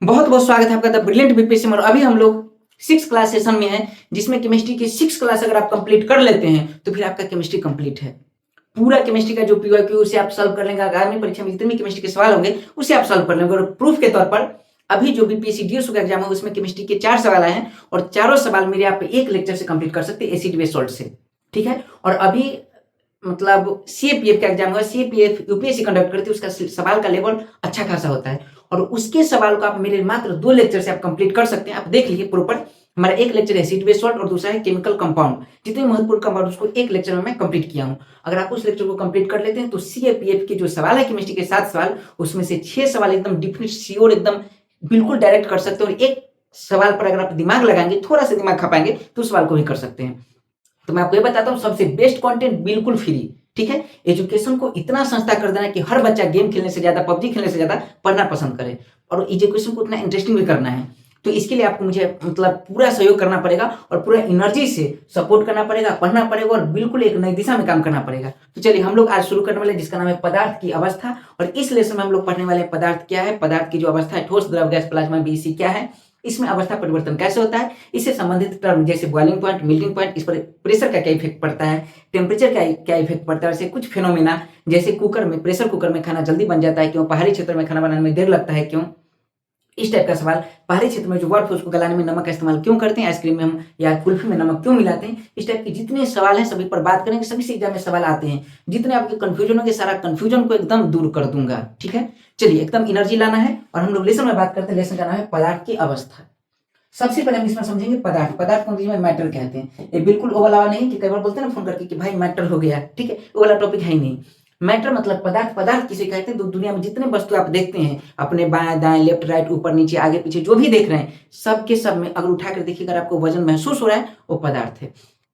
बहुत बहुत स्वागत है आपका द ब्रिलियंट बीपीएससी में। और अभी हम लोग 6 क्लास सेशन में हैं, जिसमें केमिस्ट्री की 6 क्लास अगर आप कंप्लीट कर लेते हैं तो फिर आपका केमिस्ट्री कंप्लीट है। पूरा केमिस्ट्री का जो पीवाईक्यू उसे आप सॉल्व कर लेंगे। आगामी परीक्षा में जितने भी केमिस्ट्री के सवाल होंगे उसे आप सॉल्व कर लेंगे। और प्रूफ के तौर पर अभी जो बीपीएससी डीएसयू का एग्जाम है उसमें केमिस्ट्री के 4 सवाल आए हैं और चारों सवाल मेरे आप एक लेक्चर से कंप्लीट कर सकते हैं एसिड बेस सॉल्ट से। ठीक है। और अभी मतलब सीएपीएफ का एग्जाम हुआ, सीएपीएफ यूपीएससी कंडक्ट करती है, उसका सवाल का लेवल अच्छा खासा होता है और उसके सवाल को आप मेरे मात्र 2 लेक्चर से आप कंप्लीट कर सकते हैं। आप देख लीजिए प्रॉपर। हमारा एक लेक्चर है एसिड बेस सॉल्ट और दूसरा है केमिकल कंपाउंड। जितने महत्वपूर्ण कंपाउंड उसको एक लेक्चर में मैं कंप्लीट किया हूं। अगर आप उस लेक्चर को कंप्लीट कर लेते हैं तो सीएपीएफ के जो सवाल है केमिस्ट्री के 7 सवाल, उसमें से 6 सवाल एकदम डिफिनिट श्योर एकदम बिल्कुल डायरेक्ट कर सकते हैं। और एक सवाल पर अगर आप दिमाग लगाएंगे, थोड़ा सा दिमाग खपाएंगे तो उस सवाल को भी कर सकते हैं। तो मैं आपको ये बताता हूँ, सबसे बेस्ट कंटेंट बिल्कुल फ्री। ठीक है। एजुकेशन को इतना सस्ता कर देना कि हर बच्चा गेम खेलने से ज्यादा, पबजी खेलने से ज्यादा पढ़ना पसंद करे और एजुकेशन को इतना इंटरेस्टिंग भी करना है। तो इसके लिए आपको मुझे मतलब पूरा सहयोग करना पड़ेगा और पूरा एनर्जी से सपोर्ट करना पड़ेगा, पढ़ना पड़ेगा और बिल्कुल एक नई दिशा में काम करना पड़ेगा। तो चलिए हम लोग आज शुरू करने वाले जिसका नाम है पदार्थ की अवस्था। और इस लेसन में हम लोग पढ़ने वाले पदार्थ क्या है, पदार्थ की जो अवस्था है, ठोस, द्रव, गैस, प्लाज्मा, बीसी क्या है, इसमें अवस्था परिवर्तन कैसे होता है, इससे संबंधित टर्म जैसे बॉइलिंग पॉइंट, मेल्टिंग पॉइंट, इस पर प्रेशर का क्या इफेक्ट पड़ता है, टेम्परेचर का क्या इफेक्ट पड़ता है, ऐसे कुछ फिनोमिना जैसे कुकर में, प्रेशर कुकर में खाना जल्दी बन जाता है क्यों, पहाड़ी क्षेत्र में खाना बनाने में देर लगता है क्यों, इस टाइप का सवाल। पहाड़ी क्षेत्र में जो बर्फ है उसको गलाने में नमक का इस्तेमाल क्यों करते हैं, आइसक्रीम में हम या कुल्फी में नमक क्यों मिलाते हैं, इस टाइप के जितने सवाल हैं सभी पर बात करेंगे। सभी से एग्जाम में सवाल आते हैं। जितने आपके कंफ्यूजन होंगे सारा कंफ्यूजन को एकदम दूर कर दूंगा। ठीक है। चलिए एकदम एनर्जी लाना है और हम लोग लेसन में बात करते हैं। लेसन का नाम है पदार्थ की अवस्था। सबसे पहले हम इसमें समझेंगे पदार्थ। पदार्थ को अंग्रेजी में मैटर कहते हैं। ये बिल्कुल वो वाला नहीं कि कई बार बोलते हैं ना फोन करके कि भाई मैटर हो गया। ठीक है। वो वाला टॉपिक है ही नहीं। मैटर मतलब पदार्थ। पदार्थ किसे कहते हैं? तो दुनिया में जितने वस्तु आप देखते हैं, अपने बाएं दाएं, लेफ्ट राइट, ऊपर नीचे, आगे पीछे, जो भी देख रहे हैं, सब के सब में अगर उठा कर देखिए, अगर आपको वजन महसूस हो रहा है, वो पदार्थ है।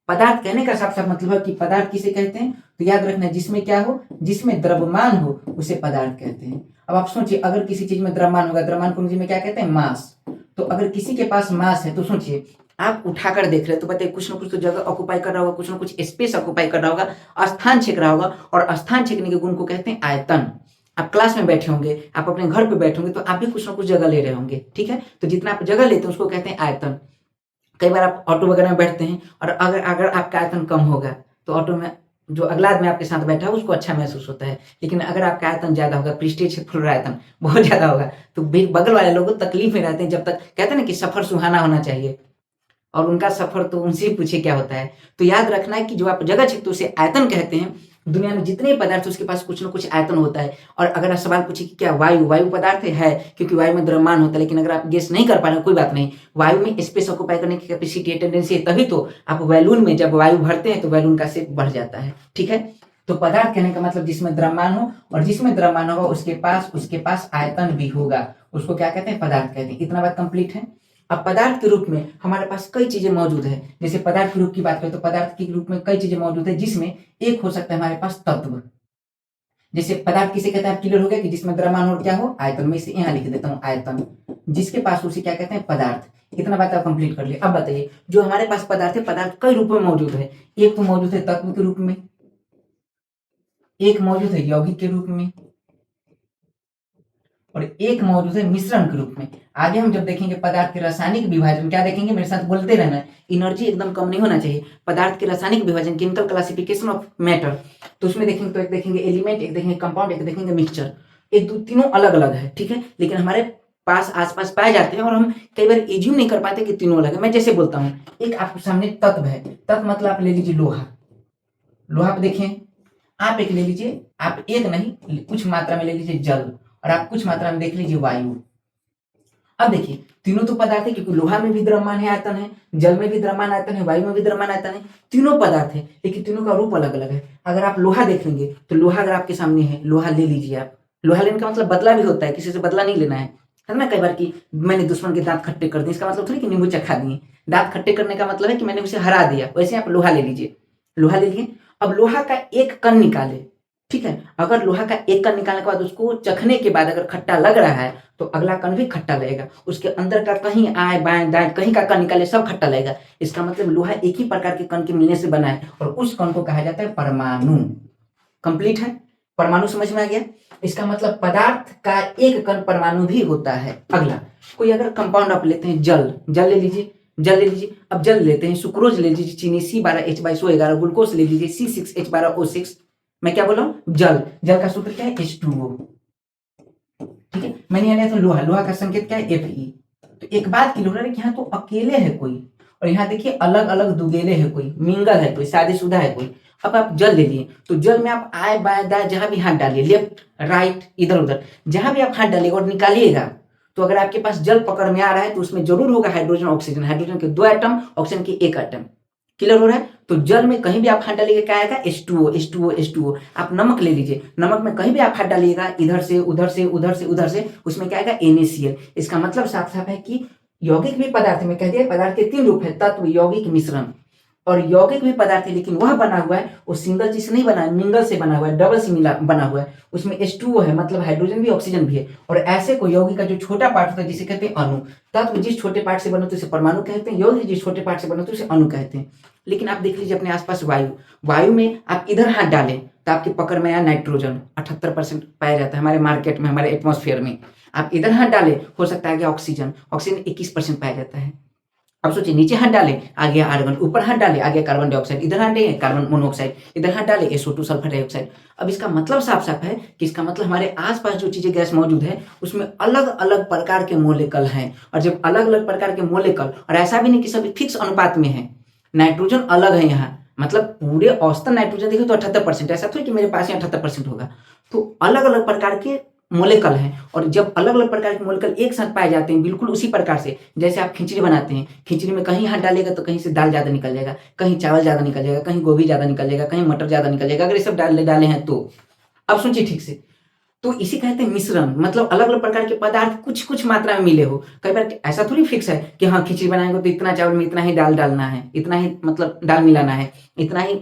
पदार्थ कहने का साफ साफ मतलब है कि पदार्थ किसे कहते हैं। तो याद रखना, जिसमें क्या हो, जिसमें द्रव्यमान हो उसे पदार्थ कहते हैं। अब आप सोचिए, अगर किसी चीज में द्रव्यमान होगा, द्रव्यमान को अंग्रेजी में क्या कहते हैं? मास। तो अगर किसी के पास मास है तो सोचिए, आप उठाकर देख रहे हैं तो बताइए कुछ ना कुछ तो जगह ऑक्युपाई कर रहा होगा, कुछ ना कुछ स्पेस ऑक्युपाई कर रहा होगा, स्थान छेक रहा होगा। और स्थान छेकने के गुण को कहते हैं आयतन। आप क्लास में बैठे होंगे, आप अपने घर पे बैठे होंगे, तो आप भी कुछ ना कुछ जगह ले रहे होंगे। ठीक है। तो जितना आप जगह लेते हैं उसको कहते हैं आयतन। कई बार आप ऑटो वगैरह में बैठते हैं और अगर अगर आपका आयतन कम होगा तो ऑटो में जो अगला आदमी आपके साथ बैठा है उसको अच्छा महसूस होता है। लेकिन अगर आपका आयतन ज्यादा होगा, पृष्ठीय क्षेत्रफल आयतन बहुत ज्यादा होगा, तो बगल वाले लोग तकलीफ में रहते हैं। जब तक कहते हैं ना कि सफर सुहाना होना चाहिए, और उनका सफर तो उनसे ही पूछे क्या होता है। तो याद रखना है कि जो आप जगह छेदते उसे आयतन कहते हैं। दुनिया में जितने पदार्थ उसके पास कुछ ना कुछ आयतन होता है। और अगर आप सवाल पूछे कि क्या वायु वायु पदार्थ है, क्योंकि वायु में द्रव्यमान होता है। लेकिन अगर आप गेस नहीं कर पा रहे कोई बात नहीं, वायु में स्पेस ऑक्युपाई करने की कैपेसिटी है, टेंडेंसी है, तभी तो आप बैलून में जब वायु भरते हैं तो बैलून का शेप बढ़ जाता है। ठीक है। तो पदार्थ कहने का मतलब जिसमें द्रव्यमान हो, और जिसमें द्रव्यमान होगा उसके पास आयतन भी होगा, उसको क्या कहते हैं? पदार्थ कहते हैं। इतना बात कंप्लीट है। अब पदार्थ के रूप में हमारे पास कई चीजें मौजूद है। जैसे पदार्थ के रूप की बात करें तो पदार्थ के रूप में कई चीजें मौजूद है, जिसमें एक हो सकता है हमारे पास तत्व। जैसे पदार्थ किसे कहते हैं? क्लियर हो गया कि जिसमें द्रव्यमान और क्या हो, आयतन। में इसे यहाँ लिख देता हूँ आयतन। जिसके पास उसे क्या कहते हैं? पदार्थ। इतना बात आप कंप्लीट कर लिए। अब बताइए, जो हमारे पास पदार्थ है, पदार्थ कई रूप में मौजूद है। एक तो मौजूद है तत्व के रूप में, एक मौजूद है यौगिक के रूप में, और एक मौजूद है मिश्रण के रूप में। आगे हम जब देखेंगे पदार्थ के रासायनिक विभाजन, क्या देखेंगे? मेरे साथ बोलते रहना है, एनर्जी एकदम कम नहीं होना चाहिए। पदार्थ के रासायनिक विभाजन, केमिकल क्लासिफिकेशन ऑफ मैटर, तो उसमें देखेंगे तो एक देखेंगे एलिमेंट, एक देखेंगे कंपाउंड, एक देखेंगे मिक्सचर। ये तीनों अलग अलग है। ठीक है। लेकिन हमारे पास आसपास पाए जाते हैं और हम कई बार एज्यूम नहीं कर पाते कि तीनों अलग है। मैं जैसे बोलता हूँ, एक आपके सामने तत्व है। तत्व मतलब आप ले लीजिए लोहा। लोहा पे देखें, आप एक ले लीजिए, आप एक नहीं कुछ मात्रा में ले लीजिए जल, और आप कुछ मात्रा में देख लीजिए वायु। अब देखिए, तीनों तो पदार्थ है, क्योंकि लोहा में भी द्रव्यमान है, आयतन है, जल में भी द्रव्यमान आयतन है, वायु में भी द्रव्यमान आयतन है। तीनों पदार्थ है, लेकिन तीनों का रूप अलग अलग है। अगर आप लोहा देख लेंगे तो लोहा अगर आपके सामने है, लोहा ले लीजिए आप। लोहा लेने का मतलब बदला भी होता है, किसी से बदला नहीं लेना है ना। कई बार कि मैंने दुश्मन के दांत खट्टे कर दिए, इसका मतलब थोड़ी कि नींबू चखा दिए। दांत खट्टे करने का मतलब है कि मैंने उसे हरा दिया। वैसे आप लोहा ले लीजिए, लोहा ले लिए। अब लोहा का एक कण निकाले। ठीक है। अगर लोहा का एक कण निकालने के बाद उसको चखने के बाद अगर खट्टा लग रहा है तो अगला कण भी खट्टा लगेगा। उसके अंदर का कहीं आए बाएं दाएं कहीं का कण निकाले सब खट्टा लगेगा। इसका मतलब लोहा एक ही प्रकार के कण के मिलने से बना है और उस कण को कहा जाता है परमाणु। कंप्लीट है। परमाणु समझ में आ गया। इसका मतलब पदार्थ का एक कण परमाणु भी होता है। अगला कोई अगर कंपाउंड आप लेते हैं, जल ले लीजिए, जल ले लीजिए। अब जल लेते हैं, सुक्रोज ले लीजिए, चीनी C12H22O11, ग्लूकोज ले लीजिए C6H12O6। मैं क्या बोल रहा हूँ, जल का सूत्र क्या है, H2O। ठीक है, मैंने यहाँ लिया था लोहा का संकेत क्या है, Fe। तो एक बात क्लियर है कि यहाँ तो अकेले है कोई, और यहाँ देखिए अलग अलग दुगेले है कोई, मिंगल है कोई, शादीशुदा है कोई। अब आप जल ले लिए, तो जल में आप आए बाएं दाएं जहां भी हाथ डालिए, लेफ्ट राइट इधर उधर, जहां भी आप हाथ डालिएगा और निकालिएगा, तो अगर आपके पास जल पकड़ में आ रहा है तो उसमें जरूर होगा हाइड्रोजन ऑक्सीजन, हाइड्रोजन के 2 एटम, ऑक्सीजन के 1 एटम। क्लियर हो रहा है। तो जल में कहीं भी आप हाथ डालिएगा क्या आएगा, H2O। आप नमक ले लीजिए, नमक में कहीं भी आप हाथ डालिएगा, इधर से उधर से उधर से उधर से, उसमें क्या आएगा, NaCl। इसका मतलब साफ साफ है कि यौगिक भी पदार्थ में कह दिया, पदार्थ के 3 रूप है, तत्व, यौगिक, मिश्रण। और यौगिक भी पदार्थ है, लेकिन वह बना हुआ है वो सिंगल चीज से नहीं बना है, मिंगल से बना हुआ है, डबल से बना हुआ है। उसमें H2O है, मतलब हाइड्रोजन भी ऑक्सीजन भी है। और ऐसे को यौगिक का जो छोटा पार्ट होता है जिसे कहते हैं अणु, तत्व जिस छोटे पार्ट से बने तो उसे परमाणु कहते हैं, यौगिक जिस छोटे पार्ट से बने तो उसे अणु कहते हैं। लेकिन आप देख लीजिए अपने आसपास वायु में आप इधर हाथ डालें तो आपकी पकड़ में आया नाइट्रोजन 78% पाया जाता है हमारे मार्केट में, हमारे एटमॉस्फेयर में। आप इधर हाथ डालें, हो सकता है कि ऑक्सीजन 21% पाया जाता है। अब सोचिए, नीचे हाथ डालें आ गया आर्गन, ऊपर हाथ डालें आ गया कार्बन डाइऑक्साइड, इधर हाथ डालें कार्बन मोनोऑक्साइड, इधर हाथ डालें SO2 सल्फर डाइऑक्साइड। अब इसका मतलब साफ साफ है कि इसका मतलब हमारे आसपास जो चीजें गैस मौजूद है उसमें अलग अलग प्रकार के मोलेकल हैं। और जब अलग अलग प्रकार के मोलेकल, और ऐसा भी नहीं कि सभी फिक्स अनुपात में है, नाइट्रोजन अलग है यहाँ, मतलब पूरे औसतन नाइट्रोजन देखिए तो 78%, ऐसा थोड़ी कि मेरे पास ही 78% होगा। तो अलग अलग प्रकार के मोलेकल हैं, और जब अलग अलग प्रकार के मोलेकल एक साथ पाए जाते हैं, बिल्कुल उसी प्रकार से जैसे आप खिचड़ी बनाते हैं, खिचड़ी में कहीं हाथ डालेगा तो कहीं से दाल ज्यादा निकल जाएगा, कहीं चावल ज्यादा निकल जाएगा, कहीं गोभी ज्यादा निकल जाएगा, कहीं मटर ज्यादा निकल जाएगा, अगर ये सब डाले हैं तो। अब सोचिए ठीक से, तो इसी कहते हैं मिश्रण, मतलब अलग अलग प्रकार के पदार्थ कुछ कुछ मात्रा में मिले हो। कई बार ऐसा थोड़ी फिक्स है कि हाँ खिचड़ी बनाएंगे तो इतना चावल में इतना ही दाल डालना है, इतना ही मतलब दाल मिलाना है, इतना ही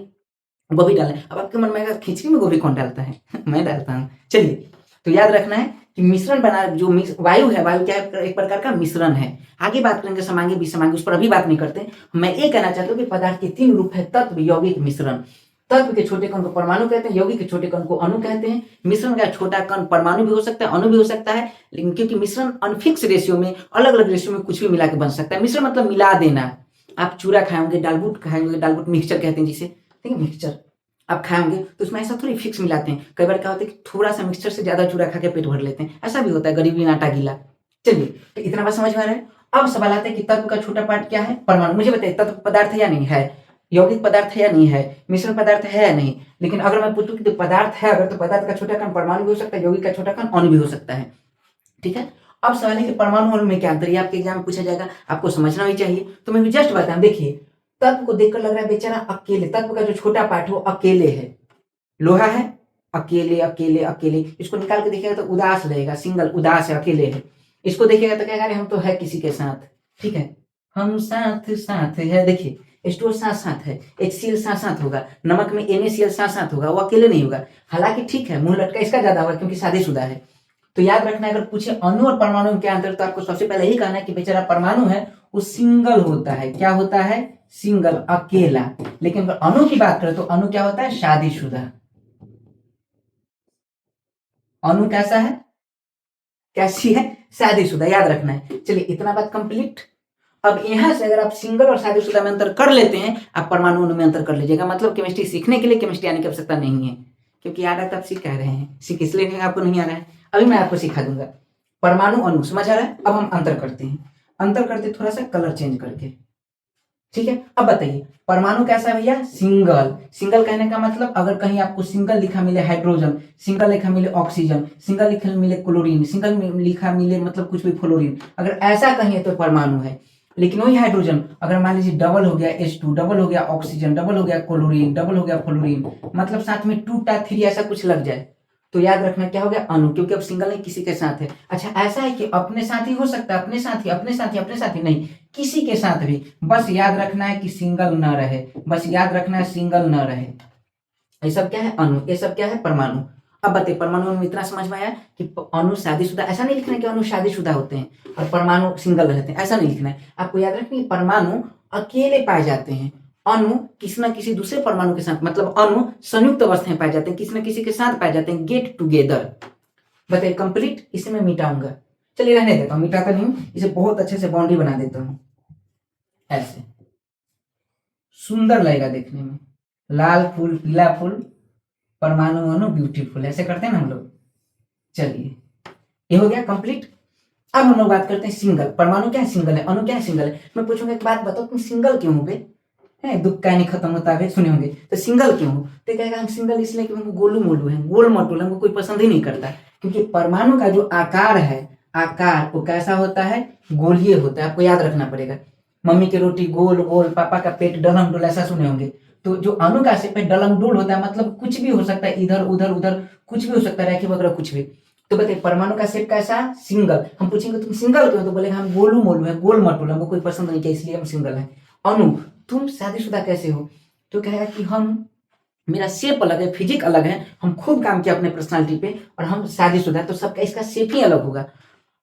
गोभी डालना है। अब आपके मन में आएगा खिचड़ी में गोभी कौन डालता है मैं डालता हूँ। चलिए, तो याद रखना है कि मिश्रण बना, जो वायु है, वायु क्या है, एक प्रकार का मिश्रण है। आगे बात करेंगे समांगी विषमांगी, उस पर अभी बात नहीं करते। मैं ये कहना चाहता हूँ कि पदार्थ के 3 रूप है, तत्व, यौगिक, मिश्रण। तत्व के छोटे कण को परमाणु कहते हैं, यौगिक के छोटे कण को अणु कहते हैं, मिश्रण का छोटा कण परमाणु भी हो सकता है, अणु भी हो सकता है। लेकिन क्योंकि मिश्रण अनफिक्स रेशियो में, अलग अलग रेशियो में कुछ भी मिला के बन सकता है। मिश्रण मतलब मिला देना। आप चूरा खाएंगे, डालबूट खाएंगे, डालबूट मिक्सचर कहते हैं जिसे, ठीक है, मिक्सचर आप खाएंगे तो उसमें ऐसा थोड़ी फिक्स मिलाते हैं। कई बार क्या होता है कि थोड़ा सा मिक्सचर से ज्यादा चूरा खा के पेट भर लेते हैं, ऐसा भी होता है, गरीबी में आटा गीला। चलिए, तो इतना बात समझ में आ रहा है। अब सवाल आता है कि तत्व का छोटा पार्ट क्या है, परमाणु। मुझे बताइए तत्व पदार्थ है या नहीं है, यौगिक पदार्थ है या नहीं है, मिश्रण पदार्थ है या नहीं। लेकिन अगर मैं पूछूं कि तो पदार्थ है, अगर तो पदार्थ का छोटा कण परमाणु भी हो सकता है, यौगिक का छोटा कण अणु भी हो सकता है। ठीक है, अब सवाल है कि परमाणु अणु में क्या अंतर है, आपके एग्जाम में पूछा जाएगा, आपको समझना भी चाहिए। तो मैं भी जस्ट बताऊं, देखिए तत्व को देखकर लग रहा है बेचारा अकेले, तत्व का जो छोटा पार्ट है वो अकेले है। लोहा है, अकेले अकेले अकेले, इसको निकाल के देखिएगा तो उदास रहेगा, सिंगल, उदास है, अकेले है। इसको देखिएगा तो कहेगा हम तो है किसी के साथ, ठीक है, हम साथ साथ है। देखिए H2O साथ साथ है, HCl साथ साथ होगा, नमक में NaCl साथ साथ होगा, वो अकेले नहीं होगा। हालांकि ठीक है, मुंह लटका इसका ज्यादा होगा क्योंकि शादीशुदा है। तो याद रखना, अगर पूछे अणु और परमाणु में क्या अंतर, तो आपको सबसे पहले यही कहना है कि बेचारा परमाणु है वो सिंगल होता है। क्या होता है, सिंगल, अकेला। लेकिन अगर अणु की बात करें तो अणु क्या होता है, शादीशुदा। अणु कैसा है, कैसी है, शादीशुदा, याद रखना है। चलिए, इतना बात कंप्लीट। अब यहां से अगर आप सिंगल और शादीशुदा में अंतर कर लेते हैं, आप परमाणु अणु में अंतर कर लीजिएगा। मतलब केमिस्ट्री सीखने के लिए केमिस्ट्री आने की आवश्यकता नहीं है, क्योंकि याद आता आप सीख कह रहे हैं, सीख इसलिए नहीं, आपको नहीं आ रहा है, अभी मैं आपको सिखा दूंगा। परमाणु अणु समझ आ रहा है। अब हम अंतर करते हैं, अंतर करते थोड़ा सा कलर चेंज करके, ठीक है। अब बताइए परमाणु कैसा है भैया, सिंगल। सिंगल कहने का मतलब अगर कहीं आपको सिंगल लिखा मिले हाइड्रोजन, सिंगल लिखा मिले ऑक्सीजन, सिंगल लिखा मिले क्लोरीन, सिंगल लिखा मिले मतलब कुछ भी फ्लोरीन, अगर ऐसा कहीं है तो परमाणु है। लेकिन वही हाइड्रोजन अगर मान लीजिए डबल हो गया H2, डबल हो गया ऑक्सीजन, डबल हो गया क्लोरीन, डबल हो गया फ्लोरीन, मतलब साथ में 2 ऐसा कुछ लग जाए, तो याद रखना क्या हो गया, अणु। क्योंकि अब सिंगल नहीं, किसी के साथ है। अच्छा, ऐसा है कि अपने साथ ही हो सकता है, अपने साथ ही, अपने साथ ही, अपने साथ ही नहीं, किसी के साथ भी। बस याद रखना है कि सिंगल न रहे, बस याद रखना है सिंगल न रहे। ये सब क्या है, अणु, ये सब क्या है, परमाणु। अब बताइए परमाणु में इतना समझ में आया कि अणु शादीशुदा, ऐसा नहीं लिखना है कि अणु शादीशुदा होते हैं और परमाणु सिंगल रहते हैं, ऐसा नहीं लिखना है। आपको याद रखना है परमाणु अकेले पाए जाते हैं, अणु किसी न किसी दूसरे परमाणु के साथ, मतलब अणु संयुक्त अवस्था में पाए जाते हैं, किसी न किसी के साथ पाए जाते हैं, गेट टुगेदर। बताइए कंप्लीट, इसे मैं मिटाऊंगा। चलिए रहने देता हूँ, मिटाता नहीं हूँ, इसे बहुत अच्छे से बाउंड्री बना देता हूँ। ऐसे सुंदर लगेगा देखने में, लाल फूल पीला फूल परमाणु अणु ब्यूटीफुल, ऐसे करते हैं ना हम लोग। चलिए ये हो गया कंप्लीट। अब हम लोग बात करते हैं सिंगल। परमाणु क्या है, सिंगल है। अणु क्या है, सिंगल है। मैं पूछूंगा एक बात बताओ, तुम सिंगल क्यों हो बे? दुख का नहीं खत्म होता है, सुने होंगे। तो सिंगल क्यों हो? तो कहेगा हम सिंगल इसलिए कि हमको गोलू मोलू है, गोल मटोल हमको कोई पसंद ही नहीं करता। क्योंकि परमाणु का जो आकार है, आकार वो कैसा होता है, गोलीय होता है। आपको याद रखना पड़ेगा। मम्मी की रोटी गोल गोल, पापा का पेट डलम डोल, ऐसा सुने होंगे। तो जो अणु का शेप है डलम डोल होता है, मतलब कुछ भी हो सकता है, इधर उधर उधर कुछ भी हो सकता है, रेखी वगैरह कुछ भी। तो बताइए परमाणु का शेप कैसा, सिंगल। हम पूछेंगे तुम सिंगल क्यों, तो बोलेगा हम गोलू मोलू है, गोल मटोल हमको कोई पसंद नहीं किया इसलिए हम सिंगल है। अनु, तुम शादीशुदा कैसे हो? तो कहेगा कि हम, मेरा शेप अलग है, फिजिक अलग है, हम खूब काम किया अपने पर्सनालिटी पे और हम शादीशुदा, तो सबका इसका शेप ही अलग होगा।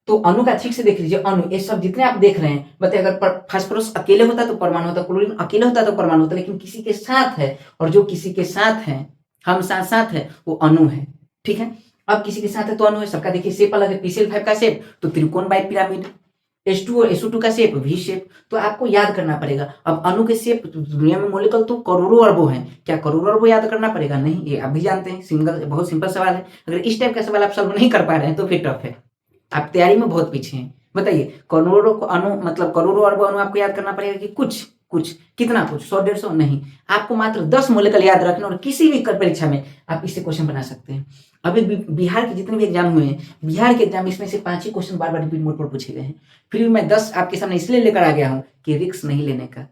तो अणु का ठीक से देख लीजिए, अणु ये सब जितने आप देख रहे हैं, बताइए अगर फास्फोरस अकेले होता तो परमाणु होता, क्लोरीन अकेले होता तो परमाणु होता, लेकिन किसी के साथ है, और जो किसी के साथ है, हम साथ साथ है, वो अणु है। ठीक है, अब किसी के साथ है तो अणु है। सबका देखिए शेप अलग है। PCl5 का शेप तो त्रिकोण बाई पिरामिड, H2 और SO2 का शेप V शेप। तो आपको याद करना पड़ेगा। अब अणु के शेप दुनिया में मॉलिक्यूल तो करोड़ों अरबों हैं, क्या करोड़ों अरबों याद करना पड़ेगा? नहीं, ये आप भी जानते हैं। सिंगल, बहुत सिंपल सवाल है। अगर इस टाइप का सवाल आप सॉल्व नहीं कर पा रहे हैं तो फिर टफ है, आप तैयारी में बहुत पीछे हैं। बताइए करोड़ों अणु, मतलब करोड़ों अरबों अणु आपको याद करना पड़ेगा कि कुछ कुछ, कितना कुछ, 100-150 नहीं, आपको मात्र 10 मॉलिक्यूल याद रखना, और किसी भी परीक्षा में आप इससे क्वेश्चन बना सकते हैं। अभी बिहार के जितने भी एग्जाम हुए हैं, बिहार के एग्जाम इसमें से 5 ही क्वेश्चन बार बार रिपीट मोड पर पूछे गए हैं। फिर भी मैं 10 आपके सामने इसलिए लेकर आ गया हूँ कि रिस्क नहीं लेने का,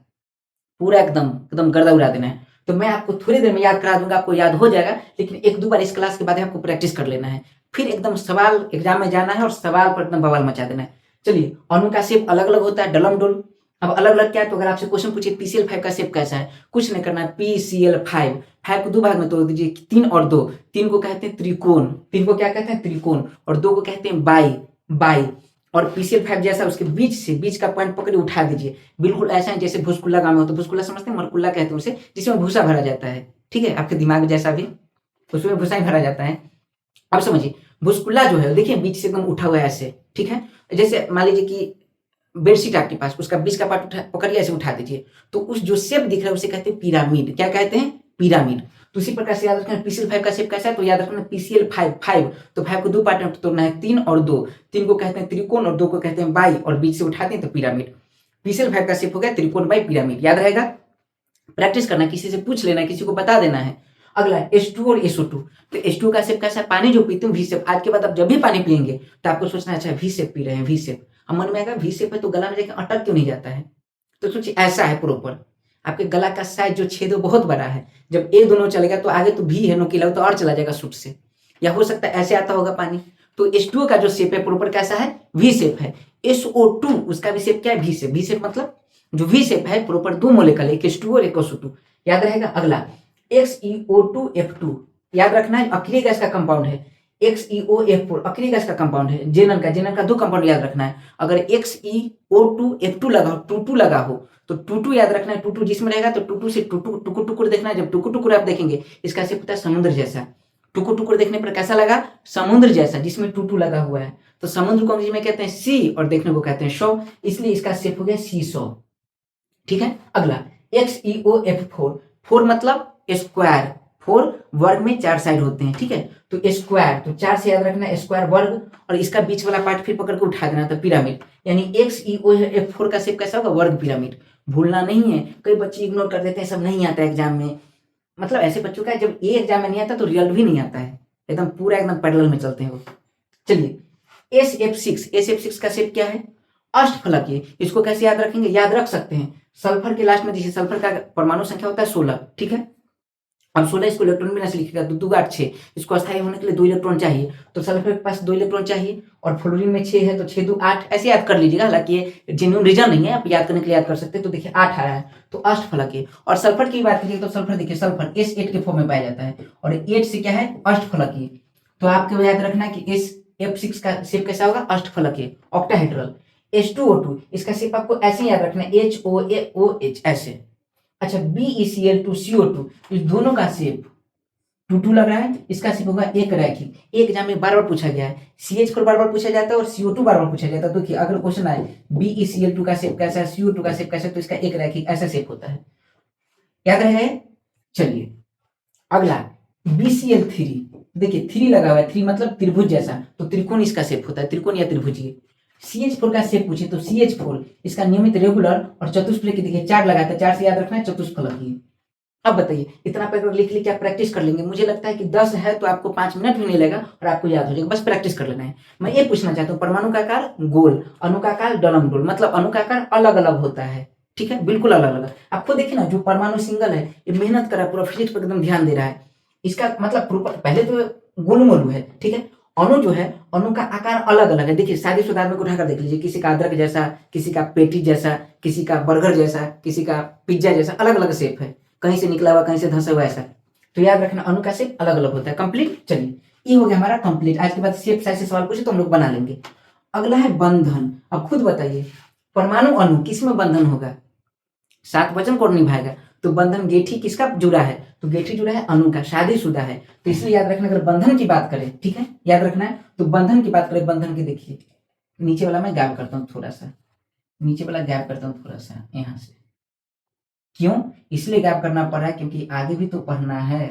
पूरा एकदम एकदम गर्दा उड़ा देना है। तो मैं आपको थोड़ी देर में याद करा दूंगा, आपको याद हो जाएगा, लेकिन 1-2 बार इस क्लास के बाद आपको प्रैक्टिस कर लेना है। फिर एकदम सवाल एग्जाम में जाना है और सवाल पर एकदम बवाल मचा देना है। चलिए अणु का शेप अलग अलग होता है, डलम डोल। अब अलग अलग क्या है, तो अगर आपसे क्वेश्चन पूछे PCl5 का शेप कैसा है, कुछ नहीं करना है, PCl5, 5 को 2 भाग में तोड़ दीजिए, 3 और 2, 3 को कहते हैं त्रिकोण, 3 को क्या कहते हैं, त्रिकोण, और 2 को कहते हैं बाई बाई। और PCl5 जैसा उसके बीच से, बीच का पॉइंट पकड़ उठा दीजिए, बिल्कुल ऐसा है जैसे भूसकुल्ला गांव में हो, तो भूसकुल्ला समझते हैं, मरकुल्ला कहते हैं उसे, जिसमें भूसा भरा जाता है। ठीक है, आपके दिमाग जैसा भी उसमें भूसा ही भरा जाता है। अब समझिए भूसकुल्ला जो है देखिए बीच से एकदम उठा हुआ है ऐसे। ठीक है, जैसे मान लीजिए कि बेडशीट आपके पास, उसका बीच का पार्ट पकड़िए, ऐसे उठा दीजिए, तो उस जो शेप दिख रहा है उसे कहते हैं पिरामिड। क्या कहते हैं, पिरामिड। तो उसी प्रकार से याद रखना PCl5 का शेप कैसा है, तो याद रखना PCl5, 5, तो 5 को 2 पार्ट में तोड़ना है, 3 और 2, 3 को कहते हैं त्रिकोण और 2 को कहते हैं बाई, और बीच से उठाते हैं तो पिरामिड। PCl5 का शेप हो गया त्रिकोण बाई पिरामिड, याद रहेगा। प्रैक्टिस करना, किसी से पूछ लेना, किसी को बता देना है। अगला H2 और SO2, तो H2 का शेप कैसा है, पानी जो पीते हैं V शेप। आज के बाद आप जब भी पानी पियेंगे तो आपको सोचना है अच्छा V शेप पी रहे हैं, V शेप। अब मन में आएगा V शेप है तो गला में जाके अटक क्यों नहीं जाता है, तो सोचिए ऐसा है प्रॉपर। आपके गला का साइज जो छेद है बहुत बड़ा है, जब एक दोनों चलेगा तो आगे तो V है नोकीला, तो और चला जाएगा सूट से, या हो सकता है ऐसे आता होगा पानी। तो H2 का जो शेप है प्रॉपर कैसा है, V शेप है। SO2 उसका भी शेप क्या है, V शेप। V शेप मतलब जो V शेप है प्रॉपर 2 मोलेकुल, एक H2 और एक SO2, याद रहेगा। अगला XeO2F2, याद रखना है, अक्रिय गैस का कंपाउंड है। XeOF4 अक्रिय गैस का कंपाउंड है। जेनन का 2 कंपाउंड याद रखना है। अगर XeO2F2 लगा हो, 2 लगा हो, तो 2 याद रखना है। 2 जिसमें रहेगा तो 2 से टुकुर टुकुर देखना है। जब टुकुर टुकुर आप देखेंगे, इसका शेप होता है समुद्र जैसा। टुकुर टुकुर देखने पर कैसा लगा, समुद्र जैसा, जिसमें 2 लगा हुआ है। तो समुद्र को अंग्रेजी में कहते हैं सी, और देखने को कहते हैं शो, इसलिए इसका शेप हो गया सी शो। ठीक है, अगला XeOF4, 4 मतलब स्क्वायर, 4 वर्ग में 4 साइड होते हैं। ठीक है, तो स्क्वायर, तो 4 से याद रखना है स्क्वायर वर्ग, और इसका बीच वाला पार्ट फिर पकड़ के उठा देना था, पिरामिड। यानी XeOF4 का शेप कैसा होगा, वर्ग पिरामिड। भूलना नहीं है, कई बच्चे इग्नोर कर देते हैं, सब नहीं आता एग्जाम में। मतलब ऐसे बच्चों का जब ये एग्जाम में नहीं आता तो रिजल्ट भी नहीं आता है, एकदम पूरा एकदम पैरेलल में चलते हैं वो। चलिए SF6 का शेप क्या है, अष्टफलकीय। इसको कैसे याद रखेंगे, याद रख सकते हैं, सल्फर के लास्ट में देखिए, सल्फर का परमाणु संख्या होता है 16। ठीक है, अब 16 इसको इलेक्ट्रॉन बिना से लिखेगा, 2 8 6, इसको अस्थायी होने के लिए 2 इलेक्ट्रॉन चाहिए, तो सल्फर के पास 2 इलेक्ट्रॉन चाहिए, और फ्लोरीन में 6 है तो 6 2 8, ऐसे याद कर लीजिएगा। हालांकि ये जेन्युइन रीजन नहीं है, आप याद करने के लिए याद कर सकते हैं। तो देखिए 8 आया है, तो अष्टफलकीय। और सल्फर की बात करिए तो सल्फर देखिए, सल्फर S8 के फॉर्म में पाया जाता है, और 8 से क्या है, अष्टफलकीय। तो आपको याद रखना कि SF6 का शेप कैसा होगा, अष्टफलकीय, ऑक्टाहेड्रल। H2O2 इसका शेप आपको ऐसे याद रखना है, HOAOH ऐसे। अच्छा, BeCl2CO2, इस दोनों का शेप 2 लग रहा है, इसका शेप होगा एक रैखिक। एक एग्जाम में बार बार पूछा गया है, CH4 बार बार पूछा जाता है और CO2 बार बार पूछा जाता है। तो देखिए अगर क्वेश्चन आए BeCl2 का शेप कैसा है, CO2 का शेप कैसा है, तो इसका एक रैखिक ऐसा शेप होता है, याद रहे। चलिए अगला BCl3, देखिए 3 लगा हुआ है, 3 मतलब त्रिभुज जैसा, तो त्रिकोण इसका शेप होता है, त्रिकोण या त्रिभुजीय। CH4 का शेप पूछे तो CH4 इसका नियमित रेगुलर और चतुष्फलकी, देखिए 4 लगाता है, 4 से याद रखना है चतुष्फलकीय। अब बताइए इतना पेपर लिख लिख के आप प्रैक्टिस कर लेंगे, मुझे लगता है कि 10 है तो आपको 5 मिनट भी नहीं लगेगा और आपको याद हो जाएगा, बस प्रैक्टिस कर लेना है। मैं ये पूछना चाहता हूँ, परमाणु का आकार गोल, अणु का आकार डलमडोल, मतलब अणु का आकार अलग अलग होता है, ठीक है, बिल्कुल अलग अलग। आपको देखिए ना, जो परमाणु सिंगल है ये मेहनत कर रहा है, पूरा फिजिक्स पर एकदम ध्यान दे रहा है, इसका मतलब पहले तो गोलमोलू है, ठीक है। अणु जो है, अणु का आकार अलग अलग है, देखिए शादीशुदा आदमी को उठाकर देख लीजिए, किसी का अदरक जैसा, किसी का पेटी जैसा, किसी का बर्गर जैसा, किसी का पिज्जा जैसा, अलग अलग शेप है, कहीं से निकला हुआ कहीं से धंसा हुआ ऐसा। तो याद रखना अणु का शेप अलग अलग होता है। कंप्लीट। चलिए ये हो गया हमारा कंप्लीट। आज के बाद शेप साइज से सवाल पूछे तो हम लोग बना लेंगे। अगला है बंधन। अब खुद बताइए परमाणु अणु किस में बंधन होगा, 7 वचन कौन निभाएगा, तो बंधन गेठी किसका जुड़ा है, तो गेठी जुड़ा है अणु का, शादीशुदा है, तो इसलिए याद रखना अगर बंधन की बात करें, ठीक है, याद रखना है, तो बंधन की बात करें, बंधन की देखिए नीचे वाला मैं गैप करता हूँ थोड़ा सा, नीचे वाला गैप करता हूँ थोड़ा सा यहाँ से, क्यों, इसलिए गैप करना पड़ रहा है क्योंकि आगे भी तो पढ़ना है।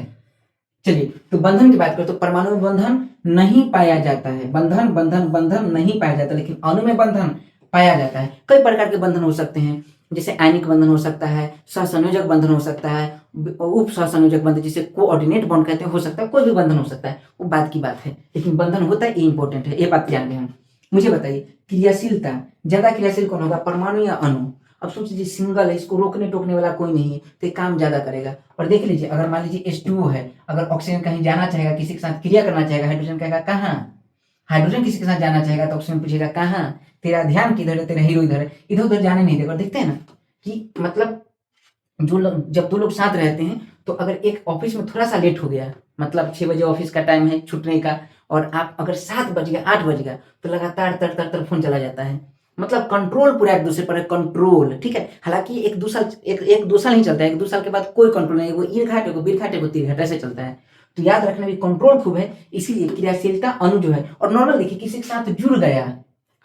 चलिए तो बंधन की बात करें तो परमाणु में बंधन नहीं पाया जाता है, बंधन बंधन बंधन नहीं पाया जाता, लेकिन अणु में बंधन पाया जाता है। कई प्रकार के बंधन हो सकते हैं, जैसे आयनिक बंधन हो सकता है, सहसंयोजक बंधन हो सकता है, उप सहसंयोजक बंधन जिसे कोऑर्डिनेट बॉन्ड कहते हैं हो सकता है, कोई भी बंधन हो सकता है, वो बात की बात है, लेकिन बंधन होता है ये इंपॉर्टेंट है, ये बात ध्यान दें। मुझे बताइए क्रियाशीलता, ज्यादा क्रियाशील कौन होगा, परमाणु या अणु। अब सोच लीजिए सिंगल है, इसको रोकने टोकने वाला कोई नहीं है, तो ये काम ज्यादा करेगा। और देख लीजिए अगर मान लीजिए H2O है, अगर ऑक्सीजन कहीं जाना चाहेगा, किसी के साथ क्रिया करना चाहेगा, हाइड्रोजन कहेगा कहाँ, हाइड्रोजन किसी के साथ जाना चाहेगा तो ऑक्सीजन पूछेगा कहाँ, तेरा ध्यान किधर है, तेरा हीरो इधर है, इधर उधर जाने नहीं देगा। देखते हैं ना कि मतलब जब 2 लोग साथ रहते हैं तो अगर एक ऑफिस में थोड़ा सा लेट हो गया, मतलब 6 बजे ऑफिस का टाइम है छूटने का, और आप अगर 7 बज गया 8 बज गया तो लगातार तर तर तर फोन चला जाता है, मतलब कंट्रोल पूरा एक दूसरे पर है, कंट्रोल, ठीक है। हालांकि एक 2 साल नहीं चलता है, 1-2 साल के बाद कोई कंट्रोल नहीं, वो ईर घाट है, वो बीर घाट है, वो तीर घाट ऐसे चलता है। तो याद रखना भी कंट्रोल खूब है, इसीलिए क्रियाशीलता अणु जो है। और नॉर्मल देखिए किसी के साथ जुड़ गया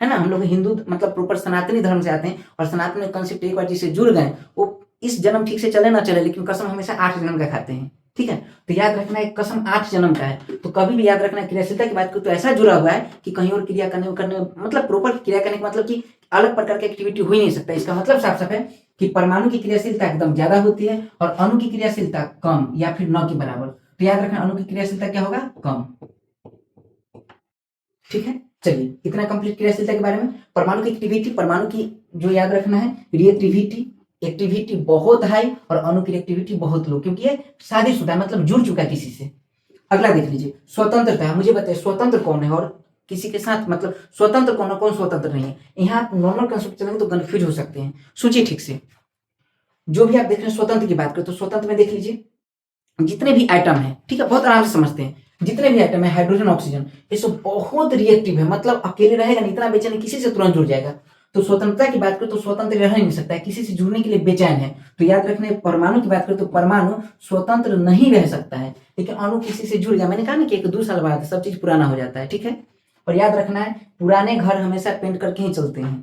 है ना, हम लोग हिंदू मतलब प्रॉपर सनातनी धर्म से आते हैं, और सनातन में कंसेप्ट एक बार जिससे जुड़ गए वो इस जन्म ठीक से चले ना चले, लेकिन कसम हमेशा 8 जन्म का खाते हैं, ठीक है। तो याद रखना है कसम 8 जन्म का है, तो कभी भी याद रखना क्रियाशीलता की बात करो तो ऐसा जुड़ा हुआ है कि कहीं और क्रिया करने मतलब प्रॉपर क्रिया करने का मतलब कि अलग प्रकार की एक्टिविटी हो ही नहीं सकता। इसका मतलब साफ साफ है कि परमाणु की क्रियाशीलता एकदम ज्यादा होती है और अणु की क्रियाशीलता कम या फिर न के बराबर। तो याद रखना अणु की क्रियाशीलता क्या होगा, कम, ठीक है। चलिए इतना कंप्लीट क्रियाशीलता के बारे में। परमाणु की एक्टिविटी, परमाणु की जो याद रखना है रिएक्टिविटी, एक्टिविटी बहुत हाई और अणु की एक्टिविटी बहुत लो, क्योंकि ये शादीशुदा मतलब जुड़ चुका है किसी से। अगला देख लीजिए स्वतंत्रता। मुझे बताइए स्वतंत्र कौन है और किसी के साथ मतलब स्वतंत्र कौन है, कौन स्वतंत्र नहीं है। यहाँ आप नॉर्मल कंसेप्ट चलेंगे तो कंफ्यूज हो सकते हैं, सोचिए ठीक से। जो भी आप देख रहे हैं स्वतंत्र की बात करें तो स्वतंत्र में देख लीजिए जितने भी आइटम है, ठीक है, बहुत आराम से समझते हैं, जितने भी आइटम है हाइड्रोजन ऑक्सीजन ये सब बहुत रिएक्टिव है, मतलब अकेले रहेगा नहीं, इतना बेचैन है किसी से तुरंत जुड़ जाएगा। तो स्वतंत्रता की बात करें तो स्वतंत्र रह नहीं सकता है, किसी से जुड़ने के लिए बेचैन है। तो याद रखना परमाणु की बात करें तो परमाणु स्वतंत्र नहीं रह सकता है, लेकिन अणु किसी से जुड़ गया, मैंने कहा ना कि 1-2 साल बाद सब चीज पुराना हो जाता है, ठीक है। और याद रखना है पुराने घर हमेशा पेंट करके ही चलते हैं,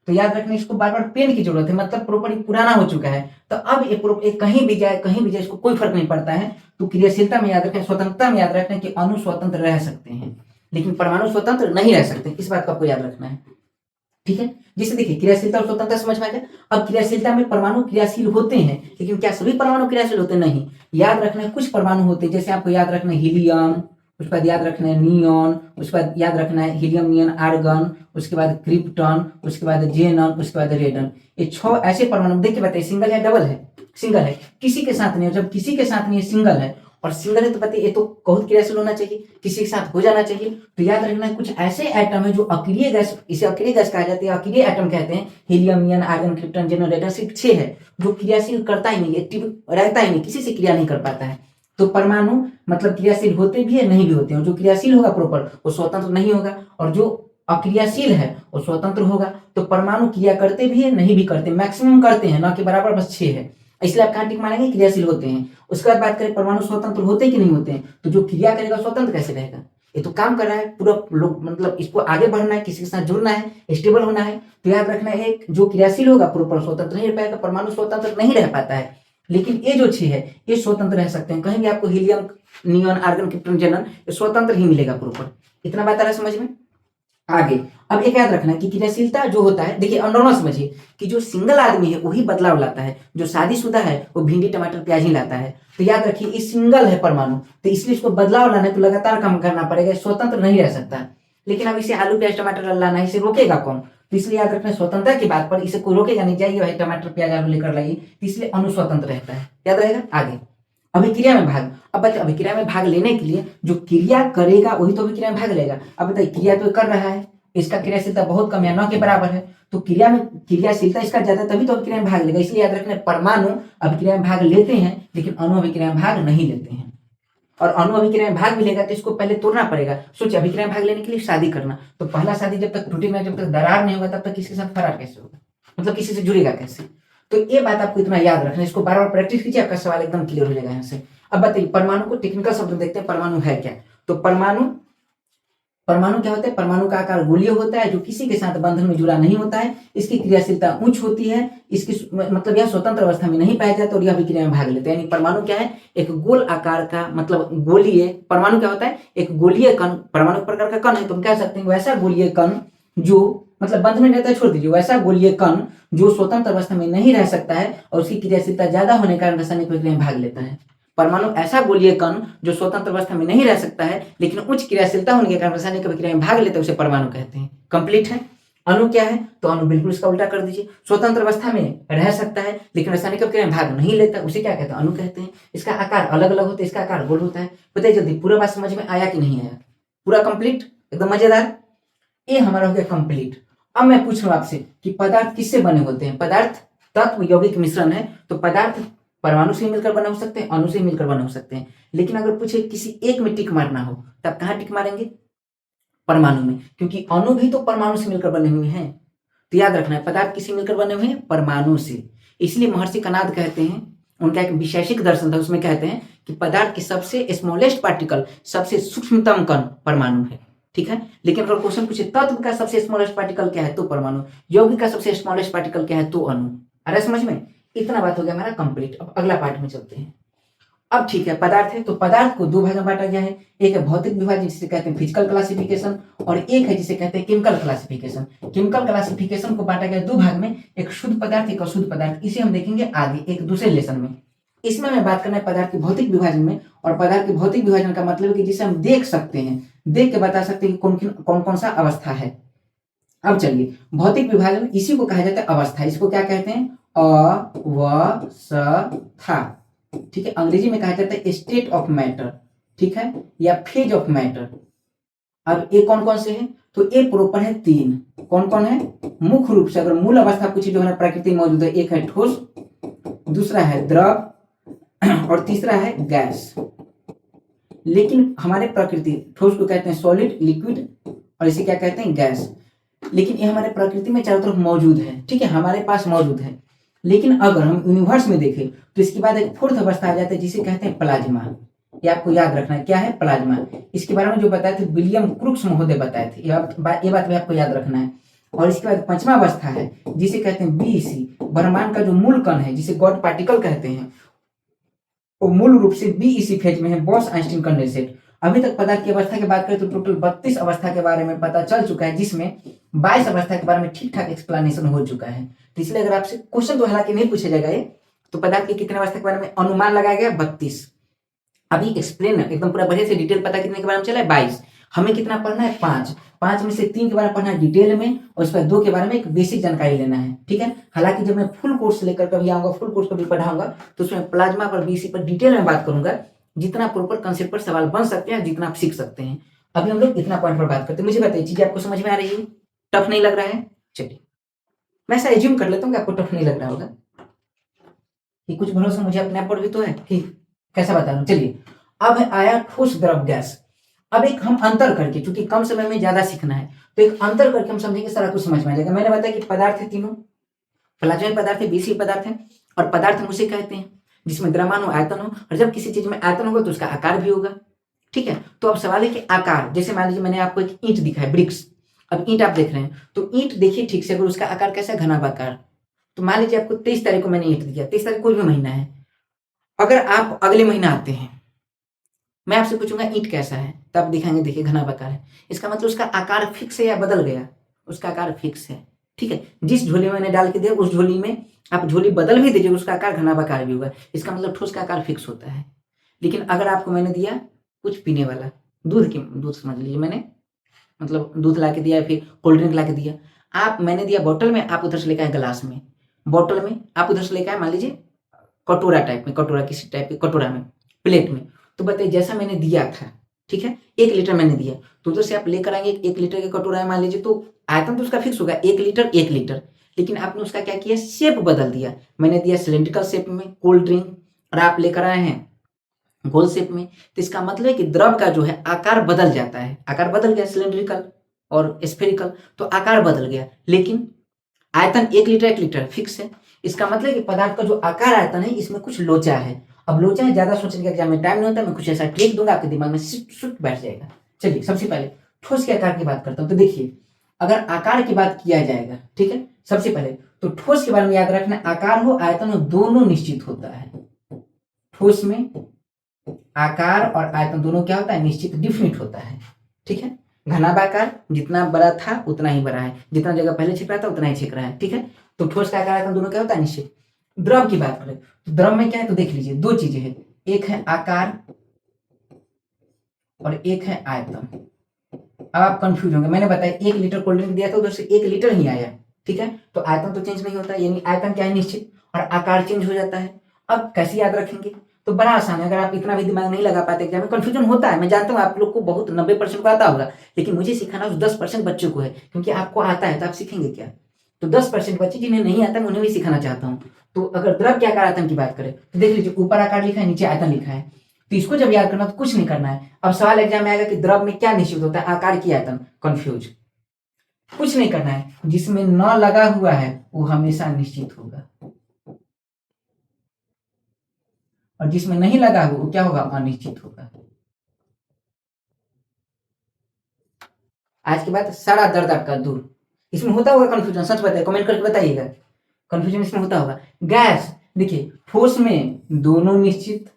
तो याद रखना इसको बार बार पेन की जरूरत है, मतलब प्रॉपर्टी पुराना हो चुका है। तो अब ये कहीं भी जाए इसको कोई फर्क नहीं पड़ता है। तो क्रियाशीलता में याद रखें, स्वतंत्रता में याद रखना कि अणु स्वतंत्र रह सकते हैं लेकिन परमाणु स्वतंत्र नहीं रह सकते, इस बात को आपको याद रखना है, ठीक है। जैसे देखिए क्रियाशीलता और स्वतंत्रता समझ में आ गया। अब क्रियाशीलता में परमाणु क्रियाशील होते हैं, लेकिन क्या सभी परमाणु क्रियाशील होते हैं, नहीं। याद रखना है कुछ परमाणु होते हैं, जैसे आपको याद रखना है हीलियम, उसके बाद याद रखना है नियॉन, उसके बाद याद रखना है हीलियम नियन आर्गन, उसके बाद क्रिप्टन, उसके बाद जेनन, उसके बाद रेडन। ये 6 ऐसे परमाणु देख के बताइए सिंगल है डबल है, सिंगल है, किसी के साथ नहीं है। जब किसी के साथ नहीं है सिंगल है, और सिंगल है तो बताइए ये तो बहुत क्रियाशील होना चाहिए, किसी के साथ हो जाना चाहिए। तो याद रखना है कुछ ऐसे एटम है जो अक्रिय गैस, इसे अक्रिय गैस कहा जाता है, अक्रिय एटम कहते हैं, हीलियम नियन आर्गन क्रिप्टन जेनन रेडन, सिर्फ 6 है जो क्रियाशील करता ही नहीं, एक्टिव रहता ही नहीं, किसी से क्रिया नहीं कर पाता है। तो परमाणु मतलब क्रियाशील होते भी है नहीं भी होते हैं, जो क्रियाशील होगा प्रॉपर वो स्वतंत्र नहीं होगा, और जो अक्रियाशील है वो स्वतंत्र होगा। तो परमाणु क्रिया करते भी है नहीं भी करते, मैक्सिमम करते हैं, ना के बराबर बस 6 है। इसलिए आप कहाँ टिक मारेंगे, क्रियाशील होते हैं। उसके बाद बात करें परमाणु स्वतंत्र होते हैं कि नहीं होते हैं, तो जो क्रिया करेगा स्वतंत्र कैसे रहेगा, ये तो काम कर रहा है पूरा लोग, मतलब इसको आगे बढ़ना है, किसी के साथ जुड़ना है, स्टेबल होना है, तो याद रखना है जो क्रियाशील होगा पूरा स्वतंत्र नहीं रह पाएगा, परमाणु स्वतंत्र नहीं रह पाता है। लेकिन ये जो 6 है ये स्वतंत्र रह सकते हैं, कहीं भी आपको हीलियम, नियॉन, आर्गन, क्रिप्टन, जेनन ये स्वतंत्र ही मिलेगा प्रॉपर। इतना बात आ रहा है समझ में। आगे अब एक याद रखना कि क्रियाशीलता जो होता है, देखिए नॉर्मल समझिए कि जो सिंगल आदमी है वही बदलाव लाता है, जो शादीशुदा है वो भिंडी टमाटर प्याज ही लाता है। तो याद रखिए ये सिंगल है परमाणु, तो इसलिए इसको बदलाव लाना है तो लगातार काम करना पड़ेगा, स्वतंत्र नहीं रह सकता। लेकिन अब इसे आलू प्याज टमाटर लाना है, इसे रोकेगा कौन, तो इसलिए याद रखना स्वतंत्रता की बात पर इसे कोई रोकेगा नहीं, जाइए भाई टमाटर प्याज आलू लेकर लाइए, तो इसलिए अनुस्वतंत्र रहता है, याद रहेगा। आगे अभिक्रिया में भाग, अब बताइए अभिक्रिया में भाग लेने के लिए जो क्रिया करेगा वही तो अभिक्रिया में भाग लेगा। अब बताइए क्रिया तो कर रहा है, इसका क्रियाशीलता बहुत कम है, 9 के बराबर है, तो क्रिया में क्रियाशीलता इसका ज्यादा, तभी तो अभिक्रिया में भाग लेगा। इसलिए याद रखना परमाणु अभिक्रिया में भाग लेते हैं लेकिन अणु अभिक्रिया में भाग नहीं लेते हैं। और अणु अभिक्रिया में भाग भी लेगा तो इसको पहले तोड़ना पड़ेगा। सोचिए अभिक्रिया में भाग लेने के लिए शादी करना, तो पहला शादी जब तक टूटेगा, जब तक दरार नहीं होगा तब तक किसी के साथ फरार कैसे होगा, मतलब किसी से जुड़ेगा कैसे। तो ये बात आपको इतना याद रखना है, इसको बार बार प्रैक्टिस कीजिए, आपका सवाल एकदम क्लियर हो जाएगा यहाँ से। अब बताइए परमाणु को टेक्निकल शब्द देखते हैं, परमाणु है क्या। तो परमाणु क्या होता है, परमाणु का आकार गोलीय होता है जो किसी के साथ बंधन में जुड़ा नहीं होता है, इसकी क्रियाशीलता उच्च होती है, इसकी मतलब यह स्वतंत्र अवस्था में नहीं पाया जाता और यह अभिक्रिया में भाग लेते हैं। यानी परमाणु क्या है, एक गोल आकार का, मतलब गोलीय। परमाणु क्या होता है, एक गोलीय कण, परमाणु प्रकार का कण है, तो हम कह सकते हैं वैसा गोलीय कण जो मतलब बंधन में रहता है, छोड़ दीजिए, वैसा गोलीय कण जो स्वतंत्र अवस्था में नहीं रह सकता है और उसकी क्रियाशीलता ज्यादा होने के कारण रासायनिक प्रक्रिया में भाग लेता है। परमाणु ऐसा गोलीय कण जो स्वतंत्र अवस्था में नहीं रह सकता है लेकिन उच्च क्रियाशीलता होने के कारण रासायनिक अभिक्रिया में भाग लेते हैं, उसे परमाणु कहते हैं। कंप्लीट है। अणु क्या है, तो अणु बिल्कुल इसका उल्टा कर दीजिए, स्वतंत्र अवस्था में रह सकता है लेकिन रासायनिक अभिक्रिया में भाग नहीं लेता, उसे क्या कहते हैं, अणु कहते हैं। इसका आकार अलग अलग होता है, इसका आकार गोल होता है। बताइए जल्दी, पूरा बात समझ में आया कि नहीं आया, पूरा कंप्लीट एकदम मजेदार। ये हमारा हो गया कंप्लीट। अब मैं पूछ रहा हूं आपसे कि पदार्थ किससे बने होते हैं, पदार्थ तत्व यौगिक मिश्रण है, तो पदार्थ परमाणु से मिलकर बने हो सकते हैं, अणु से मिलकर बने हो सकते हैं। लेकिन अगर पूछे किसी एक में टिक मारना हो तब कहां टिक मारेंगे, परमाणु में, क्योंकि अणु भी तो परमाणु से मिलकर बने हुए हैं। तो याद रखना है पदार्थ किससे मिलकर बने हुए हैं, परमाणु से। इसलिए महर्षि कणाद कहते हैं, उनका एक वैशेषिक दर्शन था, उसमें कहते हैं कि पदार्थ की सबसे स्मॉलेस्ट पार्टिकल, सबसे सूक्ष्मतम कण परमाणु है। ठीक है, लेकिन अगर क्वेश्चन पूछे तत्व का सबसे स्मॉलेस्ट पार्टिकल क्या है, तो परमाणु। यौगिक का सबसे स्मॉलेस्ट पार्टिकल क्या है, तो अणु। अरे समझ में, इतना बात हो गया हमारा कंप्लीट। अब अगला पार्ट में चलते हैं। अब ठीक है, पदार्थ है, तो पदार्थ को दो भाग में बांटा गया है, एक है भौतिक विभाजन जिसे कहते हैं फिजिकल क्लासिफिकेशन, और एक है जिसे कहते हैं केमिकल क्लासिफिकेशन। केमिकल क्लासिफिकेशन को बांटा गया दो भाग में, एक शुद्ध पदार्थ, एक अशुद्ध पदार्थ। इसे हम देखेंगे आगे एक दूसरे लेसन में। इसमें हमें बात करना है पदार्थ के भौतिक विभाजन में, और पदार्थ के भौतिक विभाजन का मतलब है कि जिसे हम देख सकते हैं, देख के बता सकते हैं कि कौन कौन सा अवस्था है। अब चलिए, भौतिक विभाजन इसी को कहा जाता है अवस्था, इसको क्या कहते हैं, अवस्था। ठीक है, अंग्रेजी में कहा जाता है स्टेट ऑफ मैटर, ठीक है, या फेज ऑफ मैटर। अब ये कौन कौन से हैं, तो ये प्रॉपर है 3। कौन कौन है, मुख्य रूप से अगर मूल अवस्था पूछी जो है प्रकृति में मौजूद है, एक है ठोस, दूसरा है द्रव और तीसरा है गैस। लेकिन हमारे प्रकृति, ठोस को कहते हैं सॉलिड, लिक्विड, और इसे क्या कहते हैं, गैस। लेकिन ये हमारे प्रकृति में चारों तरफ मौजूद है, ठीक है, हमारे पास मौजूद है। लेकिन अगर हम यूनिवर्स में देखें तो इसके बाद एक फोर्थ अवस्था आ जाता है जिसे कहते हैं प्लाज्मा। ये आपको याद रखना है, क्या है, प्लाज्मा। इसके बारे में जो बताए थे विलियम क्रूक्स महोदय बताए थे, ये बात भी आपको याद रखना है। और इसके बाद पांचवा अवस्था है जिसे कहते हैं बीईसी, ब्रह्मांड का जो मूल कण है जिसे गॉड पार्टिकल कहते हैं, वो मूल रूप से बीईसी फेज में है, बॉस आइंस्टीन कंडेंसेट। अभी तक पदार्थ की अवस्था की बात करें तो टोटल 32 अवस्था के बारे में पता चल चुका है, जिसमें 22 अवस्था के बारे में ठीक ठाक एक्सप्लेनेशन हो चुका है। तो इसलिए अगर आपसे क्वेश्चन तो हालांकि नहीं पूछा जाएगा ये, तो पदार्थ की कितने अवस्था के बारे में अनुमान लगाया गया 32। अभी एक्सप्लेन एकदम पूरा बढ़िया से डिटेल पता कितने के बारे में चला है 22। हमें कितना पढ़ना है 5 में से 3 के बारे में पढ़ना है डिटेल में, और उसके बाद 2 के बारे में एक बेसिक जानकारी लेना है, ठीक है। हालांकि जब मैं फुल कोर्स लेकर कभी आऊंगा, फुल कोर्स कभी पढ़ाऊंगा, तो उसमें प्लाज्मा पर बीसी पर डिटेल में बात करूंगा, जितना प्रॉपर कंसेप्ट पर सवाल बन सकते हैं, जितना आप सीख सकते हैं। अभी हम लोग इतना पॉइंट पर बात करते हैं। मुझे बताइए चीजें आपको समझ में आ रही है, टफ नहीं लग रहा है? चलिए मैं ऐसा एज्यूम कर लेता हूँ कि आपको टफ नहीं लग रहा होगा, कि कुछ भरोसा मुझे अपने आप पर भी तो है कि कैसा बता रहा हूँ। चलिए अब आया ठोस द्रव गैस। अब एक हम अंतर करके, चूंकि कम समय में ज्यादा सीखना है, तो एक अंतर करके हम समझेंगे, सारा कुछ समझ में आ जाएगा। मैंने बताया कि पदार्थ है तीनों, प्लाज्मा पदार्थ है, बीसी पदार्थ है, और पदार्थ हम उसे कहते हैं जिसमें द्रव्यमान हो, आयतन हो, और जब किसी चीज में आयतन होगा तो उसका आकार भी होगा। ठीक है, तो अब सवाल है कि आकार, जैसे मान लीजिए मैंने आपको एक ईंट दिखा है, ब्रिक्स। अब ईंट आप देख रहे हैं, तो ईंट देखिए ठीक से, अगर उसका आकार कैसा है, घनाभाकार। तो मान लीजिए आपको 23 तारीख को मैंने ईंट दिया, 23 तारीख कोई भी महीना है, अगर आप अगले महीना आते हैं, मैं आपसे पूछूंगा ईंट कैसा है, तब दिखाएंगे देखिए घनाभाकार है, इसका मतलब उसका आकार फिक्स है या बदल गया, उसका आकार फिक्स है। ठीक है, जिस झोली में मैंने डाल के दिया उस झोली में आप झोली बदल भी दीजिए, उसका आकार घनाभाकार भी होगा, इसका मतलब ठोस का आकार फिक्स होता है। लेकिन अगर आपको मैंने दिया कुछ पीने वाला, दूध समझ लीजिए, मैंने मतलब दूध ला के दिया या फिर कोल्ड ड्रिंक ला के दिया, आप मैंने दिया बोतल में, आप उधर से लेकर आए ग्लास में, बोतल में आप उधर से लेकर आए मान लीजिए कटोरा टाइप में, कटोरा किसी टाइप के कटोरा में, प्लेट में। तो बताइए जैसा मैंने दिया था, ठीक है, 1 लीटर मैंने दिया, तो उधर से आप लेकर आएंगे 1 लीटर के कटोरा है मान लीजिए, तो आयतन तो उसका फिक्स होगा 1 लीटर 1 लीटर, लेकिन आपने उसका क्या किया, शेप बदल दिया। मैंने दिया सिलेंड्रिकल शेप में कोल्ड ड्रिंक, और आप लेकर आए हैं गोल शेप में, तो इसका मतलब है कि द्रव का जो है आकार बदल जाता है, आकार बदल गया, सिलेंड्रिकल और स्फेरिकल, तो आकार बदल गया, लेकिन आयतन 1 लीटर 1 लीटर फिक्स है। इसका मतलब है कि पदार्थ का जो आकार आयतन है इसमें कुछ लोचा है। अब लोचा है, ज्यादा सोचने का एग्जाम में टाइम नहीं होता, मैं कुछ ऐसा ट्रिक दूंगा आपके दिमाग में सुट बैठ जाएगा। चलिए सबसे पहले ठोस के आकार की बात करता हूँ। तो देखिए अगर आकार की बात किया जाएगा, ठीक है, सबसे पहले तो ठोस के बारे में याद रखना, आकार हो आयतन हो दोनों निश्चित होता है। ठोस में आकार और आयतन दोनों क्या होता है, निश्चित, डिफिनिट होता है। ठीक है, घनाभाकार जितना बड़ा था उतना ही बड़ा है, जितना जगह पहले छिप रहा था उतना ही छिप रहा है। ठीक है, तो ठोस का आकार आयतन दोनों क्या होता है, निश्चित। द्रव की बात करें तो द्रव में क्या है, तो देख लीजिए 2 चीजें हैं, एक है आकार और एक है आयतन। अब आप कंफ्यूज होंगे, मैंने बताया 1 लीटर कोल्ड ड्रिंक दिया था, उधर से 1 लीटर ही आया। ठीक है, तो आयतन तो चेंज नहीं होता, यानी आयतन क्या है, निश्चित, और आकार चेंज हो जाता है। अब कैसे याद रखेंगे, तो बड़ा आसान है, अगर आप इतना भी दिमाग नहीं लगा पाते एग्जाम में, कंफ्यूजन होता है, मैं जानता हूँ आप लोग को बहुत 90% को आता होगा, लेकिन मुझे सिखाना उस 10% बच्चों को है, क्योंकि आपको आता है तो आप सीखेंगे क्या। तो 10% बच्चे जिन्हें नहीं आता मैं उन्हें भी सिखाना चाहता हूँ। तो अगर द्रव के आकार आयतन की बात करें तो देख लीजिए ऊपर आकार लिखा है, नीचे आयतन लिखा है, तो इसको जब याद करना तो कुछ नहीं करना है। अब सवाल एग्जाम में आएगा कि द्रव में क्या निश्चित होता है, आकार की आयतन, कंफ्यूज, कुछ नहीं करना है, जिसमें न लगा हुआ है वो हमेशा निश्चित होगा, और जिसमें नहीं लगा हुआ वो क्या होगा, अनिश्चित होगा। आज के बाद सारा दर्द आपका दूर। इसमें होता होगा कंफ्यूजन, सच बताइए, कमेंट करके बताइएगा, कंफ्यूजन इसमें होता होगा। गैस देखिए, ठोस में दोनों निश्चित,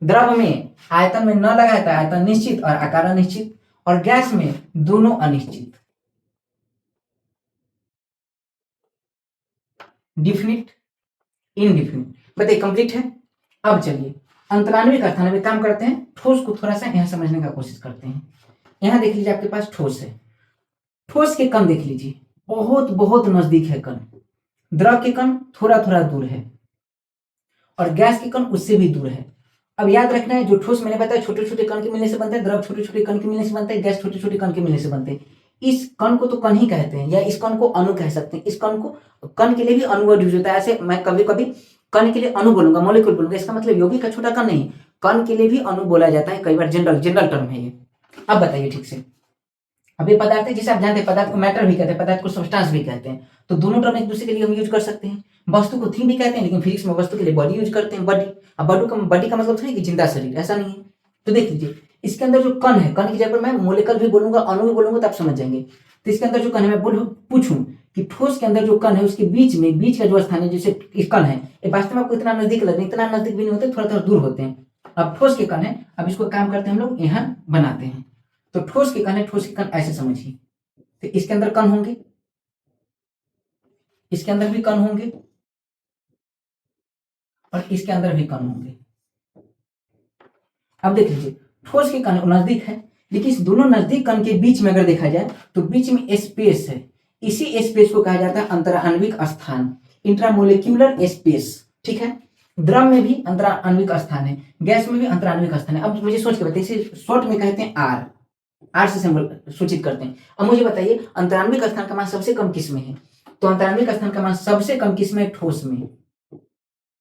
द्रव में आयतन में न लगा है तो आयतन निश्चित और आकार अनिश्चित, और गैस में दोनों अनिश्चित। डिफिनिट, इनडिफिनिट, बताइए कंप्लीट है। अब चलिए अंतरान्विक अर्थान्विक काम करते हैं, ठोस को थोड़ा सा यहां समझने का कोशिश करते हैं। यहां देख लीजिए आपके पास ठोस है, ठोस के कण देख लीजिए, बहुत बहुत नजदीक है कण, द्रव के कण थोड़ा थोड़ा दूर है, और गैस के कण उससे भी दूर है। अब याद रखना है, जो ठोस मैंने बताया छोटे छोटे कण के मिलने से बनता है, द्रव छोटे छोटे कण के मिलने से बनता है, गैस छोटे छोटे कण के मिलने से बनते हैं। इस कण को तो कण ही कहते हैं, या इस कण को अणु कह सकते हैं। इस कण को, कण के लिए भी अणु वर्ड यूज होता है, ऐसे मैं कभी कभी कण के लिए अणु बोलूंगा, मॉलिक्यूल बोलूंगा, इसका मतलब यौगिक का छोटा कण नहीं, कण के लिए भी अणु बोला जाता है, कई बार जनरल जनरल टर्म है ये। अब बताइए ठीक से, अब ये पदार्थ है जिसे आप जानते हैं, पदार्थ को मैटर भी कहते हैं, पदार्थ को सब्सटेंस भी कहते हैं, तो दोनों टर्म एक दूसरे के लिए हम यूज कर सकते हैं। वस्तु को थिंग भी कहते हैं, लेकिन फिजिक्स में वस्तु के लिए बॉडी यूज करते हैं, बॉडी। अब बॉडी का मतलब थोड़ी कि जिंदा शरीर, ऐसा नहीं है। तो देख लीजिए इसके अंदर जो कण है, कण की जगह पर मैं मोलिकल भी बोलूंगा, अणु भी बोलूंगा, तो आप समझ जाएंगे। तो इसके अंदर जो कण है, मैं पूछूं कि ठोस के अंदर जो कण है उसके बीच में, बीच का जो स्थान है, जैसे कण है, ये वास्तव में आपको इतना नजदीक लग रहा है, इतना नजदीक भी नहीं होते, थोड़ा थोड़ा दूर होते हैं। अब ठोस के कण है, अब इसको काम करते हैं हम लोग, यहाँ बनाते हैं। तो ठोस के कण है, ठोस के कण ऐसे समझिए, तो इसके अंदर कण होंगे, इसके अंदर भी कण होंगे, और इसके अंदर भी कण होंगे। अब देख लीजिए ठोस के कण नजदीक है, लेकिन इस दोनों नजदीक कण के बीच में अगर देखा जाए तो बीच में स्पेस है, इसी स्पेस को कहा जाता है अंतराण्विक स्थान, इंट्रामोलिक्यूलर स्पेस। ठीक है, द्रव में भी अंतराण्विक स्थान है, गैस में भी अंतराण्विक स्थान है। अब मुझे सोच के बताइए, इसे शॉर्ट में कहते हैं आर, आर से सिंबल सूचित करते हैं। अब मुझे बताइए अंतराण्विक स्थान का मान सबसे कम किस में है, तो अंतराण्विक स्थान का मान सबसे कम किस में है, ठोस में।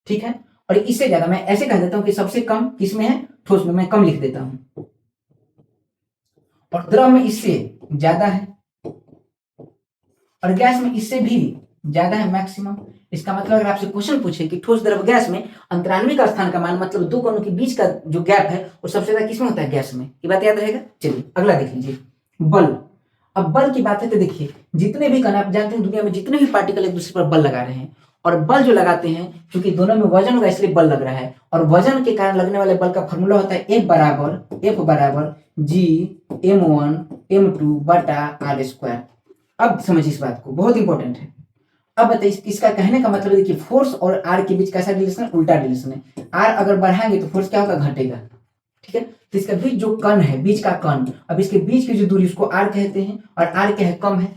ठीक है, और इससे ज्यादा मैं ऐसे कह देता हूं कि सबसे कम किस में है, ठोस में, मैं कम लिख देता हूं, और द्रव में इससे ज्यादा है, और गैस में इससे भी ज्यादा है, मैक्सिमम। इसका मतलब अगर आपसे क्वेश्चन पूछे कि ठोस द्रव गैस में अंतराण्विक स्थान का मान मतलब दो कणों के बीच का जो गैप है वो सबसे ज्यादा किसमें होता है? गैस में। ये बात याद रहेगा। चलिए अगला देख लीजिए, बल। अब बल की बात है तो देखिए जितने भी कण, आप जानते हैं दुनिया में जितने भी पार्टिकल एक दूसरे पर बल लगा रहे हैं, और बल जो लगाते हैं क्योंकि दोनों में वजन होगा इसलिए बल लग रहा है, और वजन के कारण लगने वाले बल का फॉर्मूला होता है F बराबर G(m1)(m2) बटा r²। अब समझिए इस बात को, बहुत इंपॉर्टेंट है। अब बताइए इसका कहने का मतलब देखिए फोर्स और आर के बीच कैसा रिलेशन है? उल्टा रिलेशन है। आर अगर बढ़ाएंगे तो फोर्स क्या होगा? घटेगा। ठीक है, तो इसका बीच जो कण है, बीच का कण, अब इसके बीच की जो दूरी उसको आर कहते हैं, और आर क्या है? कम है।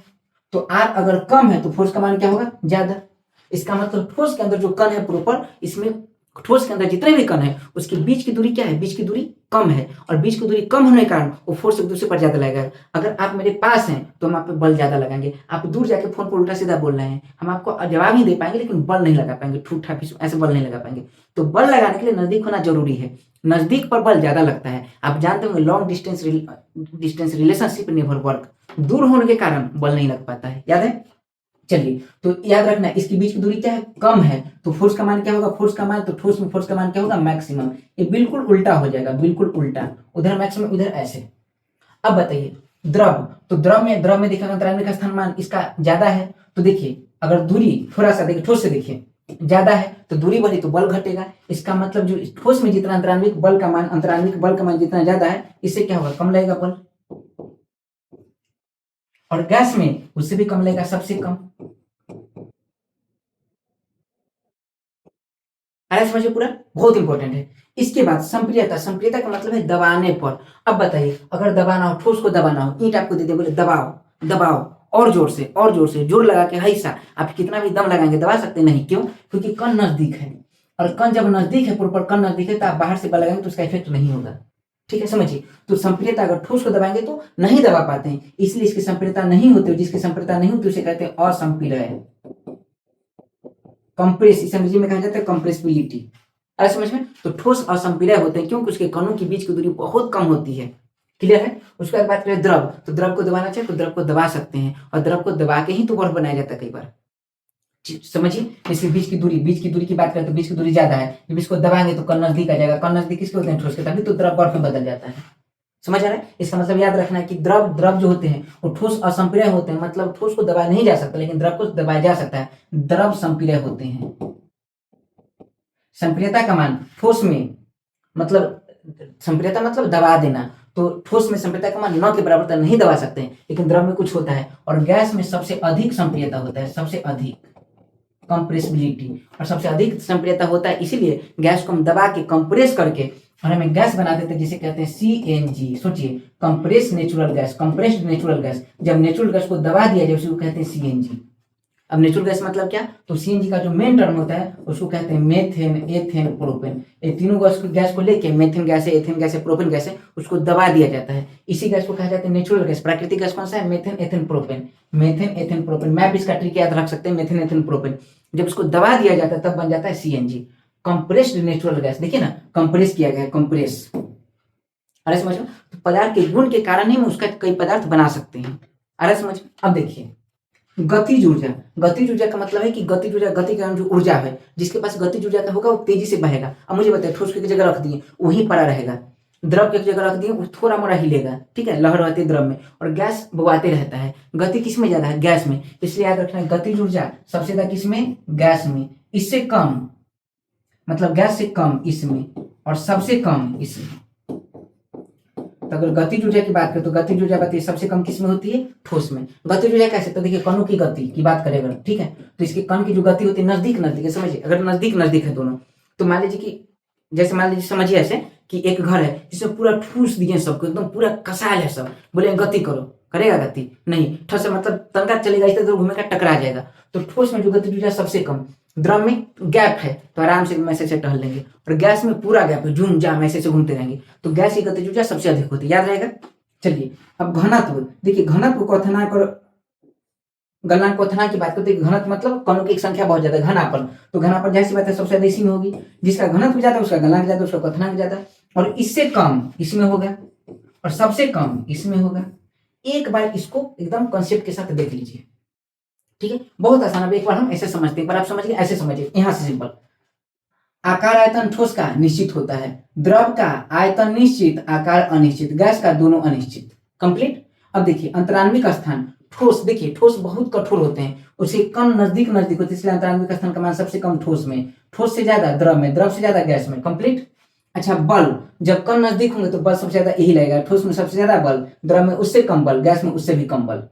तो आर अगर कम है तो फोर्स का मान क्या होगा? ज्यादा। इसका मतलब ठोस के अंदर जो कण है प्रॉपर, इसमें ठोस के अंदर जितने भी कण है उसके बीच की दूरी क्या है? बीच की दूरी कम है, और बीच की दूरी कम होने के कारण वो फोर्स एक दूसरे पर ज्यादा लगेगा। अगर आप मेरे पास हैं तो हम आप पे बल ज्यादा लगाएंगे, आप दूर जाके फोन पर उल्टा सीधा बोल रहे हैं, हम आपको जवाब ही दे पाएंगे लेकिन बल नहीं लगा पाएंगे, ठूठा ऐसे बल नहीं लगा पाएंगे। तो बल लगाने के लिए नजदीक होना जरूरी है, नजदीक पर बल ज्यादा लगता है। आप जानते होंगे long distance relationship never work, दूर होने के कारण बल नहीं लग पाता है, याद है। चलिए तो याद रखना इसकी बीच की दूरी क्या है? कम है, तो फोर्स का मान क्या होगा? फोर्स का मान, तो ठोस में फोर्स का मान क्या होगा? मैक्सिमम। ये बिल्कुल उल्टा हो जाएगा, बिल्कुल उल्टा, उधर मैक्सिमम इधर ऐसे। अब बताइए द्रव, तो द्रव में देखा अंतराल का स्थान मान इसका ज्यादा है, तो देखिए अगर दूरी थोड़ा सा देखिए ठोस से देखिए ज्यादा है तो दूरी बढ़ी तो बल घटेगा। इसका मतलब जो ठोस में जितना अंतराण्विक बल का मान जितना ज्यादा है, इससे क्या होगा? कम लगेगा बल, और गैस में उससे भी कम लगेगा, सबसे कम। अरे समझिए पूरा, बहुत इंपॉर्टेंट है। इसके बाद संप्रियता, संप्रियता का मतलब है दबाने पर। अब बताइए अगर दबाना हो, ठोस को दबाना हो, ईंट आपको दे दे, बोले दबाओ दबाओ, और जोर से, और जोर से, जोर लगा के हईसा, आप कितना भी दम लगाएंगे दबा सकते नहीं। क्यों? क्योंकि कण नजदीक है, और कण जब नजदीक है, प्रॉपर कण नजदीक है, तो आप बाहर से बल लगाएंगे तो उसका इफेक्ट नहीं होगा। ठीक है, समझिए। तो संप्रियता, अगर ठोस को दबाएंगे तो नहीं दबा पाते हैं, इसलिए इसकी संप्रियता नहीं होती, जिसकी संप्रियता नहीं होती उसे कहते हैं असंपिलय, कंप्रेस, इस अंग्रेजी में कहा जाता है कंप्रेसिबिलिटी। अरे समझ में, तो ठोस असंपिलय होते हैं क्योंकि उसके कणों के बीच की दूरी बहुत कम होती है। क्लियर है। उसके बाद बात करें द्रव, तो द्रव को दबाना चाहिए तो द्रव को दबा सकते हैं, और द्रव को दबा के ही तो बर्फ बनाया जाता है कई बार। समझिए, इसके बीच की दूरी की बात करें तो बीच की दूरी ज्यादा है, जब इसको दबाएंगे तो कण नजदीक आ जाएगा, कण नजदीक किसके होते हैं? ठोस के, तभी तो द्रव बर्फ में बदल जाता है। समझ आ रहा है। इसका मतलब याद रखना है कि द्रव जो होते हैं वो ठोस असंपिलय होते हैं, मतलब ठोस को दबाया नहीं जा सकता लेकिन द्रव को दबाया जा सकता है, द्रव संपिलय होते हैं। संप्रियता का मान ठोस में, मतलब संप्रियता मतलब दबा देना, तो ठोस में संप्रियता का मान 9 के बराबर तक नहीं दबा सकते हैं, लेकिन द्रव में कुछ होता है, और गैस में सबसे अधिक संप्रियता होता है, सबसे अधिक कंप्रेसिबिलिटी, और सबसे अधिक संप्रियता होता है, इसीलिए गैस को हम दबा के कंप्रेस करके और हमें गैस बना देते हैं जिसे कहते हैं सीएनजी। सोचिए, compress natural gas, compressed natural gas, जब नेचुरल गैस को दबा दिया जाए उसे कहते हैं सीएनजी। अब नेचुरल गैस मतलब क्या? तो सीएनजी का जो मेन टर्म होता है उसको कहते हैं मेथेन, एथेन, प्रोपेन। ये तीनों गैस को लेके, मेथेन गैस है, एथेन गैस है, प्रोपेन गैस है, उसको दबा दिया जाता है, इसी गैस को कहा जाता है नेचुरल गैस। प्राकृतिक गैस कौन सा है? Methane, ethane, propane, methane, ethane, propane. Map इसका ट्रिक याद रख सकते हैं, मेथेन, एथेन, प्रोपेन। जब इसको दबा दिया जाता है तब बन जाता है सीएनजी, कंप्रेस्ड नेचुरल गैस। देखिए ना, कंप्रेस किया गया है, कंप्रेस। अरे समझ में, तो पदार्थ के गुण के कारण ही हम उसका कई पदार्थ बना सकते हैं। अरे समझ। अब देखिए गतिज ऊर्जा, गतिज ऊर्जा का मतलब है कि गतिज ऊर्जा, गति का जो ऊर्जा है, जिसके पास गतिज ऊर्जा का होगा वो तेजी से बहेगा। अब मुझे बताइए, ठोस की जगह रख दिए वहीं पड़ा रहेगा, द्रव की जगह रख दिए वो थोड़ा मोड़ा हिलेगा, ठीक है, लहर रहती है द्रव में, और गैस बवाते रहता है। गति किस में ज्यादा है? गैस में। इसलिए याद रखना है गतिज ऊर्जा सबसे ज्यादा किसमें? गैस में। इससे कम, मतलब गैस से कम इसमें, और सबसे कम इसमें। तो अगर गतिज ऊर्जा की बात करें तो गतिज ऊर्जा बताइए सबसे कम किस में होती है? ठोस में। गतिज ऊर्जा कैसे? तो देखिए कणों की गति की बात करें अगर, ठीक है, तो इसके कण की जो गति होती है नजदीक नजदीक है, समझिए, अगर नजदीक नजदीक है दोनों, तो मान लीजिए कि जैसे मान लीजिए, समझिए ऐसे कि एक घर है जिसमें पूरा ठूस दिए सबको, एकदम पूरा कसाल है सब, बोले गति करो, करेगा गति? नहीं। ठोस मतलब तनका चलेगा, इस तरह घूमेगा, टकरा जाएगा। तो ठोस में जो गतिज ऊर्जा सबसे कम, द्रव में गैप है तो आराम से मैसे से टहल लेंगे, और गैस में पूरा गैप है, झूम जा मैसे से घूमते रहेंगे, तो गैस की गतिज ऊर्जा सबसे अधिक होती है, याद रहेगा। चलिए अब घनत्व देखिए, घनत्व क्वथनांक और गलनांक क्वथनांक की बात करते हैं। घनत्व मतलब कणों की एक संख्या बहुत ज्यादा, घनापन, तो घनापन जाहिर सी बात है सबसे ज्यादा इसी में होगी, जिसका घनत्व ज्यादा उसका गलनांक ज्यादा, उसका क्वथनांक ज्यादा, और इससे कम इसमें होगा, और सबसे कम इसमें होगा। एक बार इसको एकदम कंसेप्ट के साथ देख लीजिए, ठीक है, बहुत आसान। अब एक बार हम ऐसे समझते हैं, एक बार आप समझिए, ऐसे समझिए, यहाँ से सिंपल। आकार आयतन ठोस का निश्चित होता है, द्रव का आयतन निश्चित, आकार अनिश्चित, गैस का दोनों अनिश्चित। कंप्लीट। अब देखिए अंतराण्विक स्थान ठोस, देखिए ठोस बहुत कठोर होते हैं, उससे कम नजदीक नजदीक होते हैं, इसलिए अंतराण्विक स्थान का मान सबसे कम ठोस में, ठोस से ज्यादा द्रव में, द्रव से ज्यादा गैस में। कंप्लीट। अच्छा, बल जब कम नजदीक होंगे तो बल सबसे ज्यादा यही लगेगा, ठोस में सबसे ज्यादा बल, द्रव में उससे कम बल, गैस में उससे भी कम बल।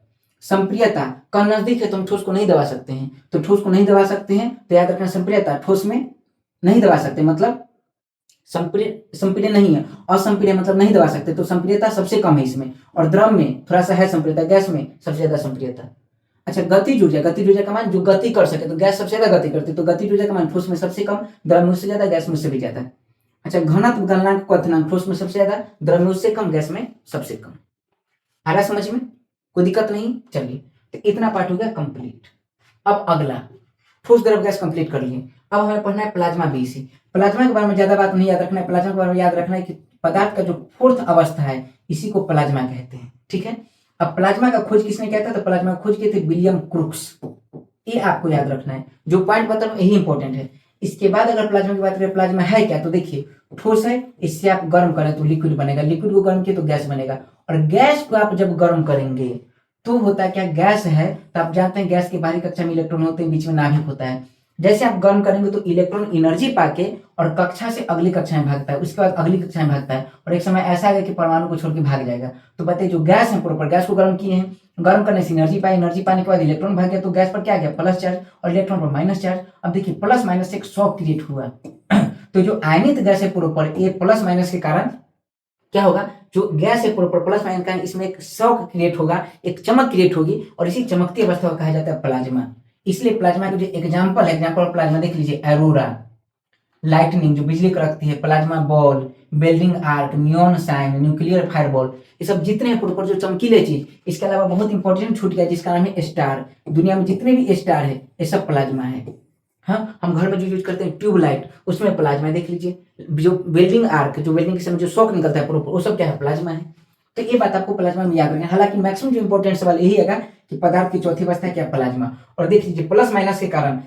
संप्रियता, कम नजदीक है तो हम ठोस को नहीं दबा सकते हैं, तो ठोस को नहीं दबा सकते हैं तो याद रखना संप्रियता ठोस में नहीं दबा सकते, मतलब संप्रिय नहीं है, असंप्रिय मतलब नहीं दबा सकते, तो संप्रियता सबसे कम है इसमें, और द्रव में थोड़ा सा है संप्रियता, गैस में सबसे ज्यादा संप्रियता। अच्छा, गतिज ऊर्जा, गतिज ऊर्जा का मान जो गति कर सके, तो गैस सबसे ज्यादा गति करती है, तो गतिज ऊर्जा का मान ठोस में सबसे कम, द्रव में उससे ज्यादा, गैस में उससे भी ज्यादा। अच्छा, घनत्व गलनांक क्वथनांक ठोस में सबसे ज्यादा, द्रव में उससे कम, गैस में सबसे कम। आ रहा समझ में, कोई दिक्कत नहीं। चलिए, तो इतना पार्ट हो गया कंप्लीट। अब अगला ठोस द्रव गैस कंप्लीट कर लिए, अब हमें पढ़ना है प्लाज्मा बीसी। प्लाज्मा के बारे में ज्यादा बात नहीं याद रखना है, प्लाज्मा के बारे में याद रखना है कि पदार्थ का जो फोर्थ अवस्था है इसी को प्लाज्मा कहते हैं। ठीक है, अब प्लाज्मा का खोज किसने किया था, तो प्लाज्मा का खोज किए थे विलियम क्रूक्स, ये आपको याद रखना है, जो पॉइंट बता रहा हूं यही इंपॉर्टेंट है। इसके बाद अगर प्लाज्मा की बात करें, प्लाज्मा है क्या, तो देखिए ठोस है, इससे आप गर्म करें तो लिक्विड बनेगा, लिक्विड को गर्म किए तो गैस बनेगा, और गैस को आप जब गर्म करेंगे तो होता है क्या, गैस है तो आप जानते हैं गैस के बाहरी कक्षा में इलेक्ट्रॉन होते हैं, बीच में नाभिक होता है, जैसे आप गर्म करेंगे तो इलेक्ट्रॉन एनर्जी पाके और कक्षा से अगली कक्षा में भागता है, उसके बाद अगली कक्षा में भागता है, और एक समय ऐसा आएगा कि परमाणु को छोड़ के भाग जाएगा। तो बताइए जो गैस है प्रॉपर, गैस को गर्म किए हैं, गर्म करने से एनर्जी पाई, एनर्जी पाने के बाद इलेक्ट्रॉन भाग गया, तो गैस पर क्या गया, प्लस चार्ज, और इलेक्ट्रॉन पर माइनस चार्ज। अब देखिए प्लस माइनस से एक शॉक क्रिएट हुआ तो जो आयनित गैस है प्रॉपर, ये प्लस माइनस के कारण क्या होगा, जो गैस है प्रॉपर प्लस माइनस का, इसमें एक शॉक क्रिएट होगा, एक चमक क्रिएट होगी, और इसी चमकती अवस्था को कहा जाता है प्लाज्मा। इसलिए प्लाज्मा के जो एग्जाम्पल है, एग्जाम्पल ऑफ प्लाज्मा देख लीजिए, एरोरा, लाइटनिंग जो बिजली कड़कती है, plasma ball, welding arc, neon sign, nuclear fireball, ये सब जितने हैं प्रॉपर जो चमकीले चीज। इसके अलावा बहुत इंपॉर्टेंट छूट गया जिसका नाम है स्टार, दुनिया में जितने भी स्टार है ये सब प्लाज्मा है। हाँ, हम घर में जो यूज करते हैं ट्यूबलाइट, उसमें प्लाज्मा देख लीजिए, जो वेल्डिंग आर्क, जो वेल्डिंग के समय जो शॉक निकलता है प्रॉपर, वो सब क्या है, प्लाज्मा है। तो ये बात आपको प्लाज्मा में याद रखना है। हालांकि मैक्सिमम जो इंपॉर्टेंट सवाल यही है कि पदार्थ की चौथी अवस्था क्या, प्लाज्मा। और देख लीजिए प्लस माइनस के कारण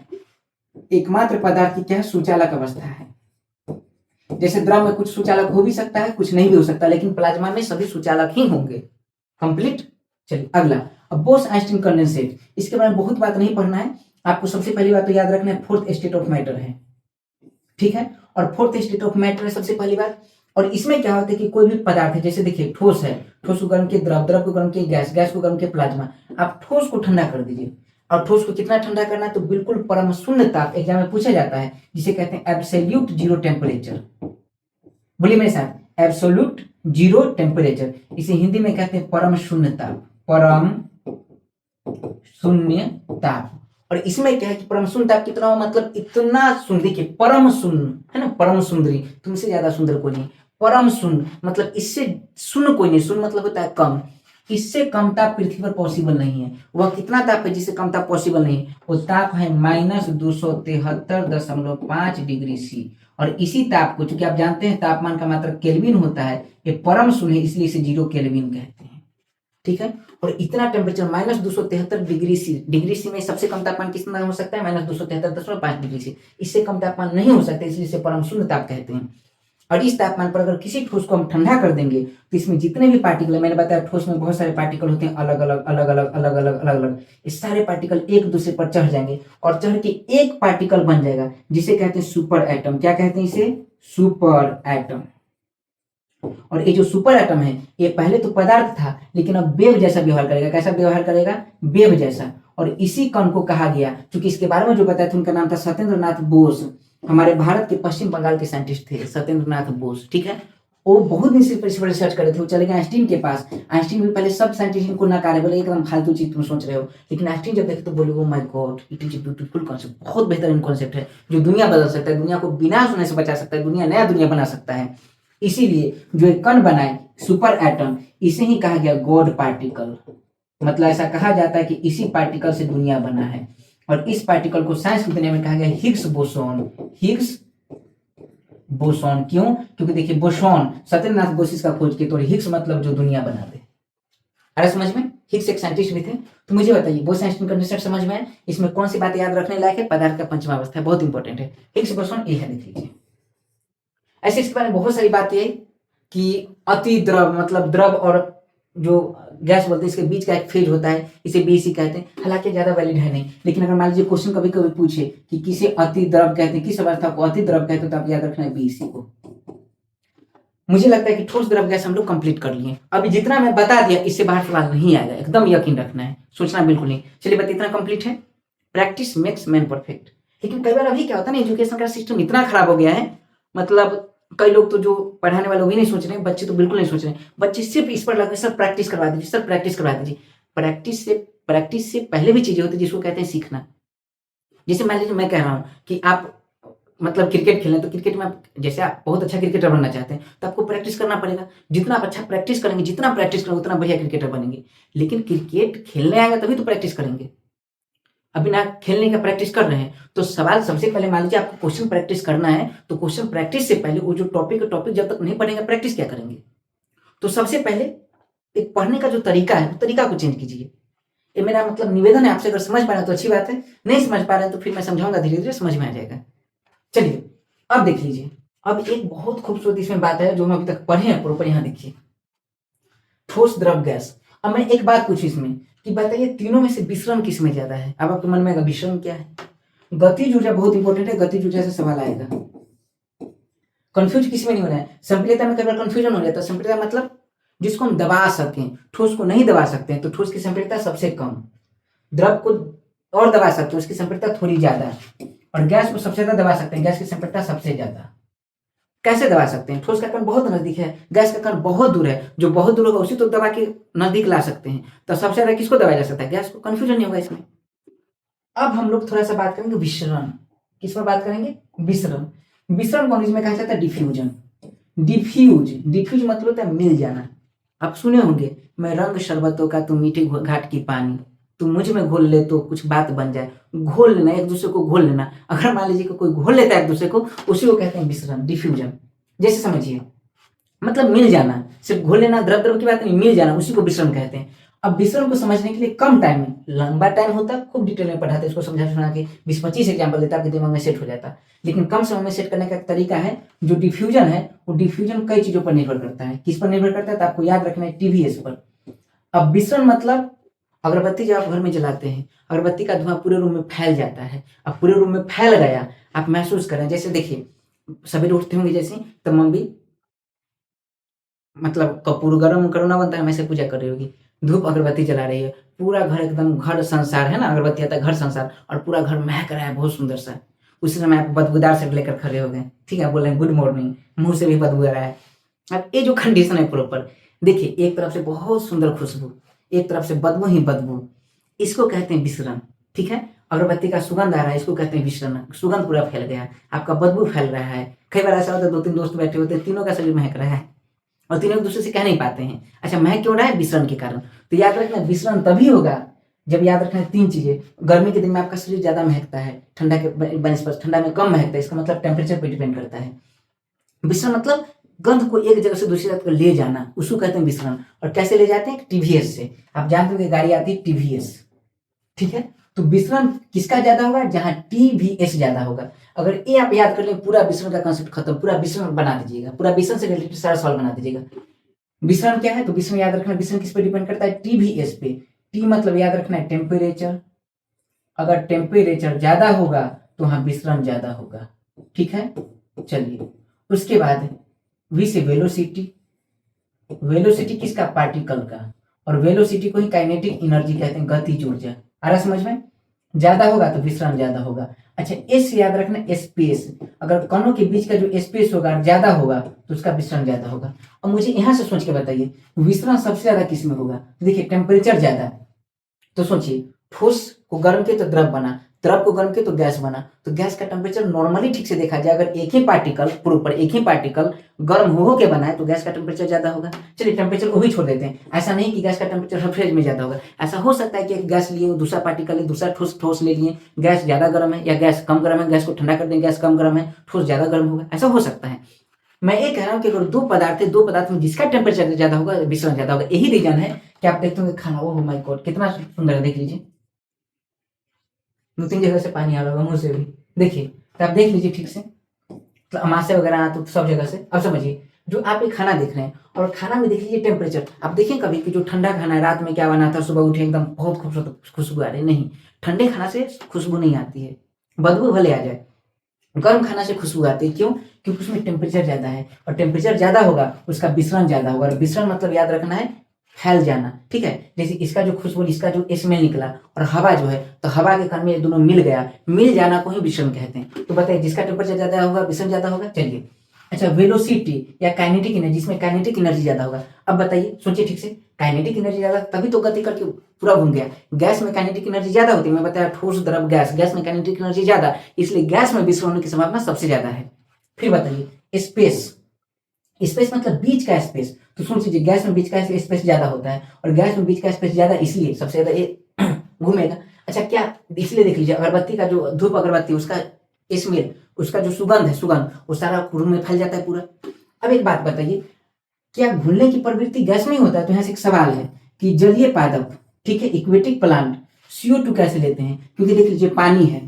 एकमात्र पदार्थ की क्या है, सुचालक अवस्था है। जैसे द्रव में कुछ सुचालक हो भी सकता है, कुछ नहीं भी हो सकता, लेकिन प्लाज्मा में सभी सुचालक ही होंगे। कंप्लीट। चलिए अगला, अब बोस आइंस्टीन कंडेंसेट, इसके बारे में बहुत बात नहीं पढ़ना है आपको, सबसे पहली बात तो याद रखना है फोर्थ स्टेट ऑफ मैटर है। ठीक है, और फोर्थ स्टेट ऑफ मैटर है सबसे पहली बात। और इसमें क्या होता है कि कोई भी पदार्थ है, जैसे देखिए ठोस है, ठोस को गर्म किए द्रव, द्रव को गर्म किए गैस, गैस को गर्म किए प्लाज्मा। आप ठोस को ठंडा कर दीजिए, और ठोस को कितना ठंडा करना है, तो बिल्कुल परम शून्य ताप, एग्जाम में पूछा जाता है, जिसे कहते हैं एब्सोल्यूट जीरो टेम्परेचर। बोलिए मेरे साथ, एब्सोल्यूट जीरो टेम्परेचर, इसे हिंदी में कहते हैं परम शून्य ताप, परम शून्य ताप। और इसमें क्या है कि परम शून्य ताप कितना हो, मतलब इतना शून्य, देखिए परम शून्य है ना, परम सुंदरी, तुमसे ज्यादा सुंदर कोई नहीं, परम शून्य मतलब इससे शून्य कोई नहीं, शून्य मतलब होता है कम, इससे कम ताप पृथ्वी पर पॉसिबल नहीं है। वह कितना ताप है जिससे कम ताप पॉसिबल नहीं है, वो ताप है -273.5 डिग्री सी। और इसी ताप को, चूंकि आप जानते हैं तापमान का मात्रक केल्विन होता है, ये परम शून्य है, इसलिए इसे जीरो केल्विन कहते हैं। ठीक है, और इतना टेम्परेचर -273 डिग्री सी में सबसे कम तापमान कितना हो सकता है, -273.5 डिग्री सी, इससे कम तापमान नहीं हो सकता, इसलिए इसे परम शून्य ताप कहते हैं। और इस तापमान पर अगर किसी ठोस को हम ठंडा कर देंगे तो इसमें जितने भी पार्टिकल है, मैंने बताया ठोस में बहुत सारे पार्टिकल होते हैं, अलग अलग अलग अलग अलग अलग अलग अलग, ये सारे पार्टिकल एक दूसरे पर चढ़ जाएंगे और चढ़ के एक पार्टिकल बन जाएगा, जिसे कहते हैं सुपर एटम। क्या कहते हैं इसे, सुपर एटम। और ये जो सुपर एटम है, ये पहले तो पदार्थ था, लेकिन अब वेव जैसा व्यवहार करेगा। कैसा व्यवहार करेगा, वेव जैसा। और इसी कण को कहा गया, क्योंकि इसके बारे में जो बताया था उनका नाम था सत्येंद्र नाथ बोस, हमारे भारत के पश्चिम बंगाल के साइंटिस्ट थे सत्येंद्र नाथ बोस। ठीक है, वो बहुत दिन से इस पर रिसर्च कर रहे थे, वो चले गए आइंस्टीन के पास। आइंस्टीन भी पहले सब साइंटिस्ट इनको नकारे, बोले एकदम फालतू चीज तुम सोच रहे हो, लेकिन आइंस्टीन जब देखे तो बोले oh my God, it is a beautiful concept, बहुत बेहतरीन कॉन्सेप्ट है जो दुनिया बदल सकता है, दुनिया को बिना होने से बचा सकता है, दुनिया नया दुनिया बना सकता है। इसीलिए जो एक कण बनाए सुपर एटम, इसे ही कहा गया गॉड पार्टिकल। मतलब ऐसा कहा जाता है कि इसी पार्टिकल से दुनिया बना है। और इस पार्टिकल को साइंस की दुनिया में कहा गया हिग्स बोसॉन। हिग्स बोसॉन क्यों, क्योंकि देखिए बोसॉन सत्येंद्र नाथ बोस इसका खोज किए, तो हिग्स मतलब जो दुनिया बना दे। अरे समझ में, हिग्स एक साइंटिस्ट भी थे। तो मुझे बताइए बोस-आइंस्टीन कंडीशन समझ में है? इसमें कौन सी बातें याद रखने लायक है? पदार्थ का पंचमावस्था है, बहुत इंपॉर्टेंट है। हिग्स बोसॉन ये है, देख लीजिए। ऐसे इसके बारे में बहुत सारी बातें आई कि अति द्रव मतलब द्रव और जो गैस बोलते हैं इसके बीच का एक फेज होता है, इसे बीसी कहते हैं। हालांकि ज्यादा वैलिड है नहीं, लेकिन अगर मान लीजिए क्वेश्चन कभी कभी पूछे कि किसे अति द्रव कहते हैं, किस अवस्था को अति द्रव कहते हैं, तो आप याद रखना है बीसी को। मुझे लगता है कि ठोस द्रव गैस हम लोग कंप्लीट कर लिए। अभी जितना मैं बता दिया इससे बाहर सवाल नहीं आएगा, एकदम यकीन रखना है, सोचना बिल्कुल नहीं। चलिए बता, इतना कंप्लीट है। Practice makes man perfect. लेकिन कई बार अभी क्या होता है ना, एजुकेशन का सिस्टम इतना खराब हो गया है, मतलब कई लोग तो जो पढ़ाने वाले भी नहीं सोच रहे, बच्चे तो बिल्कुल नहीं सोच रहे। बच्चे सिर्फ इस पर लगे, सर प्रैक्टिस करवा दीजिए, सर प्रैक्टिस करवा दीजिए। प्रैक्टिस से पहले भी चीजें होती है जिसको कहते हैं सीखना। जैसे मान लीजिए मैं कह रहा हूँ कि आप मतलब क्रिकेट खेलें, तो क्रिकेट में जैसे आप बहुत अच्छा क्रिकेटर बनना चाहते हैं तो आपको प्रैक्टिस करना पड़ेगा। जितना आप अच्छा प्रैक्टिस करेंगे, जितना प्रैक्टिस करेंगे उतना बढ़िया क्रिकेटर बनेंगे। लेकिन क्रिकेट खेलने आएगा तभी तो प्रैक्टिस करेंगे। अभी ना खेलने का प्रैक्टिस कर रहे हैं तो सवाल सबसे पहले मान लीजिए आपको क्वेश्चन प्रैक्टिस करना है, तो क्वेश्चन प्रैक्टिस से पहले वो जो टॉपिक जब तक नहीं पढ़ेंगे प्रैक्टिस क्या करेंगे? तो सबसे पहले एक पढ़ने का जो तरीका है, तरीका को चेंज कीजिए। ये मेरा मतलब निवेदन है आपसे। अगर समझ पा रहे हैं तो अच्छी बात है, नहीं समझ पा रहे हैं तो फिर मैं समझाऊंगा, धीरे धीरे समझ में आ जाएगा। चलिए अब देख लीजिए, अब एक बहुत खूबसूरत इसमें बात है जो हम अभी तक पढ़े हैं प्रॉपर। यहाँ देखिए, ठोस द्रव गैस। अब मैं एक बात पूछी इसमें कि बताइए तीनों में से विसरण किस में ज्यादा है? अब आपके मन में आएगा विसरण क्या है? गतिज ऊर्जा बहुत इंपॉर्टेंट है, गतिज ऊर्जा से सवाल आएगा। कंफ्यूज किस में नहीं होना है। संप्रेरियता में कई बार कंफ्यूजन हो जाता है। संप्रेरियता मतलब जिसको हम दबा सकें, ठोस को नहीं दबा सकते हैं तो ठोस की संप्रेरियता सबसे कम, द्रव को और दबा सकते हैं उसकी संप्रेरियता थोड़ी ज्यादा, और गैस को सबसे ज्यादा दबा सकते हैं, गैस की संप्रेरियता सबसे ज्यादा। कैसे दबा सकते हैं? ठोस का कण बहुत नजदीक है, गैस का कण बहुत दूर है, जो बहुत दूर होगा उसी तो दबा के नजदीक ला सकते हैं। तो सबसे ज्यादा किसको दबाया जा सकता है? गैस को। कंफ्यूजन नहीं होगा इसमें। अब हम लोग थोड़ा सा बात करेंगे विसरण। किस पर बात करेंगे? विसरण। विसरण को अंग्रेजी में कहा जाता है डिफ्यूजन। डिफ्यूज मतलब होता है मिल जाना। आप सुने होंगे, मैं रंग शरबतों का तू मीठे घाट की पानी, तू मुझ में घोल ले तो कुछ बात बन जाए। घोल लेना, एक दूसरे को घोल लेना। अगर मान लीजिए कि कोई घोल लेता है एक दूसरे को, उसी को कहते हैं विसरण, डिफ्यूजन। जैसे समझिए, मतलब मिल जाना, सिर्फ घोल लेना द्रव द्रव की बात नहीं, मिल जाना, उसी को विसरण कहते हैं। अब विसरण को समझने के लिए कम टाइम में, लंबा टाइम होता खूब डिटेल में पढ़ाते, इसको समझा सुना के 20-25 एग्जाम्पल देता, आपके दिमाग में सेट हो जाता। लेकिन कम समय में सेट करने का एक तरीका है। जो डिफ्यूजन है वो डिफ्यूजन कई चीजों पर निर्भर करता है। किस पर निर्भर करता है? तो आपको याद रखना है टीवीएस पर। अब विसरण मतलब अगरबत्ती जब आप घर में जलाते हैं, अगरबत्ती का धुआं पूरे रूम में फैल जाता है। अब पूरे रूम में फैल गया, आप महसूस करें। जैसे देखिए, सवेरे उठते होंगे जैसे, तब मम्मी मतलब कपूर गरम करना बनता है, वैसे पूजा कर रही होगी, धूप अगरबत्ती जला रही है, पूरा घर एकदम घर संसार है ना, अगरबत्ती आता है घर संसार, और पूरा घर महक रहा है बहुत सुंदर सा। उसी समय आप बदबूदार से लेकर खड़े हो गए, ठीक है, बोल रहे हैं गुड मॉर्निंग, मुंह से भी बदबू आ रहा है। अब ये जो कंडीशन है प्रॉपर, देखिए एक तरफ से बहुत सुंदर खुशबू, एक तरफ से बदबू ही बदबू, इसको कहते हैं विसरण। ठीक है, अगरबत्ती का सुगंध आ रहा है, इसको कहते हैं विसरण। सुगंध पूरा फैल गया, आपका बदबू फैल रहा है। कई बार ऐसा होता है 2-3 दोस्त बैठे होते हैं, तीनों का शरीर महक रहा है और तीनों एक दूसरे से कह नहीं पाते हैं। अच्छा, महक क्यों रहा है? विसरण के कारण। तो याद रखना, विसरण तभी होगा जब, याद रखना है 3 चीजें। गर्मी के दिन में आपका शरीर ज्यादा महकता है, ठंडा के बनस्पत ठंडा में कम महकता है, इसका मतलब टेम्परेचर पर डिपेंड करता है। विसरण मतलब गंध को एक जगह से दूसरी जगह तक ले जाना, उसको कहते हैं विसरण। और कैसे ले जाते हैं? टीवीएस से। आप जानते हो कि गाड़ी आती है टीवीएस, ठीक है। तो विसरण किसका ज्यादा होगा? जहां टीवीएस ज्यादा होगा। अगर ये आप याद कर लें, पूरा विसरण का कंसेप्ट खत्म, पूरा विसरण बना दीजिएगा, पूरा विसरण से रिलेटेड सारा सवाल बना दीजिएगा। विसरण क्या है? तो विसरण याद रखना, विसरण किस पे डिपेंड करता है? टीवीएस पे। टी मतलब याद रखना है टेम्परेचर। अगर टेम्परेचर ज्यादा होगा तो वहां विसरण ज्यादा होगा, ठीक है। चलिए, उसके बाद वी से वेलोसिटी। वेलोसिटी किसका? पार्टिकल का। और वेलोसिटी को ही काइनेटिक एनर्जी कहते हैं, गतिज ऊर्जा। आ रहा समझ में? ज्यादा होगा तो विसरण ज्यादा होगा। अच्छा, एस याद रखना, स्पेस। अगर कणों के बीच का जो स्पेस होगा ज्यादा होगा तो उसका विसरण ज्यादा होगा। और मुझे यहां से सोच के बताइए, विसरण सबसे ज्यादा किस में होगा? देखिए, टेम्परेचर ज्यादा, तो सोचिए, ठोस को गर्म किया तो द्रव बना, द्रव को गर्म किया तो गैस बना। तो गैस का टेम्परेचर नॉर्मली ठीक से देखा जाए, अगर एक ही पार्टिकल प्रॉपर एक ही पार्टिकल गर्म हो के बना है तो गैस का टेम्परेचर ज्यादा होगा। चलिए, टेम्परेचर को भी छोड़ देते हैं। ऐसा नहीं कि गैस का टेम्परेचर हर फेज में ज्यादा होगा। ऐसा हो सकता है कि एक गैस लिए, दूसरा पार्टिकल है, दूसरा ठोस ले लिए, गैस ज्यादा गर्म है या गैस कम गर्म है, गैस को ठंडा कर दें, गैस कम गर्म है, ठोस ज्यादा गर्म होगा, ऐसा हो सकता है। मैं ये कह रहा हूँ कि अगर दो पदार्थ में जिसका टेम्परेचर ज्यादा होगा विसरण ज्यादा होगा। यही रीजन है कि आप देखते होंगे खाना, ओह माय गॉड कितना सुंदर है, देख लीजिए 2-3 जगह से पानी आ रहा होगा मुंह से भी, देखिए। तो आप देख लीजिए ठीक से, तो अमाशय वगैरह तो सब जगह से। अब समझिए जो आप ये खाना देख रहे हैं और खाना में देख लीजिए टेम्परेचर, आप देखिए कभी कि जो ठंडा खाना है रात में क्या बना था, सुबह उठे एकदम बहुत खूबसूरत खुशबू आ रही, नहीं, ठंडे खाना से खुशबू नहीं आती है, बदबू भले आ जाए, गर्म खाना से खुशबू आती है। क्यों? क्योंकि उसमें टेम्परेचर ज्यादा है, और टेम्परेचर ज्यादा होगा उसका विसरण ज्यादा होगा, और विसरण मतलब याद रखना है फैल जाना, ठीक है। जैसे इसका जो खुशबू, इसका जो स्मेल निकला और हवा जो है, तो हवा के कण में ये दोनों मिल गया, मिल जाना को ही विसरण कहते हैं। तो बताइए जिसका टेम्परेचर ज्यादा होगा विसरण ज्यादा होगा। चलिए अच्छा, वेलोसिटी या काइनेटिक एनर्जी, इसमें काइनेटिक एनर्जी ज्यादा होगा। अब बताइए सोचिए ठीक से, काइनेटिक एनर्जी ज्यादा तभी तो गति करके पूरा घूम गया। गैस में काइनेटिक एनर्जी ज्यादा होती है, मैं बताया ठोस द्रव गैस, गैस में काइनेटिक एनर्जी ज्यादा, इसलिए गैस में विसरण होने की संभावना सबसे ज्यादा है। फिर बताइए स्पेस, स्पेस मतलब बीच का स्पेस, तो सुन लीजिए गैस में बीच का स्पेस ज्यादा होता है, और गैस में बीच का स्पेस ज्यादा इसलिए सबसे ज्यादा ये घूमेगा। अच्छा क्या, इसलिए देख लीजिए अगरबत्ती का जो धूप अगरबत्ती, उसका स्मेल, उसका जो सुगंध है, सुगंध वो सारा रूम में फैल जाता है पूरा। अब एक बात बताइए, क्या घुलने की प्रवृत्ति गैस में ही होता है? तो यहाँ से एक सवाल है कि जलीय पादप, ठीक है, इक्वेटिक प्लांट CO2 कैसे लेते हैं? क्योंकि देख लीजिए पानी है,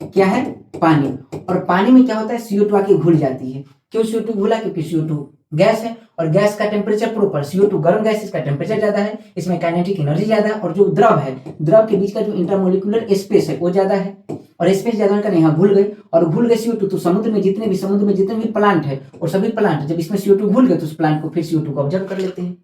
क्या है, पानी, और पानी में क्या होता है, CO2 आके घुल जाती है। क्यों CO2 घुला? क्योंकि CO2 गैस है, और गैस का टेम्परेचर प्रॉपर, CO2 गर्म गैस, इसका टेम्परेचर ज्यादा है, इसमें काइनेटिक एनर्जी ज्यादा है, और जो द्रव है, द्रव के बीच का जो इंटरमोलिकुलर स्पेस है वो ज्यादा है, और स्पेस ज्यादा होने का यहाँ घुल गई, और घुल गए CO2, तो समुद्र में जितने भी प्लांट है, और सभी प्लांट जब इसमें CO2 घुल गए तो उस प्लांट को फिर CO2 को ऑब्जर्व कर लेते हैं।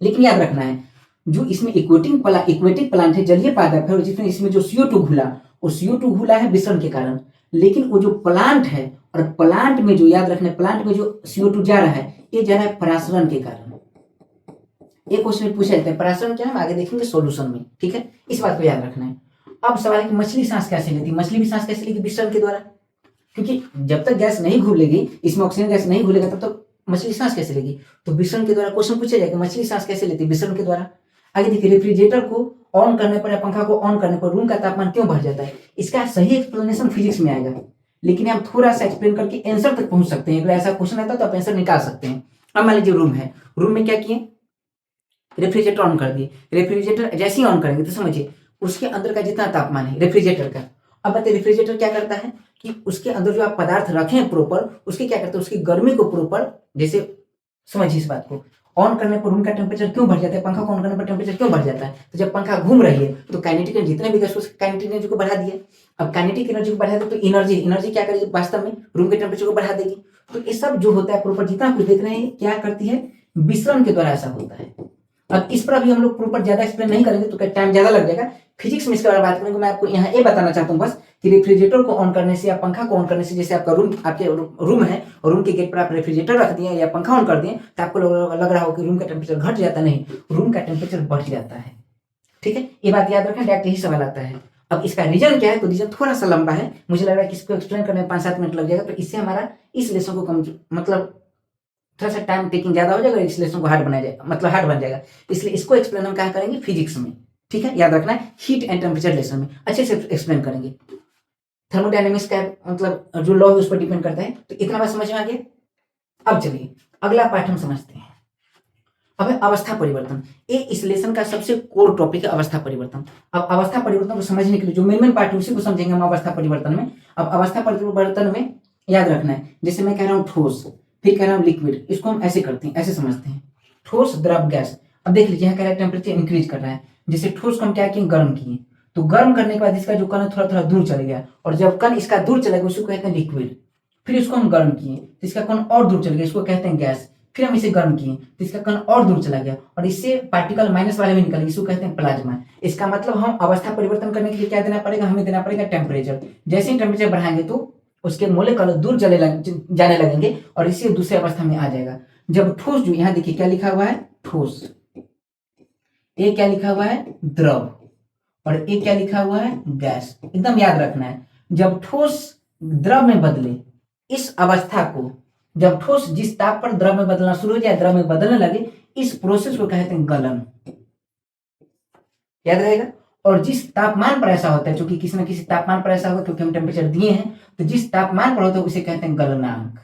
लेकिन याद रखना है, जो इसमें इक्वेटिक प्लांट है, जलीय पादप है, और जिसमें इसमें जो CO2 घुला, वो CO2 घुला है विसरण के कारण। लेकिन वो जो प्लांट है, और प्लांट में जो, याद रखना, प्लांट में जो CO2 जा रहा है, ये जा रहा है परासरण के कारण। एक क्वेश्चन पूछा जाता है परासरण क्या है, हम आगे देखेंगे सॉल्यूशन में, ठीक है, इस बात को याद रखना है। अब सवाल है कि मछली सांस कैसे लेती है? मछली भी सांस कैसे लेगी? विसरण के द्वारा, क्योंकि जब तक गैस नहीं घुलेगी, इसमें ऑक्सीजन गैस नहीं घुलेगा, तब तक मछली सांस कैसे लेगी? तो विसरण के द्वारा। क्वेश्चन पूछा जाएगा मछली सांस कैसे लेती है? विसरण के द्वारा। आगे देखिए, रेफ्रिजरेटर को ऑन करने पर या पंखा को ऑन करने पर रूम का तापमान क्यों बढ़ जाता है? इसका सही एक्सप्लेनेशन फिजिक्स में आएगा, लेकिन हम थोड़ा सा एक्सप्लेन करके आंसर तक पहुंच सकते हैं। अगर ऐसा क्वेश्चन आता है तो आप आंसर निकाल सकते हैं। अब मान लीजिए रूम है, रूम में क्या किए, रेफ्रिजरेटर ऑन कर दिए। रेफ्रिजरेटर जैसे ही ऑन करेंगे तो समझिए उसके अंदर का जितना तापमान है रेफ्रिजरेटर का, अब बताइए रेफ्रिजरेटर क्या करता है कि उसके अंदर जो आप पदार्थ रखे हैं प्रॉपर, उसके क्या करते हैं, उसकी गर्मी को प्रॉपर, जैसे समझिए इस बात को, ऑन करने पर रूम का टेम्परेचर क्यों बढ़ जाता है? पंखा को ऑन करने पर टेम्परेचर क्यों बढ़ जाता है? तो जब पंखा घूम रही है तो काइनेटिक एनर्जी, जितने भी गैस काइनेटिक एनर्जी को बढ़ा दिए। अब काइनेटिक एनर्जी को बढ़ा दे तो एनर्जी क्या करेगी, वास्तव में रूम के टेम्परेचर को बढ़ा देगी। तो ये सब जो होता है प्रॉपर, जितना कुछ देख रहे हैं, क्या करती है, विसरण के द्वारा ऐसा होता है। अब इस पर अभी हम लोग प्रॉपर ज्यादा एक्सप्लेन नहीं करेंगे तो टाइम ज्यादा लग जाएगा। फिजिक्स में इसके बारे में बात करेंगे। मैं आपको यहाँ ये बताना चाहता हूँ बस कि रेफ्रिजरेटर को ऑन करने से या पंखा को ऑन करने से, जैसे आपका रूम, आपके रूम है और रूम के गेट पर आप रेफ्रिजरेटर रख दिए या पंखा ऑन कर दिए, तो आपको लग रहा हो कि रूम का टेम्परेचर घट जाता, नहीं, रूम का टेम्परेचर बढ़ जाता है। ठीक है, ये बात याद रखें, डायरेक्ट यही सवाल आता है। अब इसका रीजन क्या है? तो रीजन थोड़ा सा लंबा है, मुझे लग रहा है कि इसको एक्सप्लेन करने में 5-7 मिनट लग जाएगा, तो इससे हमारा इस लेसन को कम, मतलब थोड़ा सा टाइम टेकिंग ज्यादा हो जाएगा, इस लेसन को हार्ड बनाया जाएगा, मतलब हार्ड बन जाएगा। इसलिए इसको एक्सप्लेन हम क्या करेंगे, फिजिक्स में, ठीक है, याद रखना है, हीट एंड टेम्परेचर लेसन में अच्छे से एक्सप्लेन करेंगे। थर्मोडायनेमिक्स का मतलब जो लॉ है उस पर डिपेंड करता है। तो इतना बात समझ में आ गया। अब चलिए अगला पार्ट हम समझते हैं। अब है अवस्था परिवर्तन। ये इस लेसन का सबसे कोर टॉपिक है, अवस्था परिवर्तन। अब अवस्था परिवर्तन को समझने के लिए जो मेन पार्ट है उसी को समझेंगे हम अवस्था परिवर्तन में। अब अवस्था परिवर्तन में याद रखना है, जैसे मैं कह रहा हूँ ठोस, फिर कह रहा हूँ लिक्विड, इसको हम ऐसे करते हैं, ऐसे समझते हैं, ठोस द्रव गैस। अब देख लीजिए यहाँ कह रहा है टेम्परेचर इंक्रीज कर रहा है, जैसे ठोस को हम क्या किए, गर्म किए, तो गर्म करने के बाद इसका जो कण है थोड़ा थोड़ा दूर चले गया, और जब कण इसका दूर चला गया उसको कहते हैं लिक्विड। फिर इसको हम गर्म किए तो इसका कण और दूर चल गया, इसको कहते हैं गैस। फिर हम इसे गर्म किए तो इसका कण और दूर चला गया, और इससे पार्टिकल माइनस वाले भी निकल गए, इसको कहते हैं प्लाज्मा। इसका मतलब हम अवस्था परिवर्तन करने के लिए क्या देना पड़ेगा, हमें देना पड़ेगा टेम्परेचर। जैसे ही टेम्परेचर बढ़ाएंगे तो उसके मोलेकुल दूर जाने लगेंगे, और इससे दूसरी अवस्था में आ जाएगा। जब ठोस, जो यहाँ देखिए क्या लिखा हुआ है, ठोस, ये क्या लिखा हुआ है, द्रव, और ये क्या लिखा हुआ है, गैस। एकदम याद रखना है, जब ठोस द्रव में बदले, इस अवस्था को, जब ठोस जिस ताप पर द्रव में बदलना शुरू हो जाए, द्रव में बदलने लगे, इस प्रोसेस को कहते हैं गलन। याद रहेगा। और जिस तापमान पर ऐसा होता है, क्योंकि किसी न किसी तापमान पर ऐसा होगा, क्योंकि हम टेम्परेचर दिए हैं, तो जिस तापमान पर होता है उसे कहते हैं गलनांक।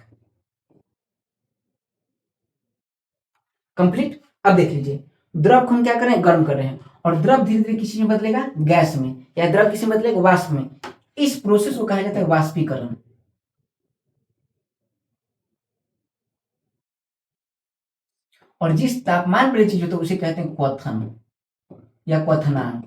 कंप्लीट। अब देख लीजिए, द्रव को हम क्या कर रहे हैं, गर्म कर रहे हैं, और द्रव धीरे धीरे किसी में बदलेगा, गैस में, या द्रव किसी में बदलेगा, वाष्प में। इस प्रोसेस को कहा जाता है वाष्पीकरण। और जिस तापमान पर ये चीज होती है उसे कहते हैं क्वथन या क्वथनांक।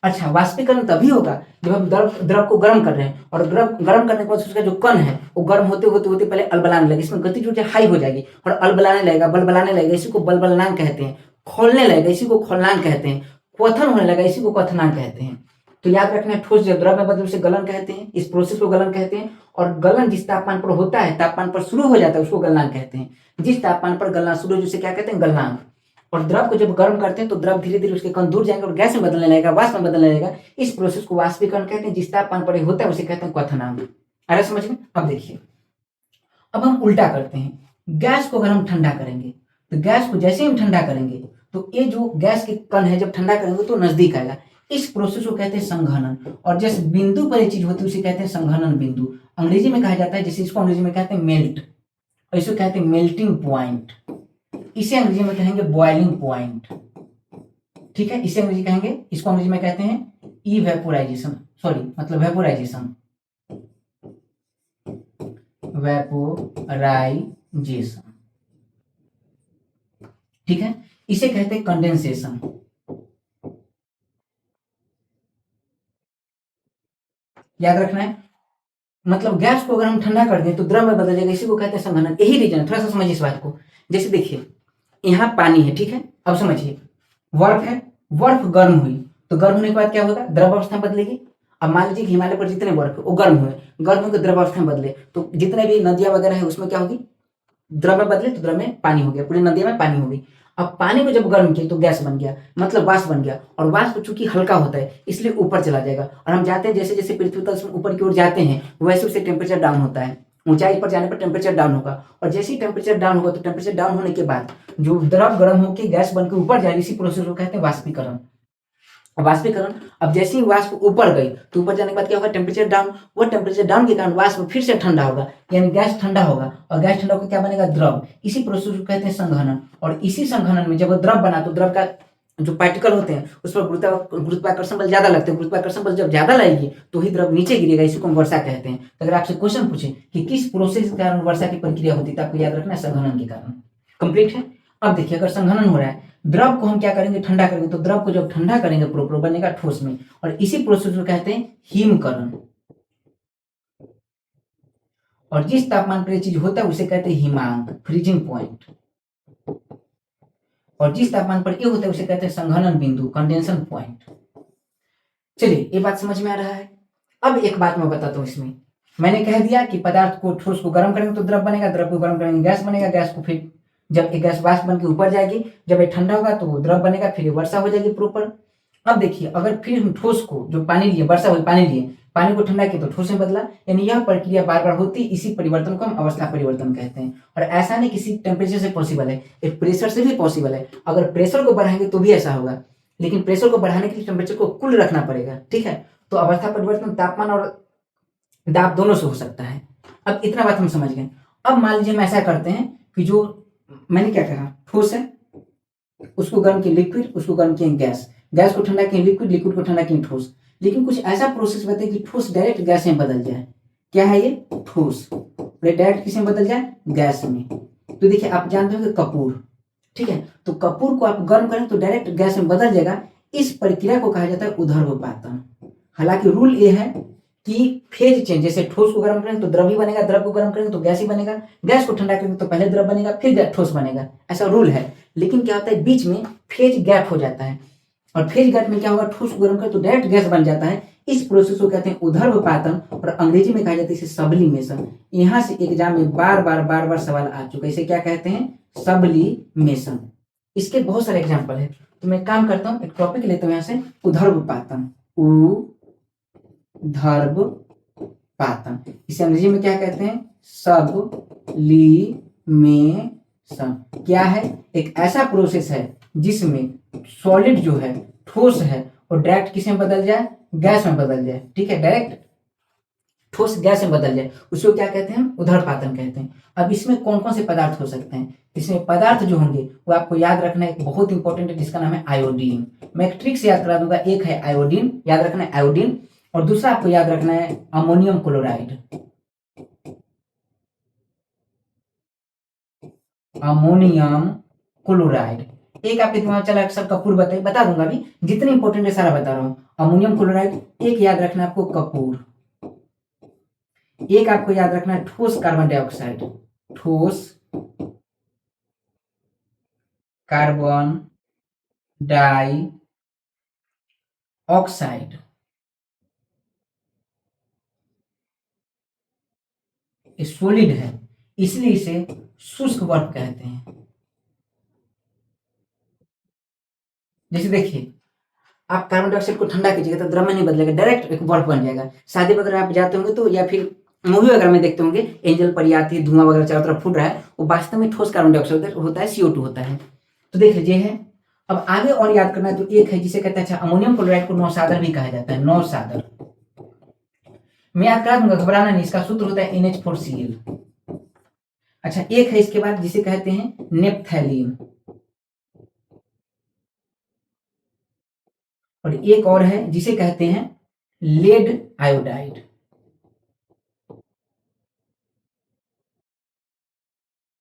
अच्छा, वाष्पीकरण तभी होगा जब हम द्रव को गर्म कर रहे हैं, और द्रव गर्म करने के बाद उसका जो कण है वो गर्म होते होते होते पहले अलबलाने लगेगा, इसमें गति जो है हाई हो जाएगी और अलबलाने लगेगा, बलबलाने लगेगा, इसी को बलबलनांक कहते हैं। खोलने लगेगा, इसी को खोलनांक कहते हैं। क्वथन होने लगा, इसी को क्वथनांक कहते हैं। तो याद रखना, ठोस जब द्रव में बदले उसे गलन कहते हैं, इस प्रोसेस को गलन कहते हैं। और गलन जिस तापमान पर होता है, तापमान पर शुरू हो जाता है, उसको गलनांक कहते हैं। जिस तापमान पर गलना शुरू हो, जिसे क्या कहते हैं, गलनांक। और द्रव को जब गर्म करते हैं तो द्रव धीरे धीरे उसके कण दूर जाएंगे और गैस में बदलने लगेगा, वाष्प में बदलने लगेगा। इस प्रोसेस को वाष्पीकरण कहते हैं। जिस तापमान पर होता है उसे कहते हैं क्वथनांक। आ रहा समझ में? अब देखिए, अब हम उल्टा करते हैं। गैस को अगर हम ठंडा करेंगे तो गैस को जैसे हम ठंडा करेंगे तो ये जो गैस के कण है जब ठंडा करेंगे तो नजदीक आएगा। इस प्रोसेस को कहते हैं संघनन। और जिस बिंदु पर ये चीज होती है उसे कहते हैं संघनन बिंदु। अंग्रेजी में कहा जाता है, जैसे इसको अंग्रेजी में कहते हैं मेल्ट, और इसको कहते हैं मेल्टिंग पॉइंट। इसे अंग्रेजी में कहेंगे बॉइलिंग पॉइंट। ठीक है, इसे अंग्रेजी कहेंगे, इसको अंग्रेजी में कहते हैं इवेपोराइजेशन, सॉरी मतलब वेपोराइजेशन, वेपोराइजेशन। ठीक है, इसे कहते हैं कंडेंसेशन। याद रखना है, मतलब गैस को अगर हम ठंडा कर दें तो द्रव में बदल जाएगा, इसी को कहते हैं संघनन। यही रीजन, थोड़ा सा समझिए इस बात को। जैसे देखिए, यहाँ पानी है, ठीक है, अब समझिए, बर्फ है, बर्फ गर्म हुई तो गर्म होने के बाद क्या होगा, द्रव अवस्था बदलेगी। अब मान लीजिए कि हिमालय पर जितने बर्फ है वो गर्म हुए, गर्म होकर द्रव अवस्था में बदले, तो जितने भी नदियां वगैरह है उसमें क्या होगी, द्रव में बदले तो द्रव में पानी हो गया, पूरी नदियों में पानी हो गई। अब पानी को जब गर्म किया तो गैस बन गया, मतलब वाष्प बन गया। और वाष्प चूंकि हल्का होता है इसलिए ऊपर चला जाएगा, और हम जाते हैं जैसे जैसे पृथ्वी तल से ऊपर की ओर जाते हैं वैसे उससे टेम्परेचर डाउन होता है। ऊंचाई पर जाने पर टेम्परेचर डाउन होगा, और जैसे ही टेम्परेचर डाउन होगा तो टेम्परेचर डाउन होने के बाद जो द्रव गर्म होकर गैस बनकर ऊपर जाएगी, इसी प्रोसेस को कहते हैं वाष्पीकरण। वाष्पीकरण, अब जैसे ही वाष्प ऊपर गई तो ऊपर जाने के बाद क्या होगा, टेम्परेचर डाउन। वो टेम्परेचर डाउन के कारण वाष्प फिर से ठंडा होगा, यानी गैस ठंडा होगा, और गैस ठंडा होकर क्या बनेगा, द्रव। इसी प्रोसेस को कहते हैं संघनन। और इसी संघनन में जब द्रव बना तो द्रव का जो पार्टिकल होते हैं उस पर गुरुत्वाकर्षण बल ज्यादा लगते हैं। गुरुत्वाकर्षण बल जब ज्यादा लगेगी तो ही द्रव नीचे गिरेगा, इसी को हम वर्षा कहते हैं। तो अगर आपसे क्वेश्चन पूछे कि किस प्रोसेस के कारण वर्षा की प्रक्रिया होती है तो आपको याद रखना है संघनन के कारण। कंप्लीट है। अब देखिए, अगर संघनन हो रहा है, द्रव को हम क्या करेंगे, ठंडा करेंगे, तो द्रव को जब ठंडा करेंगे प्रोपर बनेगा ठोस में, और इसी प्रोसेस को कहते हैं हिमकरण। और जिस तापमान पर ये चीज होता है उसे कहते हैं हिमांक, फ्रीजिंग पॉइंट। और जिस तापमान पर ये होता है उसे कहते हैं संघनन बिंदु, कंडेंसन पॉइंट। चलिए, ये बात समझ में आ रहा है। अब एक बात मैं बताता हूँ इसमें, मैंने कह दिया कि पदार्थ को, ठोस को गर्म करेंगे तो द्रव बनेगा, द्रव को गर्म करेंगे गैस बनेगा, गैस को फिर जब एक गैस वाष्प बन के ऊपर जाएगी, जब ये ठंडा होगा तो द्रव बनेगा, फिर ये वर्षा हो जाएगी प्रॉपर। अब देखिए, अगर फिर हम ठोस को, जो पानी लिए, वर्षा हुई पानी लिए, पानी को ठंडा किया तो ठोस में बदला, यानी यह प्रक्रिया बार बार होती, इसी परिवर्तन को हम अवस्था परिवर्तन कहते हैं। और ऐसा नहीं किसी टेम्परेचर से पॉसिबल है, एक प्रेशर से भी पॉसिबल है। अगर प्रेशर को बढ़ाएंगे तो भी ऐसा होगा, लेकिन प्रेशर को बढ़ाने के लिए टेम्परेचर को कुल रखना पड़ेगा। ठीक है, तो अवस्था परिवर्तन तापमान और दाब दोनों से हो सकता है। अब इतना बात हम समझ गए। अब मान लीजिए हम ऐसा करते हैं कि जो मैंने क्या कहा, ठोस है, उसको गर्म किए लिक्विड, उसको गर्म किए गैस, गैस को ठंडा किए लिक्विड, लिक्विड को ठंडा किए ठोस। लेकिन कुछ ऐसा प्रोसेस बताए कि ठोस डायरेक्ट गैस में बदल जाए। क्या है ये, ठोस डायरेक्ट किस में बदल जाए, गैस में। तो देखिए, आप जानते हो कि कपूर, ठीक है, तो कपूर को आप गर्म करें तो डायरेक्ट गैस में बदल जाएगा। इस प्रक्रिया को कहा जाता है ऊर्ध्वपातन। हालांकि रूल ये है कि फेज चेंज, जैसे ठोस को गर्म करेंगे तो द्रव ही बनेगा, द्रव को गर्म करेंगे तो गैस ही बनेगा, गैस को ठंडा करेंगे तो पहले द्रव बनेगा फिर ठोस बनेगा, ऐसा रूल है। लेकिन क्या होता है, बीच में फेज गैप हो जाता है, और फेज गैप में क्या होगा, ठोस को गर्म करें तो डायरेक्ट गैस बन जाता है। इस प्रोसेस को कहते हैं ऊर्ध्वपातन, और अंग्रेजी में कहा जाता है इसे सब्लिमेशन। यहाँ से एग्जाम में बार बार सवाल आ चुका है, इसे क्या कहते हैं, सब्लिमेशन। इसके बहुत सारे एग्जाम्पल है, तो मैं काम करता हूँ, एक टॉपिक लेता हूँ यहाँ से, ऊर्ध्वपातन। ऊर्ध्वपातन, इसे अंग्रेजी में क्या कहते हैं, सब्लिमेशन। क्या है, एक ऐसा प्रोसेस है जिसमें सॉलिड जो है, ठोस है, और डायरेक्ट किस में बदल जाए, गैस में बदल जाए। ठीक है, डायरेक्ट ठोस गैस में बदल जाए, उसको क्या कहते हैं, उदरपातन कहते हैं। अब इसमें कौन कौन से पदार्थ हो सकते हैं, इसमें पदार्थ जो होंगे वो आपको याद रखना है, बहुत इंपॉर्टेंट है, जिसका नाम है आयोडीन। मैं एक ट्रिक से याद करा दूंगा, एक है आयोडीन, याद रखना है आयोडीन, और दूसरा आपको याद रखना है अमोनियम क्लोराइड। अमोनियम क्लोराइड एक आपके दिमाग चला, सब कपूर बता दूंगा अभी, जितने इंपॉर्टेंट है सारा बता रहा हूं। अमोनियम क्लोराइड, एक याद रखना है आपको कपूर, एक आपको याद रखना है ठोस कार्बन डाइऑक्साइड, ठोस कार्बन डाई ऑक्साइड। सॉलिड है इसलिए इसे शुष्क बर्फ कहते हैं। जैसे देखिए, आप कार्बन डाइऑक्साइड को ठंडा कीजिएगा तो द्रव्य नहीं बदलेगा, डायरेक्ट एक बर्फ बन जाएगा। शादी वगैरह आप जाते होंगे तो, या फिर मूवी वगैरह में देखते होंगे, एंजल परी आती है, धुआं वगैरह चारों तरफ फूट रहा है, वो वास्तव में ठोस कार्बन डाइऑक्साइड होता है, CO2 होता है। तो देख लीजिए है। अब आगे और याद करना है तो एक है जिसे कहते हैं, अच्छा, अमोनियम क्लोराइड को नौसादर भी कहा जाता है, नौसादर। मैं याद करा दूंगा, घबराना नहीं, इसका सूत्र होता है NH4Cl। अच्छा, एक है इसके बाद जिसे कहते हैं नेपथैलीन, और एक और है जिसे कहते हैं लेड आयोडाइड।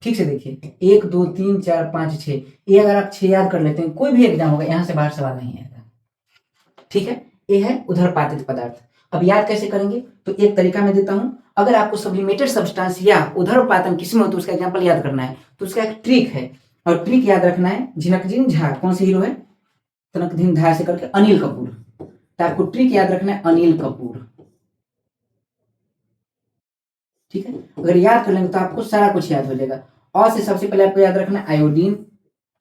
ठीक से देखिए, 1 2 3 4 5 6, ये अगर आप 6 याद कर लेते हैं, कोई भी एग्जाम होगा यहां से बाहर सवाल नहीं आएगा। ठीक है, ये है उदरपातित पदार्थ। अब याद कैसे करेंगे, तो एक तरीका मैं देता हूं। अगर आपको सब्लिमेटेड सब्सटेंस या उदरपातन किसमें हो तो उसका एग्जाम्पल याद करना है, तो उसका एक ट्रिक है, और ट्रिक याद रखना है झिनकझिन झा, कौन से हीरो है, तनकझिन झा से करके अनिल कपूर। तो आपको ट्रिक याद रखना है अनिल कपूर। ठीक है, अगर याद कर लेंगे तो आपको सारा कुछ याद हो जाएगा। और से सबसे पहले आपको याद रखना है आयोडीन।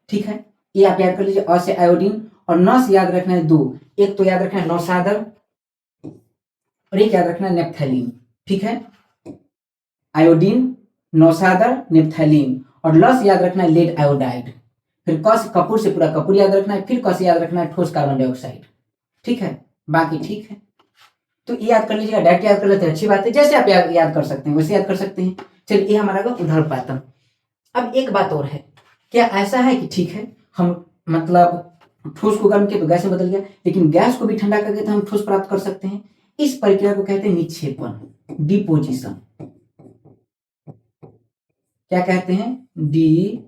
ठीक है, ये आप याद कर लीजिए, और से आयोडीन, और नौ से याद रखना है 2, एक तो याद रखना है नौसादर, और एक याद रखना है नेपथैलीन। ठीक है, आयोडीन, नौसादर, नेपथैलीन, और ल से याद रखना है लेड आयोडाइड। फिर क से कपूर से पूरा कपूर याद रखना है, फिर क से याद रखना है ठोस कार्बन डाइऑक्साइड। ठीक है, बाकी ठीक है। तो ये याद कर लीजिएगा, डायरेक्ट याद कर लेते हैं, अच्छी बात है, जैसे आप याद कर सकते हैं वैसे याद कर सकते हैं। चलिए, ये हमारा उदरपातन। अब एक बात और है, क्या ऐसा है कि ठीक है, हम मतलब ठोस को गर्म किया तो गैस में बदल गया, लेकिन गैस को भी ठंडा करके तो हम ठोस प्राप्त कर सकते हैं। इस प्रक्रिया को कहते हैं निक्षेपण, डिपोजिशन। क्या कहते हैं, डिपोजिशन।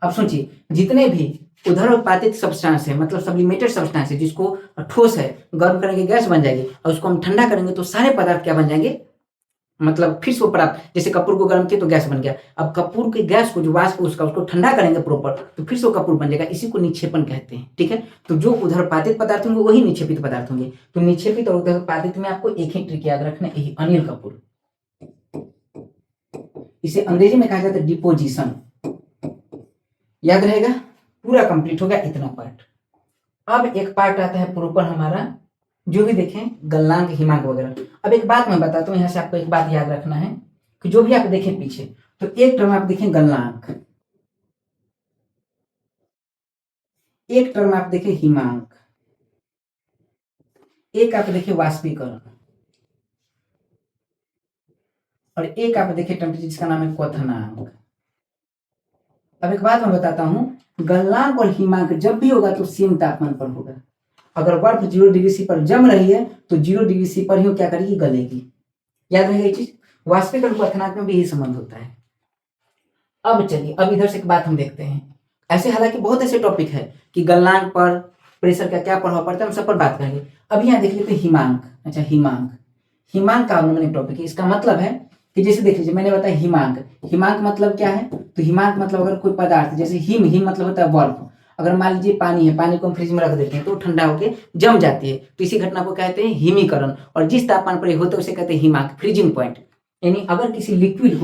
अब सोचिए, जितने भी उदरपातित सब्सटेंस है, मतलब सब्लिमेटेड सब्सटेंस है, जिसको ठोस है, गर्म करेंगे गैस बन जाएगी, और उसको हम ठंडा करेंगे तो सारे पदार्थ क्या बन जाएंगे, मतलब फिर से वो प्राप्त, जैसे कपूर को गर्म किया तो गैस बन गया, अब कपूर के गैस को जो वाष्प उसको ठंडा करेंगे प्रॉपर, तो फिर से वो कपूर बन जाएगा, इसी को निक्षेपण कहते हैं। ठीक है, तो जो उदरपातित पदार्थ होंगे वही निक्षेपित पदार्थ होंगे। तो निक्षेपित और उदरपातित में आपको एक ही ट्रिक याद रखना है, यही अनिल कपूर। इसे अंग्रेजी में कहा जाता है डिपोजिशन। याद रहेगा, पूरा कंप्लीट हो गया इतना पार्ट। अब एक पार्ट आता है प्रॉपर हमारा, जो भी देखें गलनांक, हिमांक वगैरह। अब एक बात मैं बताता हूँ, यहाँ से आपको एक बात याद रखना है कि जो भी आप देखें पीछे, तो एक टर्म आप देखें गलनांक, एक टर्म आप देखें हिमांक, एक आप देखें वाष्पीकरण, और एक आप देखें टेम्परेचर जिसका नाम है क्वथनांक। अब एक बात मैं बताता हूँ, गलनांक और हिमांक जब भी होगा तो सेम तापमान पर होगा। अगर बर्फ 0 डिग्री सी पर जम रही है तो 0 डिग्री सी पर ही क्या करेगी, गलेगी। याद रहेगा ये चीज। वाष्पीकरण क्वथनांक में भी यही संबंध होता है। अब चलिए, अब इधर से एक बात हम देखते हैं। ऐसे हालांकि बहुत ऐसे टॉपिक है कि गलनांक पर प्रेशर का क्या प्रभाव पड़ता है, हम सब पर बात करेंगे। अब यहाँ देख लेते हैं हिमांक। अच्छा, हिमांक, हिमांक का अनुमानिक टॉपिक है। इसका मतलब है कि जैसे देख लीजिए, मैंने बताया हिमांक, हिमांक मतलब क्या है, तो हिमांक मतलब अगर कोई पदार्थ, जैसे हिम, हिम मतलब होता है बर्फ, अगर मान लीजिए पानी है, पानी को हम फ्रिज में रख देते हैं तो ठंडा होकर जम जाती है, तो इसी घटना को कहते हैं हिमीकरण, और जिस तापमान पर होता है उसे कहते हैं हिमांक, फ्रीजिंग पॉइंट। यानी अगर किसी लिक्विड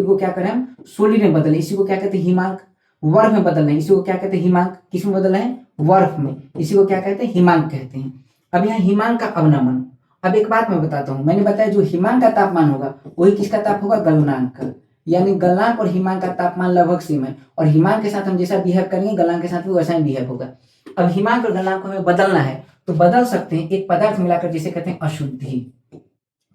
को क्या करें हम, सोलिड में बदलें, इसी को क्या कहते हैं हिमांक। बर्फ में बदलना है, इसी को क्या कहते हैं हिमांक। किस में बदलना है, बर्फ में, इसी को क्या कहते हैं, हिमांक कहते हैं। अब यहाँ हिमांक का अवनमन। अब एक बात मैं बताता हूँ, मैंने बताया जो हिमांक का तापमान होगा वही किसका ताप होगा, गलनांक का। यानी गलनांक और हिमांक का तापमान लगभग सेम है, और हिमांक के साथ हम जैसा बिहेव करेंगे गलनांक के साथ भी वैसा ही बिहेव होगा। अब हिमांक और गलनांक को हमें बदलना है तो बदल सकते हैं एक पदार्थ मिलाकर, जिसे कहते हैं अशुद्धि।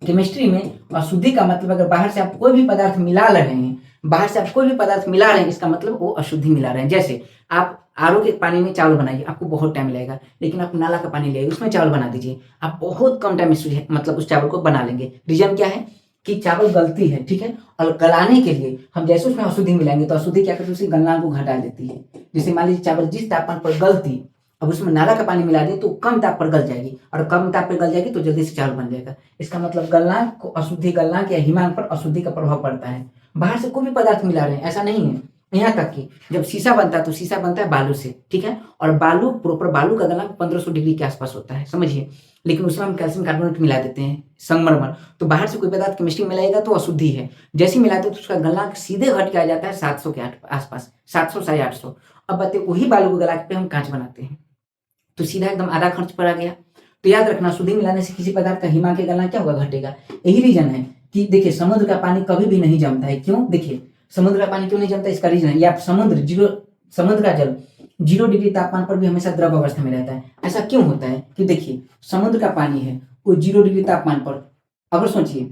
केमिस्ट्री में अशुद्धि का मतलब अगर बाहर से आप कोई भी पदार्थ मिला रहे हैं, बाहर से आप कोई भी पदार्थ मिला रहे हैं, इसका मतलब वो अशुद्धि मिला रहे हैं। जैसे आप आरओ के पानी में चावल बनाइए, आपको बहुत टाइम लगेगा, लेकिन आप नाला का पानी ले उसमें चावल बना दीजिए, आप बहुत कम टाइम में मतलब उस चावल को बना लेंगे। रीजन क्या है कि चावल गलती है, ठीक है। और गलाने के लिए हम जैसे उसमें अशुद्धि मिलाएंगे तो अशुद्धि क्या करती है, उसकी गलनांक को घटा देती है। जैसे मान लीजिए चावल जिस तापमान पर गलती, अब उसमें नाला का पानी मिला दिए तो कम ताप पर गल जाएगी, और कम ताप पर गल जाएगी तो जल्दी से चावल बन जाएगा। इसका मतलब गलनांक को अशुद्धि, गलनांक या हिमांक पर अशुद्धि का प्रभाव पड़ता है। बाहर से कोई भी पदार्थ मिला रहे हैं ऐसा नहीं है, यहाँ तक कि जब शीशा बनता है तो शीशा बनता है बालू से, ठीक है। और बालू प्रॉपर बालू का गलनांक 1500 डिग्री के आसपास होता है, समझिए। लेकिन उसमें हम कैल्शियम कार्बोनेट मिला देते हैं, संगमरमर। तो बाहर से कोई पदार्थ केमिस्ट्री में मिलाएगा तो अशुद्धि है, जैसे ही मिलाते हैं तो उसका गलनांक सीधे घट के आ जाता है 700 के आसपास, 700 साढ़े 800। अब बताइए वही बालू को गला के हम कांच बनाते हैं तो सीधा एकदम आधा खर्च पर आ गया। तो याद रखना, अशुद्धि मिलाने से किसी पदार्थ का हिमांक के गलनांक क्या होगा, घटेगा। यही रीजन है कि देखिए समुद्र का पानी कभी भी नहीं जमता है। क्यों? देखिए समुद्र का पानी क्यों नहीं जमता, इसका रीजन है, या समुद्र का जल 0 डिग्री तापमान पर भी हमेशा द्रव अवस्था में रहता है। ऐसा क्यों होता है कि देखिए समुद्र का पानी है वो 0 डिग्री तापमान पर, अगर सोचिए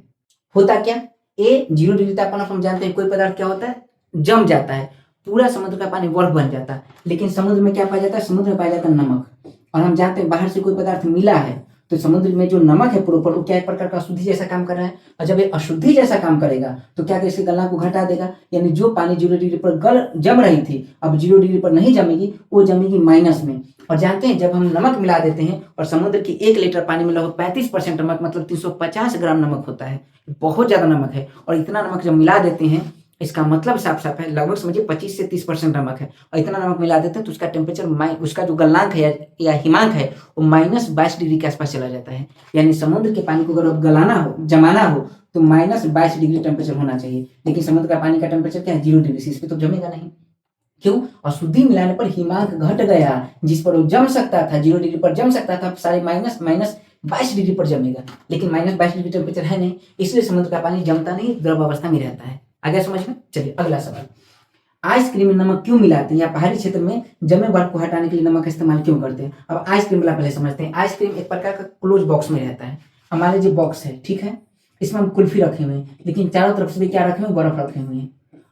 होता क्या, 0 डिग्री तापमान पर हम जानते हैं कोई पदार्थ क्या होता है, जम जाता है, पूरा समुद्र का पानी बर्फ बन जाता है। लेकिन समुद्र में क्या पाया जाता है, समुद्र में पाया जाता है नमक। और हम जानते हैं बाहर से कोई पदार्थ मिला है तो समुद्र में जो नमक है प्रॉपर वो क्या एक प्रकार का अशुद्धि जैसा काम कर रहा है। और जब ये अशुद्धि जैसा काम करेगा तो क्या इसके गलनांक को घटा देगा, यानी जो पानी 0 डिग्री पर जम रही थी अब 0 डिग्री पर नहीं जमेगी, वो जमेगी माइनस में। और जानते हैं जब हम नमक मिला देते हैं और समुद्र की 1 लीटर पानी में लगभग 35% नमक मतलब 350 ग्राम नमक होता है, बहुत ज्यादा नमक है। और इतना नमक जब मिला देते हैं इसका मतलब साफ साफ है, लगभग समझिए 25 से 30% नमक है। और इतना नमक मिला देते हैं तो उसका टेम्परेचर उसका जो गलनांक है या हिमांक है वो -22 डिग्री के आसपास चला जाता है। यानी समुद्र के पानी को अगर गलाना हो, जमाना हो तो -22 डिग्री टेम्परेचर होना चाहिए। लेकिन समुद्र का पानी का टेम्परेचर क्या है, 0 डिग्री से, इस पर तो जमेगा नहीं। क्यों? अशुद्धि मिलाने पर हिमांक घट गया, जिस पर वो जम सकता था 0 डिग्री पर जम सकता था, सारे -22 डिग्री पर जमेगा। लेकिन -22 डिग्री टेम्परेचर है नहीं, इसलिए समुद्र का पानी जमता नहीं, द्रव अवस्था में रहता है। आ गया समझ में? चलिए अगला सवाल, आइसक्रीम में नमक क्यों मिलाते हैं या पहाड़ी क्षेत्र में जमे बर्फ को हटाने के लिए नमक का इस्तेमाल क्यों करते हैं। अब आइसक्रीम वाला पहले समझते हैं। आइसक्रीम एक प्रकार का क्लोज बॉक्स में रहता है। हमारे लीजिए बॉक्स है, ठीक है, इसमें हम कुल्फी रखे हुए हैं, लेकिन चारों तरफ से भी क्या रखे हुए, बर्फ रखे हुए हैं।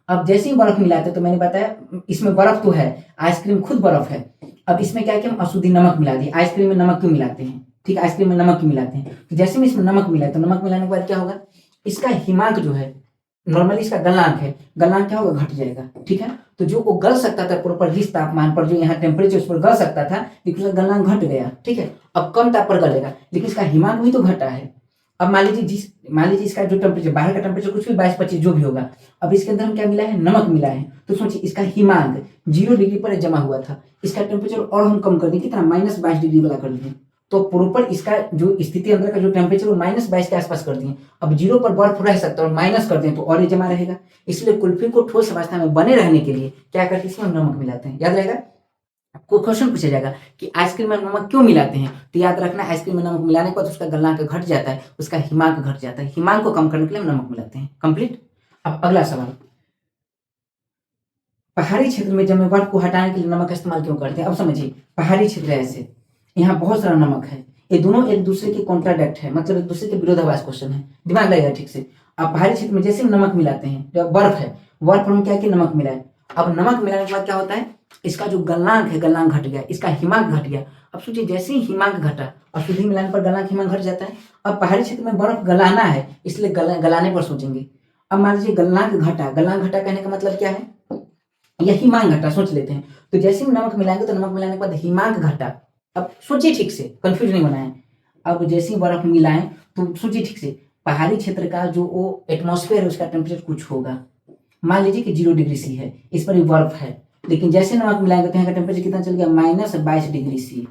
अब जैसे ही बर्फ मिलाते हैं तो मैंने बताया इसमें बर्फ तो है, आइसक्रीम खुद बर्फ है। अब इसमें क्या है कि हम अशुद्धि नमक मिला दिए। आइसक्रीम में नमक क्यों मिलाते हैं, ठीक है, आइसक्रीम में नमक क्यों मिलाते हैं, तो जैसे में इसमें नमक मिला तो नमक मिलाने के बाद क्या होगा, इसका हिमांक जो है, नॉर्मली इसका गलनांक है, गलनांक क्या होगा, घट जाएगा, ठीक है। तो जो वो गल सकता था प्रॉपर जिस तापमान पर, जो यहाँ टेम्परेचर उस पर गल सकता था, लेकिन उसका गलनांक घट गया, ठीक है। अब कम ताप पर गलेगा, लेकिन इसका हिमांक भी तो घटा है। अब मान लीजिए इसका जो टेम्परेचर, बाहर का टेम्परेचर कुछ भी 22-25 जो भी होगा, अब इसके अंदर हम क्या मिला है, नमक मिला है। तो सोचिए इसका हिमांक 0 डिग्री पर जमा हुआ था, इसका टेम्परेचर और हम कम कर दें, कितना, -22 डिग्री वाला कर दें, तो प्रॉपर इसका जो स्थिति अंदर का जो टेम्परेचर वो -22 के आसपास कर दिए। अब 0 पर बर्फ रह सकता है और माइनस कर दें तो और ये जमा रहेगा। इसलिए कुल्फी को ठोस अवस्था में बने रहने के लिए क्या करते हैं, इसमें नमक मिलाते हैं। याद रहेगा, आपको क्वेश्चन पूछा जाएगा कि आइसक्रीम में नमक क्यों मिलाते हैं, तो याद रखना आइसक्रीम में नमक मिलाने के बाद उसका गलनांक घट जाता है, उसका हिमांक घट जाता है। हिमांक को कम करने के लिए हम नमक मिलाते हैं। कंप्लीट। अब अगला सवाल, पहाड़ी क्षेत्र में जमे बर्फ को हटाने के लिए नमक का इस्तेमाल क्यों करते हैं। अब समझिए पहाड़ी क्षेत्र ऐसे, यहाँ बहुत सारा नमक है, ये दोनों एक दूसरे के कॉन्ट्राडिक्ट है, मतलब एक दूसरे के विरोधाभास क्वेश्चन है, दिमाग लगेगा ठीक से। अब पहाड़ी क्षेत्र में जैसे हम नमक मिलाते हैं, जो बर्फ है, बर्फ पर हम क्या कि नमक मिलाए। अब नमक मिलाने के बाद क्या होता है, इसका जो गलनांक है, गलनांक घट गया, इसका हिमांक घट गया। अब सोचिए जैसे ही हिमांक घटा, अशुद्धि मिलाने पर गलनांक हिमांक घट जाता है। अब पहाड़ी क्षेत्र में बर्फ गलाना है, इसलिए गलाने पर सोचेंगे। अब मान लीजिए गलनांक घटा कहने का मतलब क्या है, या हिमांक घटा, सोच लेते हैं। तो जैसे ही नमक मिलाएंगे तो नमक मिलाने के बाद हिमांक घटा। अब सोचिए ठीक से, कंफ्यूज नहीं बनाए। अब जैसे ही बर्फ मिलाएं तो सोचिए ठीक से, पहाड़ी क्षेत्र का जो वो एटमॉस्फेयर है उसका टेम्परेचर कुछ होगा, मान लीजिए कि 0 डिग्री सी है, इस पर भी बर्फ है, लेकिन जैसे नमक मिलाएंगे तो यहाँ का टेम्परेचर कितना चल गया, -22 डिग्री सी।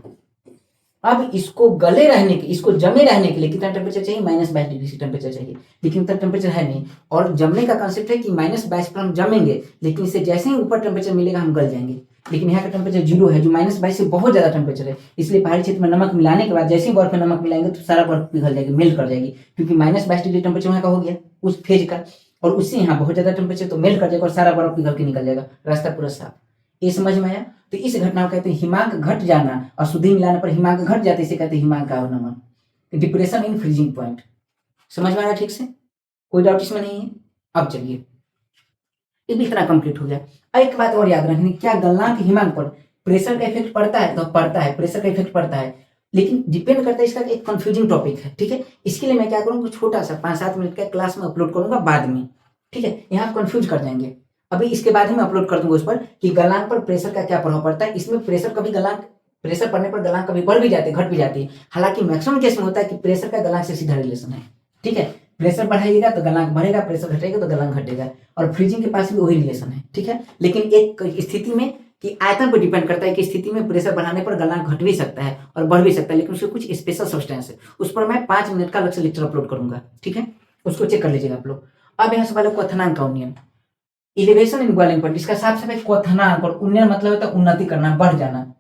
अब इसको गले रहने के, इसको जमे रहने के लिए कितना टेम्परेचर चाहिए, -22 डिग्री सी टेम्परेचर चाहिए, लेकिन उतना टेम्परेचर है नहीं। और जमने का कंसेप्ट है कि -22 पर हम जमेंगे, लेकिन इससे जैसे ही ऊपर टेम्परेचर मिलेगा हम गल जाएंगे। लेकिन यहाँ का टेम्परेचर 0 है, जो -22 से बहुत ज्यादा टेम्परेचर है, इसलिए पहाड़ी क्षेत्र में नमक मिलाने के बाद जैसे ही बर्फ में नमक मिलाएंगे तो सारा बर्फ पिघल जाएगी, मेल्ट कर जाएगी, क्योंकि -22 डिग्री टेम्परेचर यहाँ का हो गया उस फेज का, और उससे यहाँ बहुत ज्यादा टेम्परेचर तो मेल्ट कर जाएगा और सारा बर्फ पिघल के निकल जाएगा, रास्ता पूरा साफ। ये समझ में आया? तो इस घटना को कहते हैं हिमांक घट जाना, अशुद्धि मिलाने पर हिमांक घट जाता है, इसे कहते हैं हिमांक अवनमन, डिप्रेशन इन फ्रीजिंग पॉइंट। समझ में आया ठीक से? कोई डाउट इसमें नहीं है? अब चलिए, ये भी इतना कंप्लीट हो गया। अब एक बात और याद रखनी, क्या गलनांक हिमांक पर प्रेशर का इफेक्ट पड़ता है? तो पड़ता है, प्रेशर का इफेक्ट पड़ता है, लेकिन डिपेंड करता है, इसका एक कंफ्यूजिंग टॉपिक है, ठीक है। इसके लिए मैं क्या करूँगा, छोटा सा 5-7 मिनट का क्लास में अपलोड करूंगा बाद में, ठीक है। यहाँ आप कंफ्यूज कर जाएंगे, अभी इसके बाद ही मैं अपलोड कर दूंगा उस पर कि गलनांक पर प्रेशर का क्या प्रभाव पड़ता है। इसमें प्रेशर कभी गलनांक, प्रेशर पड़ने पर गलनांक कभी बढ़ भी जाती है, घट भी जाती है। हालांकि मैक्सिमम केस में होता है कि प्रेशर का गलनांक से सीधा रिलेशन है, ठीक है। प्रेशर बढ़ाइएगा तो गलनांक बढ़ेगा, प्रेशर घटेगा तो गलनांक घटेगा, और फ्रीजिंग के पास भी वही रिलेशन है, ठीक है। लेकिन एक स्थिति में कि आयतन पर डिपेंड करता है कि स्थिति में प्रेशर बढ़ाने पर गलनांक घट भी सकता है और बढ़ भी सकता है, लेकिन उसके कुछ स्पेशल सब्सटेंस है, उस पर मैं 5 मिनट का अलग से लेक्चर अपलोड करूंगा, ठीक है। उसको चेक कर लीजिएगा आप लोग। अब यहाँ से वाले क्वथनांक का उन्नयन, इलिवेशन इन बॉइलिंग पॉइंट, इसका साफ साफ क्वथनांक, और उन्नयन मतलब होता है उन्नति करना, बढ़ जाना।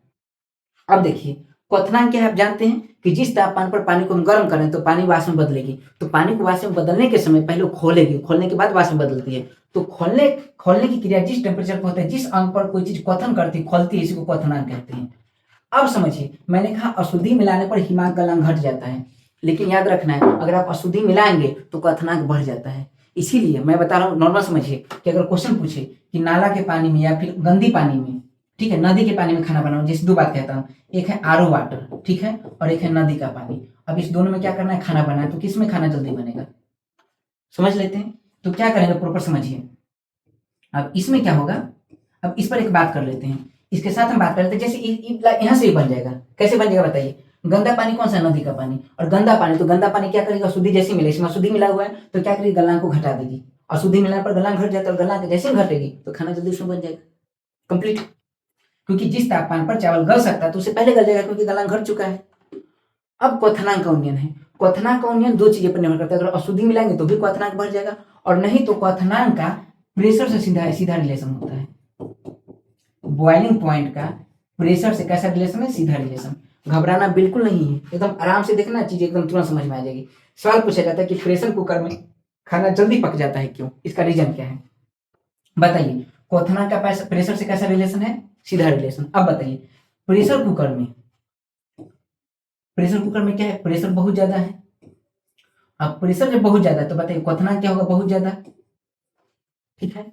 अब देखिए क्वथनांक क्या है, आप जानते हैं कि जिस तापमान पर पानी को हम गर्म करें तो पानी वाष्प में बदलेगी, तो पानी को वाष्प में बदलने के समय पहले खोलेगी, खोलने के बाद वाष्प में बदलती है। तो खोलने की क्रिया जिस टेम्परेचर पर होता है, जिस अंक पर कोई चीज क्वथन करती है, खोलती है, इसी को क्वथनांक कहते हैं। अब समझिए, मैंने कहा अशुद्धि मिलाने पर हिमांक गलनांक घट जाता है, लेकिन याद रखना है अगर आप अशुद्धि मिलाएंगे तो क्वथनांक बढ़ जाता है। इसीलिए मैं बता रहा हूँ, नॉर्मल समझिए कि अगर क्वेश्चन पूछे कि नाला के पानी में या फिर गंदी पानी में, ठीक है, नदी के पानी में खाना बनाओ, जैसे 2 बात कहता हूँ, एक है आरओ वाटर, ठीक है, और एक है नदी का पानी। अब इस दोनों में क्या करना है, खाना बनाना है, तो किस में खाना जल्दी बनेगा, समझ लेते हैं। तो क्या करेंगे, प्रॉपर समझिए। अब इसमें क्या होगा, अब इस पर एक बात कर लेते हैं, इसके साथ हम बात कर लेते हैं। जैसे यहाँ से बन जाएगा, कैसे बन जाएगा बताइए। गंदा पानी कौन सा, नदी का पानी, और गंदा पानी, तो गंदा पानी क्या करेगा, अशुद्धि जैसे मिले, इसमें अशुद्धि मिला हुआ है तो क्या करेगी, गलनांक को घटा देगी। अशुद्धि मिलाने पर गलनांक घट जाता है, और गलनांक जैसे ही घटेगी तो खाना जल्दी उसमें बन जाएगा, कंप्लीट। क्योंकि जिस तापमान पर चावल गल सकता है तो उससे पहले गल जाएगा, क्योंकि गलनांक घट चुका है। अब क्वथनांक का उन्नयन है, क्वथनांक का उन्नयन 2 चीजें पर निर्भर करता है, अगर अशुद्धि मिलाएंगे तो भी क्वथनांक बढ़ जाएगा, और नहीं तो क्वथनांक का प्रेशर से सीधा रिलेशन होता है। बॉइलिंग पॉइंट का प्रेशर से कैसा रिलेशन है, सीधा रिलेशन। घबराना बिल्कुल नहीं है, एकदम आराम से देखना, चीज एकदम तुरंत समझ में आ जाएगी। सवाल पूछा जाता है कि प्रेशर कुकर में खाना जल्दी पक जाता है, क्यों, इसका रीजन क्या है, बताइए। क्वथनांक का प्रेशर से कैसा रिलेशन है, सीधा रिलेशन। अब बताइए, प्रेशर कुकर में क्या है, प्रेशर बहुत ज्यादा है। अब प्रेशर जब बहुत ज्यादा है तो बताइए क्वथनांक क्या होगा, बहुत ज्यादा, ठीक है।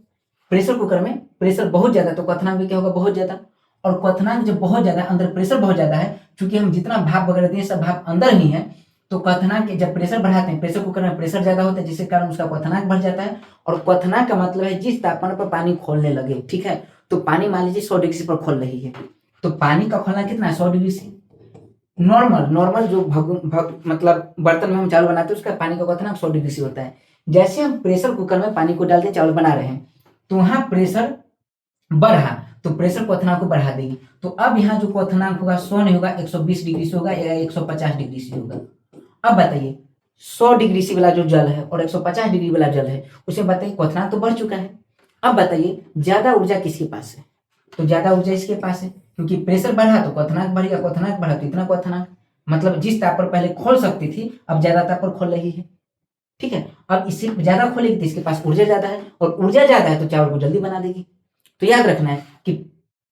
प्रेशर कुकर में प्रेशर बहुत ज्यादा, तो क्वथनांक भी क्या होगा, बहुत ज्यादा। और क्वथनांक जब बहुत ज्यादा, अंदर प्रेशर बहुत ज्यादा है, क्योंकि हम जितना भाप वगैरह दिए सब भाप अंदर ही है, तो क्वथनांक जब प्रेशर बढ़ाते हैं, प्रेशर कुकर में प्रेशर ज्यादा होता है, जिसके कारण उसका क्वथनांक बढ़ जाता है। और क्वथनांक का मतलब है जिस तापमान पर पानी खोलने लगे, ठीक है। तो पानी मान लीजिए 100 डिग्री पर खोल रही है, तो पानी का खोलना कितना है, 100 डिग्री से। नॉर्मल जो मतलब बर्तन में हम चावल बनाते हैं उसका पानी का क्वथनांक 100 डिग्री से होता है। जैसे हम प्रेशर कुकर में पानी को डालते चावल बना रहे हैं, तो वहां प्रेशर बढ़ा तो प्रेशर क्वथनांक को बढ़ा देगी। तो अब यहाँ जो क्वथनांक होगा 100 नहीं होगा, 120 डिग्री से होगा या 150 डिग्री से होगा। अब बताइए 100 डिग्री से वाला जो जल है और 150 डिग्री वाला जल है, उसमें बताइए क्वथनांक तो बढ़ चुका है। अब बताइए ज्यादा ऊर्जा किसके पास है, तो ज्यादा ऊर्जा इसके पास है, क्योंकि प्रेशर बढ़ा तो क्वथनांक बढ़ेगा, क्वथनांक बढ़ा तो इतना क्वथनांक, मतलब जिस ताप पर पहले खोल सकती थी अब ज्यादा ताप पर खोल रही है, ठीक है। अब इससे ज्यादा खोलेगी तो इसके पास ऊर्जा ज्यादा है, और ऊर्जा ज्यादा है तो चावल को जल्दी बना देगी। तो याद रखना है कि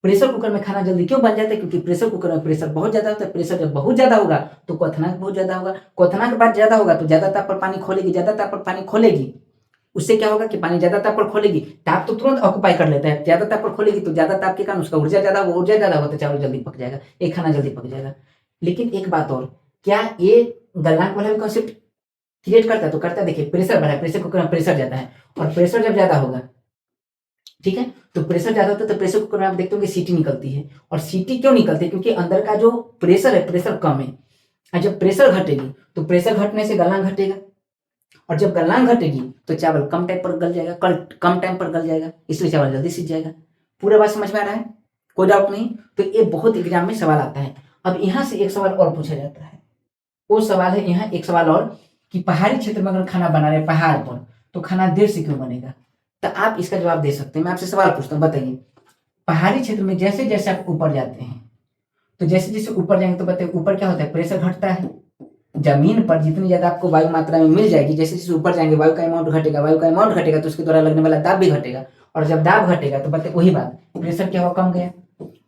प्रेशर कुकर में खाना जल्दी क्यों बन जाता है, क्योंकि प्रेशर कुकर में प्रेशर बहुत ज्यादा होता है। प्रेशर जब बहुत ज्यादा होगा तो क्वथनांक बहुत ज्यादा होगा, क्वथनांक बाद ज्यादा होगा तो ज्यादा ताप पर पानी खोलेगी, ज्यादा ताप पर पानी खोलेगी, उससे क्या होगा कि पानी ज्यादा ताप पर खोलेगी, ताप तो तुरंत ऑक्यूपाई कर लेता है, ज्यादा ताप पर खोलेगी तो ज्यादा ताप के कारण उसका ऊर्जा ज्यादा होगा, ऊर्जा ज्यादा होता है चावल जल्दी पक जाएगा, एक खाना जल्दी पक जाएगा। लेकिन एक बात और, क्या ये गलनांक वाला भी कॉन्सेप्ट क्रिएट करता है, तो करता है। देखिए प्रेशर बढ़ा, प्रेशर कुकर में प्रेशर ज्यादा है, और प्रेशर जब ज्यादा होगा, ठीक है, तो प्रेशर ज्यादा होता है तो प्रेशर कुकर में आप देखते होंगे सीटी निकलती है। और सीटी क्यों निकलती है, क्योंकि अंदर का जो प्रेशर है, प्रेशर कम है, और जब प्रेशर घटेगी तो प्रेशर घटने से गलनांक घटेगा, और जब गलनांक घटेगी तो चावल कम टाइम पर गल जाएगा, कम टाइम पर गल जाएगा, इसलिए चावल जल्दी सीज जाएगा। पूरा बात समझ में आ रहा है, कोई डाउट नहीं। तो ये बहुत एग्जाम में सवाल आता है। अब यहाँ से एक सवाल और पूछा जाता है, वो सवाल है यहाँ एक सवाल और, कि पहाड़ी क्षेत्र में अगर खाना बना रहे पहाड़ पर तो खाना देर से क्यों बनेगा। तो आप इसका जवाब दे सकते हैं। मैं आपसे सवाल पूछता हूँ, बताइए पहाड़ी क्षेत्र में जैसे जैसे आप ऊपर जाते हैं, तो जैसे जैसे ऊपर जाएंगे तो बताइए ऊपर क्या होता है, प्रेशर घटता है। जमीन पर जितनी ज्यादा आपको वायु मात्रा में मिल जाएगी, जैसे जैसे ऊपर जाएंगे वायु का अमाउंट घटेगा, वायु का अमाउंट घटेगा तो उसके द्वारा लगने वाला दाब भी घटेगा, और जब दाब घटेगा तो बताइए वही बात, प्रेशर क्या होगा, कम गया,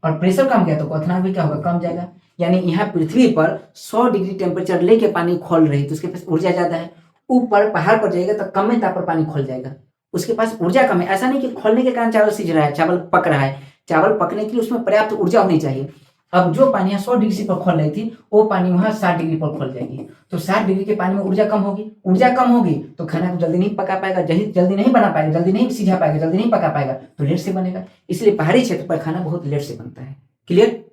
और प्रेशर कम गया तो क्वथनांक भी क्या होगा, कम जाएगा। यानी यहाँ पृथ्वी पर 100 डिग्री टेम्परेचर लेके पानी खोल रही तो उसके पास ऊर्जा ज्यादा है। ऊपर पहाड़ पर जाएगा तो कम में ताप पर पानी खोल जाएगा, उसके पास ऊर्जा कम है। ऐसा नहीं कि खोलने के कारण चावल सिज रहा है, चावल पक रहा है, चावल पकने के लिए उसमें पर्याप्त ऊर्जा होनी चाहिए। अब जो पानी यहाँ 100 डिग्री पर खोल रही थी वो पानी वहां 60 डिग्री पर खोल जाएगी, तो 60 डिग्री के पानी में ऊर्जा कम होगी, ऊर्जा कम होगी तो खाना को जल्दी नहीं पका पाएगा, जल्दी नहीं बना पाएगा, जल्दी नहीं सिझा पाएगा, जल्दी नहीं पका पाएगा, तो लेट से बनेगा। इसलिए पहाड़ी क्षेत्र पर खाना बहुत लेट से बनता है। क्लियर,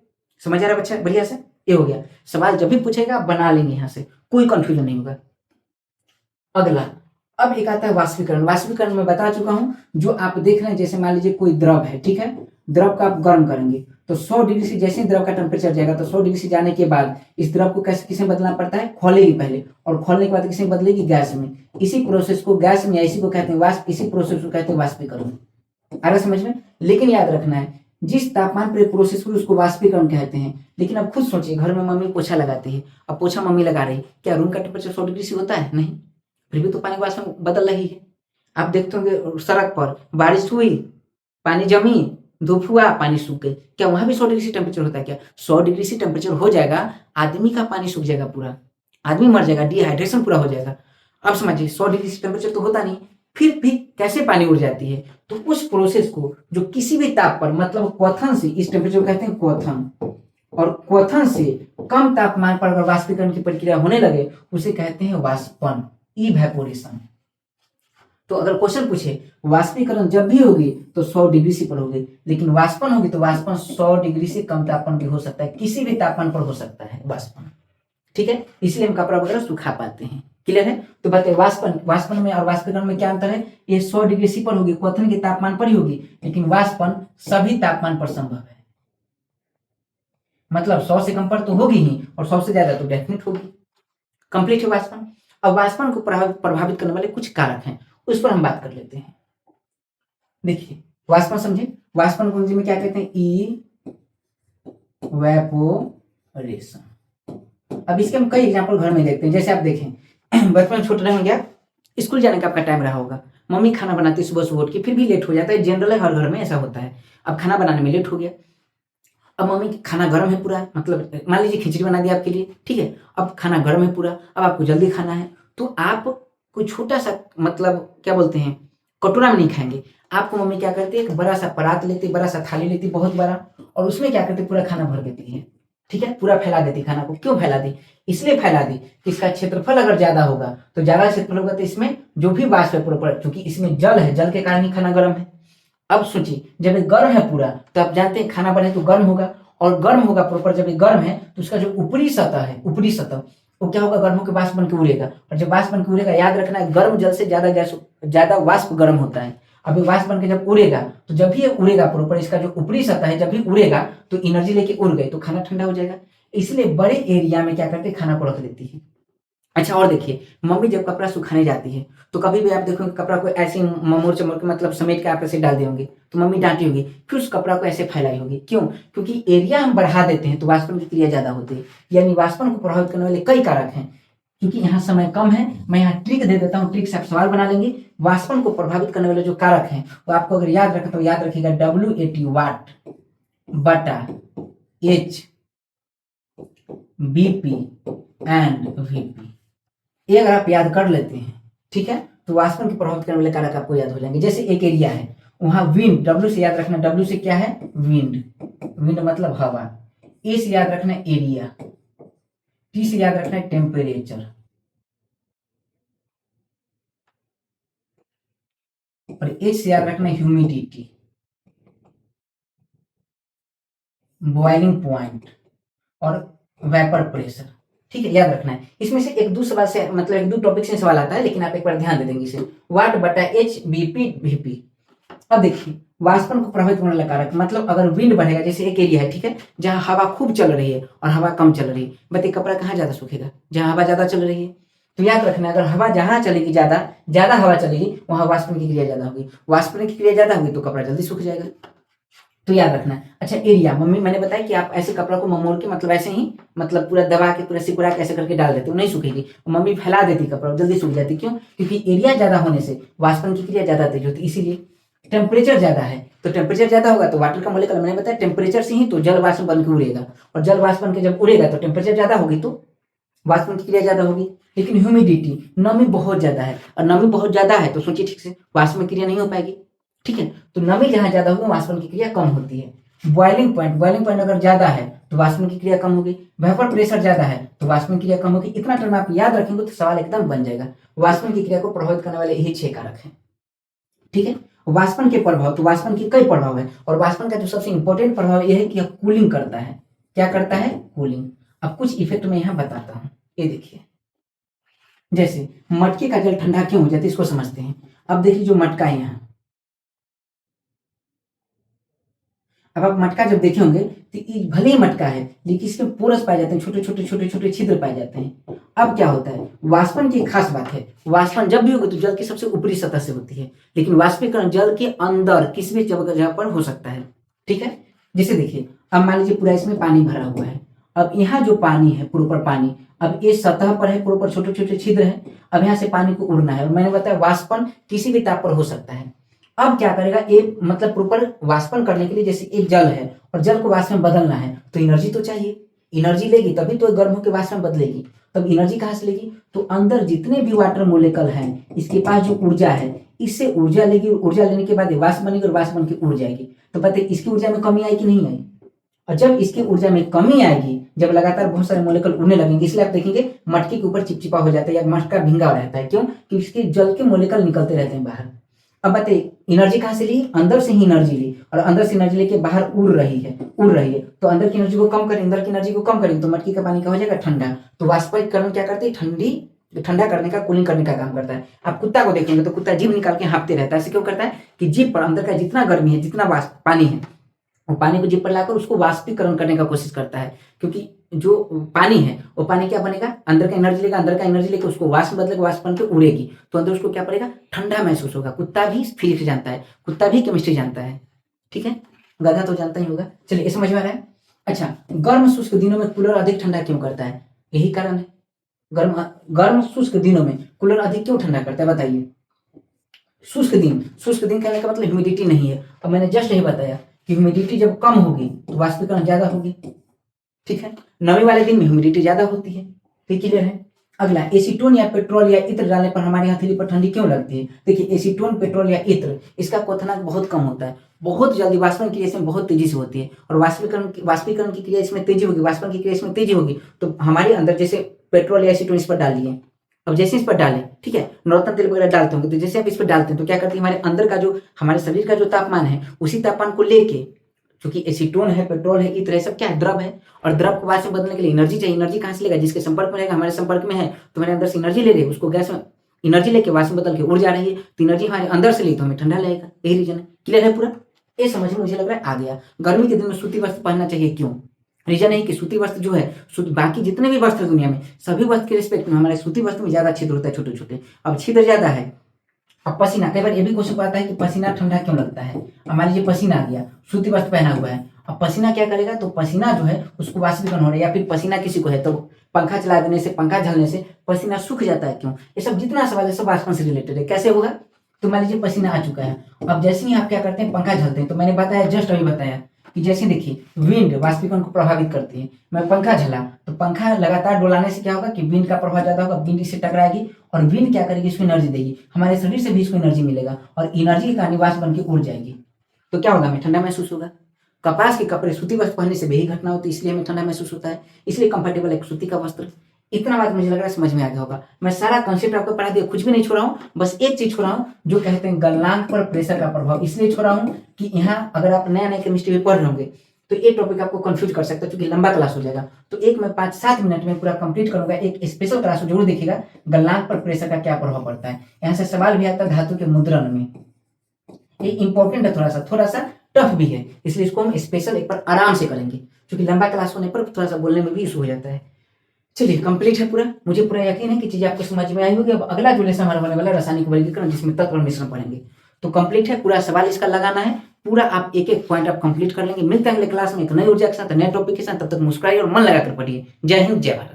समझ आ रहा है बच्चा, बढ़िया से। ये हो गया सवाल, जब भी पूछेगा बना लेंगे, यहाँ से कोई कंफ्यूजन नहीं होगा। अगला, अब एक आता है वाष्पीकरण। वाष्पीकरण में बता चुका हूं, जो आप देख रहे हैं, जैसे मान लीजिए कोई द्रव है, ठीक है, द्रव का आप गर्म करेंगे तो 100 डिग्री से जैसे ही द्रव का टेम्परेचर जाएगा तो 100 डिग्री से जाने के बाद इस द्रव को कैसे किसे बदलना पड़ता है, खोलेगी पहले, और खोलने के बाद किसे बदलेगी, गैस में। इसी प्रोसेस को गैस में, इसी को कहते हैं वाष्प, इसी प्रोसेस को कहते हैं वाष्पीकरण। आ रहा समझ में। लेकिन याद रखना है, जिस तापमान पर प्रोसेस हुई उसको वाष्पीकरण कहते हैं। लेकिन अब खुद सोचिए, घर में मम्मी पोछा लगाती है, अब पोछा मम्मी लगा रही, क्या रूम का टेम्परेचर 100 डिग्री से होता है? नहीं, फिर भी तो पानी वाष्प में बदल रही है। आप देखते होंगे सड़क पर बारिश हुई, पानी जमी, धूप हुआ, पानी सूख गई, क्या वहां भी 100 डिग्री से टेम्परेचर होता है? क्या 100 डिग्री से टेम्परेचर हो जाएगा, आदमी का पानी सूख जाएगा, पूरा आदमी मर जाएगा, डिहाइड्रेशन पूरा हो जाएगा। अब समझिए 100 डिग्री से टेम्परेचर तो होता नहीं, फिर भी कैसे पानी उड़ जाती है? तो उस प्रोसेस को जो किसी भी ताप पर, मतलब क्वथन से, इस टेम्परेचर को कहते हैं क्वथन, और क्वथन से कम तापमान पर अगर वाष्पीकरण की प्रक्रिया होने लगे उसे कहते हैं वाष्पन, इवेपोरेशन। तो अगर क्वेश्चन पूछे वाष्पीकरण जब भी होगी तो 100 डिग्री से पर होगी, लेकिन वाष्पन होगी तो वाष्पन 100 डिग्री से कम तापमान भी हो सकता है, किसी भी तापमान पर हो सकता है वाष्पन, ठीक है। इसलिए हम कपड़ा वगैरह सुखा पाते हैं। क्लियर है? तो बताइए वाष्पन में और वाष्पीकरण में क्या अंतर है? ये 100 डिग्री सी पर होगी, क्वथन के तापमान पर ही होगी, लेकिन वाष्पन सभी तापमान पर संभव है। मतलब 100 से कम पर तो होगी ही, और 100 से ज्यादा तो डेफिनेट होगी। कंप्लीट है वाष्पन। अब वाष्पन को प्रभावित करने वाले कुछ कारक हैं, उस पर हम बात कर लेते हैं। देखिए वाष्पन समझे, वाष्पन को में क्या कहते हैं? इवेपोरेशन। अब इसके हम कई एग्जांपल घर में देखते हैं। जैसे आप देखें, बचपन में छोटे रहे होंगे, स्कूल जाने का आपका टाइम रहा होगा, मम्मी खाना बनाती है सुबह सुबह उठ के, फिर भी लेट हो जाता है, जनरल है, हर घर में ऐसा होता है। अब खाना बनाने में लेट हो गया, अब मम्मी खाना गर्म है पूरा, मतलब मान लीजिए खिचड़ी बना दिया आपके लिए, ठीक है, अब खाना गर्म है पूरा, अब आपको जल्दी खाना है, तो आप कोई छोटा सा, मतलब क्या बोलते हैं, कटोरा में नहीं खाएंगे, आपको मम्मी क्या करती है, एक बड़ा सा परात लेती, बड़ा सा थाली लेती, बहुत बड़ा, और उसमें क्या करती, पूरा खाना भर देती है, ठीक है, पूरा फैला देती खाना को। क्यों फैला दी? इसलिए फैला दी कि इसका क्षेत्रफल अगर ज्यादा होगा, तो ज्यादा क्षेत्रफल होगा तो इसमें जो भी वाष्प है पूरा, क्योंकि इसमें जल है, जल के कारण ही खाना गर्म है। अब सोचिए, जब ये गर्म है पूरा, तो आप जानते हैं खाना बने तो गर्म होगा, और गर्म होगा प्रॉपर, जब ये गर्म है तो उसका जो ऊपरी सतह है, ऊपरी सतह, वो क्या होगा, गर्म होकर वाष्प बन के उड़ेगा, और जब वाष्प बन के उड़ेगा, याद रखना है, गर्म जल से ज्यादा वाष्प गर्म होता है। अब ये वाष्प बन के जब उड़ेगा, तो जब भी ये उड़ेगा प्रॉपर, इसका जो ऊपरी सतह है, जब भी उड़ेगा तो एनर्जी लेके उड़ गई, तो खाना ठंडा हो जाएगा। इसलिए बड़े एरिया में क्या करते हैं, खाना को रख देती है। अच्छा, और देखिए, मम्मी जब कपड़ा सुखाने जाती है तो कभी भी आप देखोगे कपड़ा को ऐसे ममोड़ चमोड़ के, मतलब समेट के आप ऐसे डाल देंगे, तो मम्मी डांटी होगी, फिर उस कपड़ा को ऐसे फैलाई होगी। क्यों? क्योंकि एरिया हम बढ़ा देते हैं तो वाष्पन की क्रिया ज्यादा होती है। यानी वाष्पन को प्रभावित करने वाले कई कारक हैं। क्योंकि यहाँ समय कम है, मैं यहाँ ट्रिक दे देता हूँ, ट्रिक से आप सवाल बना लेंगे। वाष्पन को प्रभावित करने वाले जो कारक हैं वो आपको अगर याद रखें तो याद रखिएगा, WAT, वाट बटा H, BP एंड VP। ये अगर आप याद कर लेते हैं, ठीक है, तो वाष्पन के प्रभावित करने वाले कारक आपको याद हो जाएंगे। जैसे एक एरिया है, वहां विंड, W से याद रखना, W से क्या है, विंड, विंड मतलब हवा, A से याद रखना एरिया, T से याद रखना है टेम्परेचर, और H से याद रखना है ह्यूमिडिटी, बॉइलिंग पॉइंट, और वेपर प्रेशर। ठीक है, याद रखना है। इसमें से एक दो सवाल से, मतलब एक दो टॉपिक से सवाल आता है, लेकिन आप एक बार ध्यान दे देंगे इसे, वाट बटा H, BP, VP। अब देखिए, वाष्पन को प्रभावित करने वाला कारक, मतलब अगर विंड बढ़ेगा, जैसे एक एरिया है, ठीक है, जहां हवा खूब चल रही है और हवा कम चल रही है, बताइए कपड़ा कहाँ ज्यादा सूखेगा, जहां हवा ज्यादा चल रही है। तो याद रखना, अगर हवा जहां चलेगी, ज्यादा हवा चलेगी, वहां वाष्पन की क्रिया ज्यादा होगी, वाष्पन की क्रिया ज्यादा होगी तो कपड़ा जल्दी सूख जाएगा। तो याद रखना है। अच्छा, एरिया, मम्मी मैंने बताया कि आप ऐसे कपड़ा को ममोड़ के, मतलब ऐसे ही, मतलब पूरा दबा के, पूरा सिकुड़ा के ऐसे करके डाल देते, वो नहीं सूखेगी, मम्मी फैला देती कपड़ा, जल्दी सूख जाती। क्यों? क्योंकि एरिया ज्यादा होने से वाष्पन की क्रिया ज्यादा तेज होती है, इसीलिए। टेम्परेचर ज्यादा है, तो टेम्परेचर ज्यादा होगा तो वाटर का मॉलिक्यूल, मैंने बताया टेम्परेचर से ही तो जल वाष्प बन के उड़ेगा, और जल वाष्प बन के जब उड़ेगा तो टेम्परेचर ज्यादा होगी तो वाष्पन की क्रिया ज्यादा होगी। लेकिन ह्यूमिडिटी, नमी बहुत ज्यादा है, और नमी बहुत ज्यादा है तो सोचिए ठीक से, वाष्पन क्रिया नहीं हो पाएगी। ठीक है, तो नमी जहां ज्यादा होगी वाष्पन की क्रिया कम होती है। बॉइलिंग पॉइंट अगर ज्यादा है तो वाष्पन की क्रिया कम होगी। वेपर प्रेशर ज्यादा है तो वाष्पन क्रिया कम होगी। इतना टर्म आप याद रखेंगे तो सवाल एकदम बन जाएगा। वाष्पन की क्रिया को प्रभावित करने वाले यही 6 कारक हैं। ठीक है, वाष्पन के प्रभाव, तो वाष्पन के कई प्रभाव है, और वाष्पन का जो सबसे इंपॉर्टेंट प्रभाव यह है कि कूलिंग करता है। क्या करता है? कूलिंग। अब कुछ इफेक्ट मैं यहां बताता हूं, ये देखिए। जैसे मटके का जल ठंडा क्यों हो जाता है इसको समझते हैं। अब देखिए जो मटका है यहाँ, अब आप मटका जब देखे होंगे तो ये भले ही मटका है लेकिन इसमें पोरस पाए जाते हैं, छोटे छोटे छिद्र पाए जाते हैं। अब क्या होता है, वाष्पन की खास बात है, वाष्पन जब भी होगी तो जल की सबसे ऊपरी सतह से होती है, लेकिन वाष्पीकरण जल के अंदर किसी भी जगह पर हो सकता है। ठीक है, जैसे देखिए अब मान लीजिए पूरा इसमें पानी भरा हुआ है। अब यहाँ जो पानी है, प्रॉपर पानी, अब ये सतह पर है, प्रॉपर छोटे छोटे छिद्र है। अब यहाँ से पानी को उड़ना है, और मैंने बताया वाष्पन किसी भी ताप पर हो सकता है। अब क्या करेगा, एक मतलब प्रॉपर वाष्पन करने के लिए, जैसे एक जल है और जल को वाष्प में बदलना है तो एनर्जी तो चाहिए, एनर्जी लेगी तभी तो गर्म होकर वाष्प में बदलेगी। तब एनर्जी कहाँ से लेगी, तो अंदर जितने भी वाटर मोलिकल हैं इसके पास जो ऊर्जा है, इससे ऊर्जा लेगी, ऊर्जा लेने के बाद वाष्प बनेगी और वाष्प बन के उड़ जाएगी। तो पता है इसकी ऊर्जा में कमी आई कि नहीं आई, और जब इसकी ऊर्जा में कमी आएगी, जब लगातार बहुत सारे मोलिकल उड़ने लगेंगे, इसलिए आप देखेंगे मटके के ऊपर चिपचिपा हो जाता है या मटका भींगा रहता है। क्यों? क्योंकि इसके जल के मोलिकल निकलते रहते हैं बाहर। अब बताइए एनर्जी कहां से ली, अंदर से ही एनर्जी ली, और अंदर से एनर्जी लेके बाहर उड़ रही है तो अंदर की एनर्जी को कम करें, अंदर की एनर्जी को कम करेंगे तो मटकी का पानी क्या हो जाएगा, ठंडा। तो वाष्पीकरण क्या करते हैं, ठंडा करने का, कूलिंग करने का काम करता है। आप कुत्ता को देखेंगे तो कुत्ता जीभ निकाल के हाँफते रहता है। ऐसे क्यों करता है कि जीभ पर अंदर का जितना गर्मी है, जितना वाष्प पानी है, वो पानी को जीभ पर लाकर उसको वाष्पीकरण करने का कोशिश करता है। क्योंकि जो पानी है वो पानी क्या बनेगा, अंदर का एनर्जी लेगा, अंदर का एनर्जी लेकर उसको वाष्प बदलेगा, वाष्प बन के उड़ेगी तो अंदर उसको क्या पड़ेगा, ठंडा महसूस होगा। कुत्ता भी फिजिक्स जानता है, कुत्ता भी केमिस्ट्री जानता है। ठीक है, गधा तो जानता ही होगा। चलिए ये समझ में आ रहा है। अच्छा, गर्म शुष्क दिनों में कूलर अधिक ठंडा क्यों करता है, यही कारण है। गर्म शुष्क दिनों में कूलर अधिक क्यों ठंडा करता है बताइए। शुष्क दिन कहने का मतलब ह्यूमिडिटी नहीं है। अब मैंने जस्ट यही बताया कि ह्यूमिडिटी जब कम होगी तो वाष्पीकरण ज्यादा होगी। ठीक है, नमी वाले दिन में ह्यूमिडिटी ज्यादा होती है। तो क्लियर है। अगला, एसीटोन या पेट्रोल या इत्र डालने पर हमारी हथेली पर ठंडी क्यों लगती है। देखिए एसीटोन, पेट्रोल या इत्र, इसका क्वथनांक बहुत कम होता है, बहुत जल्दी वाष्पन की क्रिया इसमें बहुत तेजी से होती है, और वाष्पीकरण की क्रिया इसमें तेजी होगी, वाष्पन की क्रिया इसमें तेजी होगी। तो हमारे अंदर जैसे पेट्रोल या एसीटोन इस पर डाल दिए, अब जैसे इस पर डालें, ठीक है, नॉर्तन तेल वगैरह डालते होंगे, तो जैसे आप इस पर डालते हैं तो क्या करते हैं, हमारे अंदर का जो, हमारे शरीर का जो तापमान है उसी तापमान को लेके, क्योंकि एसीटोन है, पेट्रोल है, इत्र है, सब क्या है, द्रव है, और द्रव को वाष्प में बदलने के लिए एनर्जी चाहिए। एनर्जी कहाँ से लेगा, जिसके संपर्क में रहेगा, हमारे संपर्क में है तो हमारे अंदर से एनर्जी ले रही है, उसको गैस में एनर्जी लेके वाष्प में बदल के उड़ जा रही है, तो एनर्जी हमारे अंदर से ली तो हमें ठंडा लगेगा। यही रीजन है। क्लियर है पूरा, ये समझ में मुझे लग रहा है आ गया। गर्मी के दिन में सूती वस्त्र पहनना चाहिए, क्यों, रीजन है कि सूती वस्त्र जो है, बाकी जितने भी वस्त्र दुनिया में, सभी वस्त्र के रिस्पेक्ट में हमारे सूती वस्त्र में ज्यादा छिद्र होता है, छोटे छोटे। अब छिद्र ज्यादा है। अब पसीना, कई बार ये भी क्वेश्चन आता है कि पसीना ठंडा क्यों लगता है। हमारे जो पसीना आ गया, सूती वस्त्र पहना हुआ है, अब पसीना क्या करेगा, तो पसीना जो है उसको वाष्पीकरण हो रहा है, या फिर पसीना किसी को है तो पंखा चला देने से, पंखा झलने से पसीना सूख जाता है, क्यों। ये सब जितना सवाल है सब वाष्पन से रिलेटेड है। कैसे होगा, तो मान लीजिए पसीना आ चुका है, अब जैसे ही आप क्या करते हैं, पंखा झलते हैं, तो मैंने बताया, जस्ट अभी बताया कि जैसे देखिए विंड वाष्पीकरण को प्रभावित करती है। मैं पंखा झला तो पंखा लगातार डोलाने से क्या होगा कि विंड का प्रभाव ज्यादा होगा, विंड इससे टकराएगी और विंड क्या करेगी, इसको एनर्जी देगी, हमारे शरीर से भी इसको एनर्जी मिलेगा, और एनर्जी के कारण वाष्प बन के उड़ जाएगी। तो क्या होगा, हमें ठंडा महसूस होगा। कपास के कपड़े, सूती वस्त्र पहनने से भी यही घटना होती है, इसलिए हमें ठंडा महसूस होता है, इसलिए कंफर्टेबल है सूती का वस्त्र। इतना बात मुझे लग रहा है समझ में आ गया होगा। मैं सारा कॉन्सेप्ट आपको पढ़ा दिया, कुछ भी नहीं छोड़ा हूँ, बस एक चीज छोड़ा हूँ जो कहते हैं गलनांक पर प्रेशर का प्रभाव। इसलिए छोड़ा हूँ कि यहाँ अगर आप नया नया केमिस्ट्री में पढ़ रहे होंगे तो ये टॉपिक आपको कंफ्यूज कर सकता है, क्योंकि लंबा क्लास हो जाएगा। तो एक मैं 5-7 मिनट में पूरा कंप्लीट करूंगा। एक स्पेशल क्लास जरूर देखिएगा, गलनांक पर प्रेशर का क्या प्रभाव पड़ता है। यहाँ से सवाल भी आता है धातु के मुद्रण में, ये इंपॉर्टेंट है, थोड़ा सा टफ भी है, इसलिए इसको हम स्पेशल एक बार आराम से करेंगे, क्योंकि लंबा क्लास होने पर थोड़ा सा बोलने में भी इशू हो जाता है। चलिए कंप्लीट है पूरा, मुझे पूरा यकीन है कि चीजें आपको समझ में आई होगी। अब अगला जो लेसन हमारा होने वाला है रासायनिक वर्गीकरण, जिसमें तत्व और मिश्रण पढ़ेंगे, तो कंप्लीट है पूरा। सवाल इसका लगाना है पूरा, आप एक एक पॉइंट आप कंप्लीट कर लेंगे। मिलते हैं अगले क्लास में एक नई ऊर्जा के साथ, नए टॉपिक के साथ। तब तक मुस्कुराइए और मन लगाकर पढ़िए। जय हिंद, जय भारत।